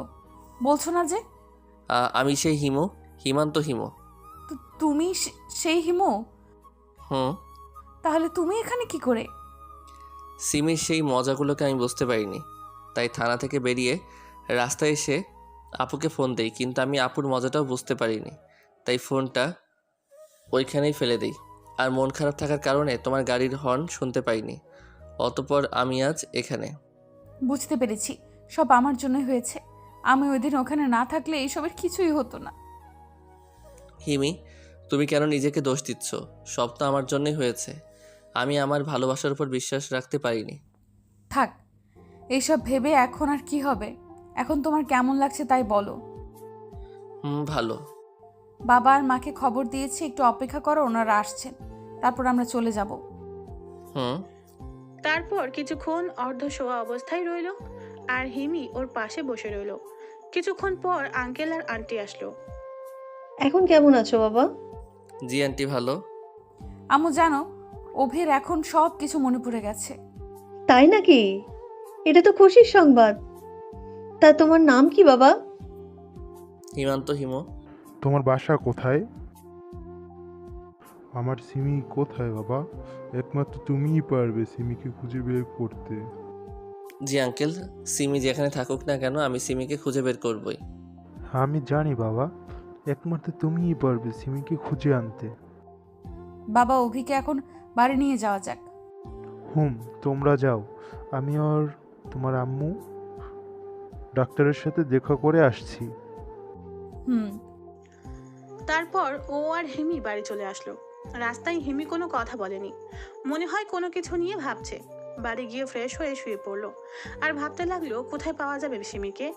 বলছো না যে? আমি সেই হিমু, হিমান্ত হিমু। তুমি সেই হিমু? তাহলে তুমি এখানে কি করে? সিমির সেই মজাগুলোকে আমি বুঝতে পারিনি, তাই থানা থেকে বেরিয়ে রাস্তায় এসে আপুকে ফোন দেই। কিন্তু আমি আপুর মজাটাও বুঝতে পারিনি, তাই ফোনটা ওইখানেই ফেলে দিই। আর মন খারাপ থাকার কারণে তোমার গাড়ির হর্ন শুনতে পাইনি। অতঃপর আমি আজ এখানে। বুঝতে পেরেছি, সব আমার জন্যই হয়েছে। আমি ওই দিন ওখানে না থাকলে এইসবের কিছুই হতো না। হিমি, তুমি কেন নিজেকে দোষ দিচ্ছ? সব তো আমার জন্যই হয়েছে। আমি আমার ভালোবাসার উপর বিশ্বাস রাখতে পারিনি। থাক, এইসব ভেবে এখন আর কি হবে? এখন তোমার কেমন লাগছে তাই বলো। ভালো। বাবা আর মাকে খবর দিয়েছি, একটু অপেক্ষা করো, ওনারা আসছেন, তারপর আমরা চলে যাব। তারপর কিছুক্ষণ অর্ধশোয়া অবস্থায় রইল আর হিমি ওর পাশে বসে রইল। কিছুক্ষণ পর আঙ্কেল আর আন্টি আসলো। এখন কেমন আছো বাবা? জি আন্টি, ভালো। আম্মু জানো, অভির এখন সব কিছু মনে পড়ে গেছে। তাই নাকি? এটা তো খুশির সংবাদ। তা তোমার নাম কি বাবা? হিমান্ত, হিমো। তোমার বাসা কোথায়? আমার সিমি কোথায় বাবা? একমাত্র তুমিই পারবে সিমিকে খুঁজে বের করতে। জি আঙ্কেল, সিমি যেখানে থাকুক না কেন আমি সিমিকে খুঁজে বের করবই। আমি জানি বাবা, একমাত্র তুমিই পারবে সিমিকে খুঁজে আনতে। বাবা, অভিকে এখন বাড়ি নিয়ে যাওয়া যাক। তোমরা যাও, আমি আর তোমার আম্মু ডাক্তারের সাথে দেখা করে আসছি। তারপর ও আর হিমি বাড়ি চলে আসলো। রাস্তায় হিমি কোনো কথা বলেনি, মনে হয় কোনো কিছু নিয়ে ভাবছে। বাড়ি গিয়ে ফ্রেশ হয়ে শুয়ে পড়লো আর ভাবতে লাগলো কোথায় পাওয়া যাবে সিমিকে।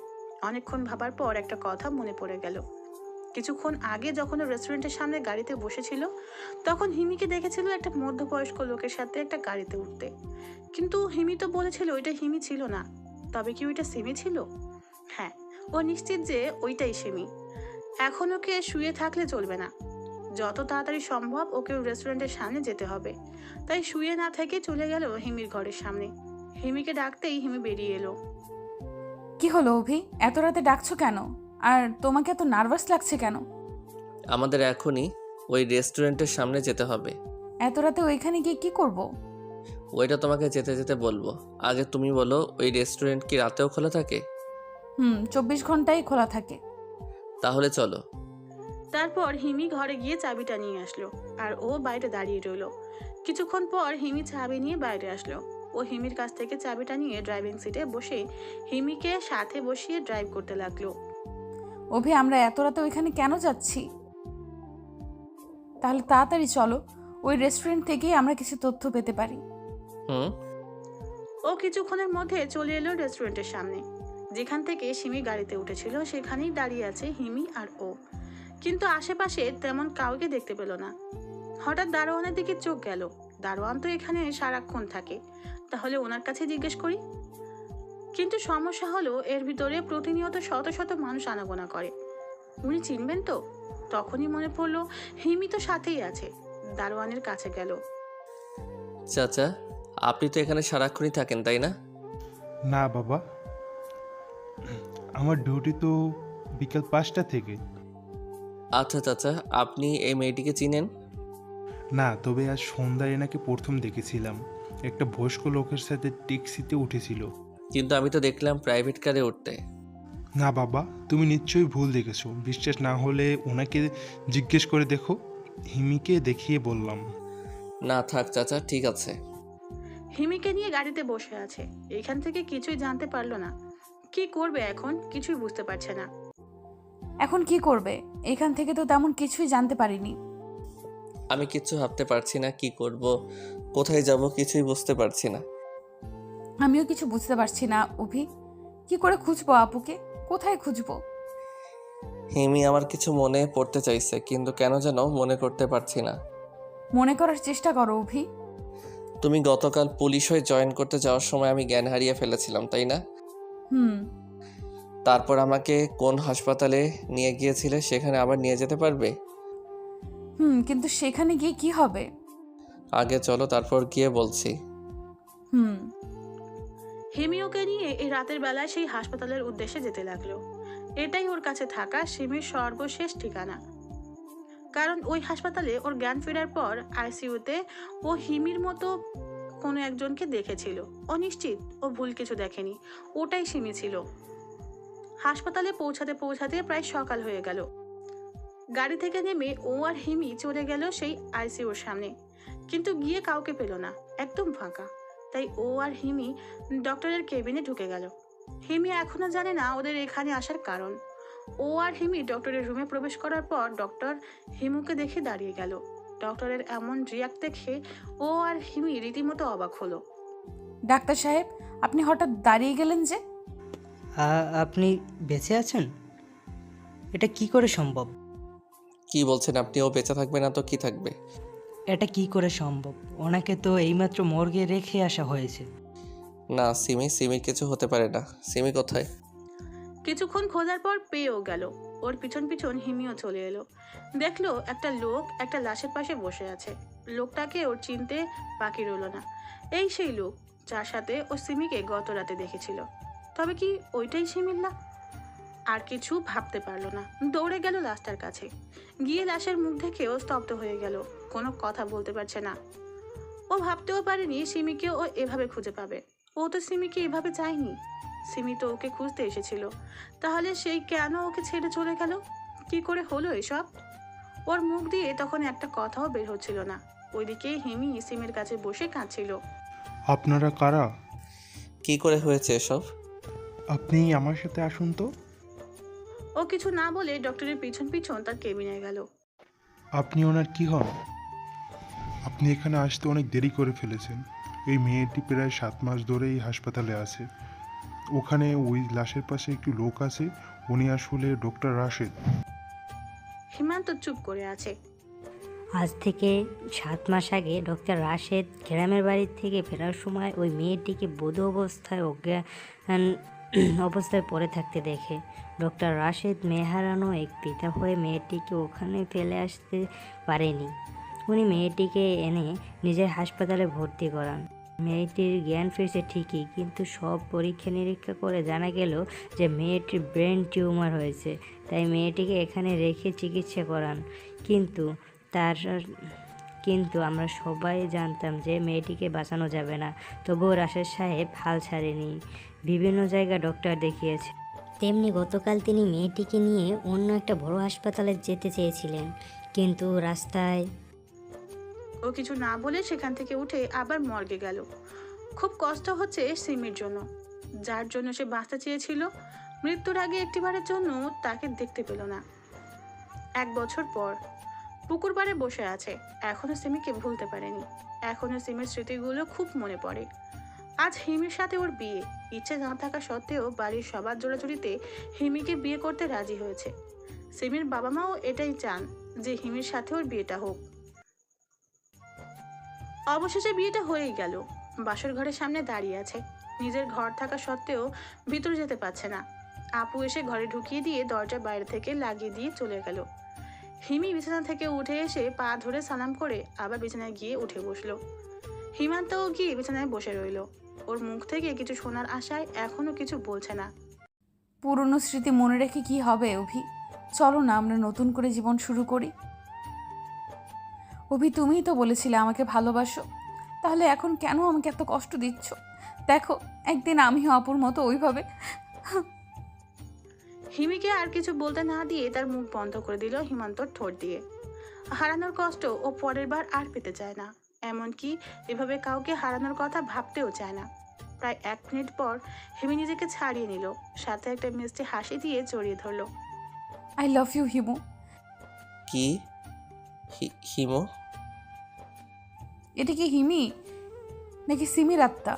অনেকক্ষণ ভাবার পর একটা কথা মনে পড়ে গেল। কিছুক্ষণ আগে যখন রেস্টুরেন্টের সামনে গাড়িতে বসেছিল তখন হিমিকে দেখেছিল একটা মধ্যবয়স্ক লোকের সাথে একটা গাড়িতে উঠতে, কিন্তু হিমি তো বলেছিল ওইটা হিমি ছিল না। তবে কি ওইটা সিমি ছিল? হ্যাঁ, ও নিশ্চিত যে ওইটাই সিমি। এখন ওকে শুয়ে থাকলে চলবে না, যত তাড়াতাড়ি সম্ভব ওকে রেস্টুরেন্টের সামনে যেতে হবে। তাই শুয়ে না থেকে চলে গেল হিমির ঘরের সামনে। হিমিকে ডাকতেই হিমি বেরিয়ে এলো। কি হলো অভি, এত রাতে ডাকছো কেন? আর তোমাকে এত নার্ভাস লাগছে কেন? আমাদের এখনই ওই রেস্টুরেন্টের সামনে যেতে হবে। এত রাতে ওইখানে গিয়ে কি করব? ওইটা তোমাকে যেতে যেতে বলবো। আগে তুমি বলো, ওই রেস্টুরেন্ট কি রাতেও খোলা থাকে? 24 ঘন্টাই খোলা থাকে। তাহলে চলো। তারপর হিমি ঘরে গিয়ে চাবিটা নিয়ে আসলো আর ও বাইরে দাঁড়িয়ে রইলো। কিছুক্ষণ পর হিমি চাবি নিয়ে বাইরে আসলো। ও হিমির কাছ থেকে চাবিটা নিয়ে ড্রাইভিং সিটে বসে হিমিকে সাথে বসিয়ে ড্রাইভ করতে লাগলো। অভি, আমরা এত রাতে ওইখানে কেন যাচ্ছি? তাহলে তাড়াতাড়ি চলো, ওই রেস্টুরেন্ট থেকেই আমরা কিছু তথ্য পেতে পারি। ও কিছুক্ষণের মধ্যে চলে এলো রেস্টুরেন্টের সামনে। যেখান থেকে সিমি গাড়িতে উঠেছিল সেখানেই দাঁড়িয়ে আছে হিমি আর ও, কিন্তু আশেপাশে তেমন কাউকে দেখতে পেল না। হঠাৎ দারোয়ানের দিকে চোখ গেল। দারোয়ান তো এখানে সারাক্ষণ থাকে, তাহলে ওনার কাছে জিজ্ঞেস করি। কিন্তু সমস্যা হলো এর ভিতরে প্রতিনিয়ত শত শত মানুষ আনাগোনা করে, উনি চিনবেন তো? তখনই মনে পড়লো হিমি তো সাথেই আছে। দারোয়ানের কাছে গেল। চাচা, আপনি তো এখানে সারাক্ষণই থাকেন তাই না? না বাবা, আমার ডিউটি তো বিকেল 5টা থেকে। আচ্ছা চাচা, আপনি এই মেয়েটিকে চিনেন? না, তবে আজ সন্ধ্যায় এনাকে প্রথম দেখেছিলাম। একটা বয়স্ক লোকের সাথে ট্যাক্সিতে উঠেছিল। কিন্তু আমি তো দেখলাম প্রাইভেট কারে উঠতে। না বাবা, তুমি নিশ্চয়ই ভুল দেখেছো। বিশ্বাস না হলে ওনাকে জিজ্ঞেস করে দেখো। হিমিকে দেখিয়ে বললাম। না থাক চাচা, ঠিক আছে। হিমিকে নিয়ে গাড়িতে বসে আছে, এখান থেকে কিছুই জানতে পারলো না। কি করবে এখন কিছুই বুঝতে পারছে না। এখন কি করবে? এখান থেকে তো তেমন কিছুই জানতে পারিনি। আমি কিচ্ছু ভাবতে পারছি না, কি করব, কোথায় যাব কিছুই বুঝতে পারছি না। আমিও কিছু বুঝতে পারছি না অভি, কি করে খুঁজবো আপুকে? কোথায় খুঁজবো? হিমি আমার কিছু মনে পড়তে চাইছে, কিন্তু কেন যেন মনে করতে পারছি না। মনে করার চেষ্টা করো অভি। তুমি গতকাল পুলিশ হয়ে জয়েন করতে যাওয়ার সময় আমি জ্ঞান হারিয়ে ফেলেছিলাম তাই না? তারপর আমাকে কোন হাসপাতালে নিয়ে গিয়েছিলে সেখানে আবার নিয়ে যেতে পারবে? কিন্তু সেখানে গিয়ে কি হবে? আগে চলো, তারপর গিয়ে বলছি। হিমিওকে নিয়ে এই রাতের বেলায় সেই হাসপাতালের উদ্দেশ্যে যেতে লাগলো। এটাই ওর কাছে থাকা সিমির সর্বশেষ ঠিকানা। কারণ ওই হাসপাতালে ওর জ্ঞান ফেরার পর আইসিইউতে ও হিমির মতো কোনো একজনকে দেখেছিল। ও নিশ্চিত ও ভুল কিছু দেখেনি, ওটাই সিমি ছিল। হাসপাতালে পৌঁছাতে পৌঁছাতে প্রায় সকাল হয়ে গেল। গাড়ি থেকে নেমে ও আর হিমি চলে গেল সেই আইসিইউর সামনে, কিন্তু গিয়ে কাউকে পেল না, একদম ফাঁকা। তাই ও আর হিমি ডক্টরের কেবিনে ঢুকে গেল। হিমি এখনো জানে না ওদের এখানে আসার কারণ। ও আর হিমি ডক্টরের রুমে প্রবেশ করার পর ডক্টর হিমুকে দেখে দাঁড়িয়ে গেল। ডক্টরের এমন রিয়াক্ট দেখে ও আর হিমি রীতিমতো অবাক হলো। ডাক্তার সাহেব, আপনি হঠাৎ দাঁড়িয়ে গেলেন যে? আপনি বেঁচে আছেন? এটা কি করে সম্ভব? কি বলছেন আপনি? ও বেঁচে থাকবে না তো কি থাকবে? এটা কি করে সম্ভব? ওনাকে তো এইমাত্র মর্গে রেখে আসা হয়েছে। না সিমির কিছু হতে পারে না। সিমি কোথায়? কিছুক্ষণ খোঁজার পর পেয়েও গেল। ওর পিছন পিছন হিমিও চলে এলো। দেখলো একটা লোক একটা লাশের পাশে বসে আছে। লোকটাকে ওর চিনতে বাকি রইল না। এই সেই লোক যার সাথে ও সিমিকে গত রাতে দেখেছিল। তবে কি ওইটাই সিমিল্লা? আর কিছু ভাবতে পারলো না, দৌড়ে গেল লাশটার কাছে। গিয়ে লাশের মুখ দেখেও স্তব্ধ হয়ে গেল, কোনো কথা বলতে পারছে না। ও ভাবতেও পারেনি সিমিকে ও এভাবে খুঁজে পাবে। ও তো সিমিকে এভাবে চায়নি। সিমি তো ওকে খুঁজতে এসেছিল, তাহলে সেই কেন ওকে ছেড়ে চলে গেল? কি করে হলো এসব? ওর মুখ দিয়ে তখন একটা কথাও বের হচ্ছিল না। ওইদিকে হিমি সিমির কাছে বসে কাঁদছিল। আপনারা কারা? কি করে হয়েছে এসব? আপনি আমার সাথে আসুন তো। ও কিছু না বলে ডক্টরের পিছন পিছন তার কেবিনে গেল। আপনি ওনার কি হন? আপনি এখানে আসতে অনেক দেরি করে ফেলেছেন। এই মেয়েটি প্রায় 7 মাস ধরে এই হাসপাতালে আছে। ওখানে ওই লাশের পাশে একটি লোক আছে, উনি আসলে ডক্টর রাশেদ। হিমান্ত চুপ করে আছে। আজ থেকে 7 মাস আগে ডক্টর রাশেদ গ্রামের বাড়ি থেকে ফেরার সময় ওই মেয়েটিকে বোধ অবস্থায় অজ্ঞান অবস্থায় পড়ে থাকতে দেখে। ডক্টর রাশেদ মেহারানো এক পিতা হয়ে মেয়েটিকে ওখানে ফেলে আসতে পারেনি। উনি মেয়েটিকে এনে নিজের হাসপাতালে ভর্তি করান। মেয়েটির জ্ঞান ফিরছে ঠিকই, কিন্তু সব পরীক্ষা নিরীক্ষা করে জানা গেল যে মেয়েটির ব্রেন টিউমার হয়েছে। তাই মেয়েটিকে এখানে রেখে চিকিৎসা করান। কিন্তু আমরা সবাই জানতাম যে মেয়েটিকে বাঁচানো যাবে না। তবুও রাশেদ সাহেব হাল ছাড়েনি, বিভিন্ন জায়গায় ডক্টর দেখিয়েছে। তেমনি গতকাল তিনি মেয়েটিকে নিয়ে অন্য একটা বড় হাসপাতালে যেতে চেয়েছিলেন, কিন্তু রাস্তায় ও কিছু না বলে সেখান থেকে উঠে আবার মর্গে গেল। খুব কষ্ট হচ্ছে সিমির জন্য, যার জন্য সে বাঁচতে চেয়েছিল। মৃত্যুর আগে একটিবারের জন্য তাকে দেখতে পেল না। 1 বছর পর পুকুর পাড়ে বসে আছে, এখনো সিমিকে ভুলতে পারেনি। এখনো সিমির স্মৃতিগুলো খুব মনে পড়ে। আজ হিমির সাথে ওর বিয়ে। ইচ্ছে না থাকা সত্ত্বেও বাড়ির সবার জোড়াজুড়িতে হিমিকে বিয়ে করতে রাজি হয়েছে। সিমির বাবা মাও এটাই চান যে হিমির সাথে ওর বিয়েটা হোক। অবশেষে বিয়েটা হয়েই গেল। বাসর ঘরের সামনে দাঁড়িয়ে আছে, নিজের ঘর থাকা সত্ত্বেও ভিতরে যেতে পারছে না। আপু এসে ঘরে ঢুকিয়ে দিয়ে দরজা বাইরে থেকে লাগিয়ে দিয়ে চলে গেল। হিমি বিছানা থেকে উঠে এসে পা ধরে সালাম করে আবার বিছানায় গিয়ে উঠে বসলো। হিমান্তও গিয়ে বিছানায় বসে রইল। ওর মুখ থেকে কিছু শোনার আশায় এখনো কিছু বলছে না। পুরনো স্মৃতি মনে রেখে কি হবে অভি? চলো না আমরা নতুন করে জীবন শুরু করি। অভি, তুমিই তো বলেছিলে আমাকে ভালোবাসো, তাহলে এখন কেন আমাকে এত কষ্ট দিচ্ছ? দেখো, একদিন আমিও অপুর মতো ওইভাবে। হিমিকে আর কিছু বলতে না দিয়ে তার মুখ বন্ধ করে দিল হিমান্তর ঠোঁট দিয়ে। হারানোর কষ্ট ও পরের বার আর পেতে চায় না, এমনকি এভাবে কাউকে হারানোর কথা ভাবতেও চায় না। প্রায় 1 মিনিট পর হিমি নিজেকে ছাড়িয়ে নিল, সাথে একটা মিষ্টি হাসি দিয়ে জড়িয়ে ধরল। I love you Himu. কি হিমো? এটা কি হিমি নাকি সিমির আত্মা?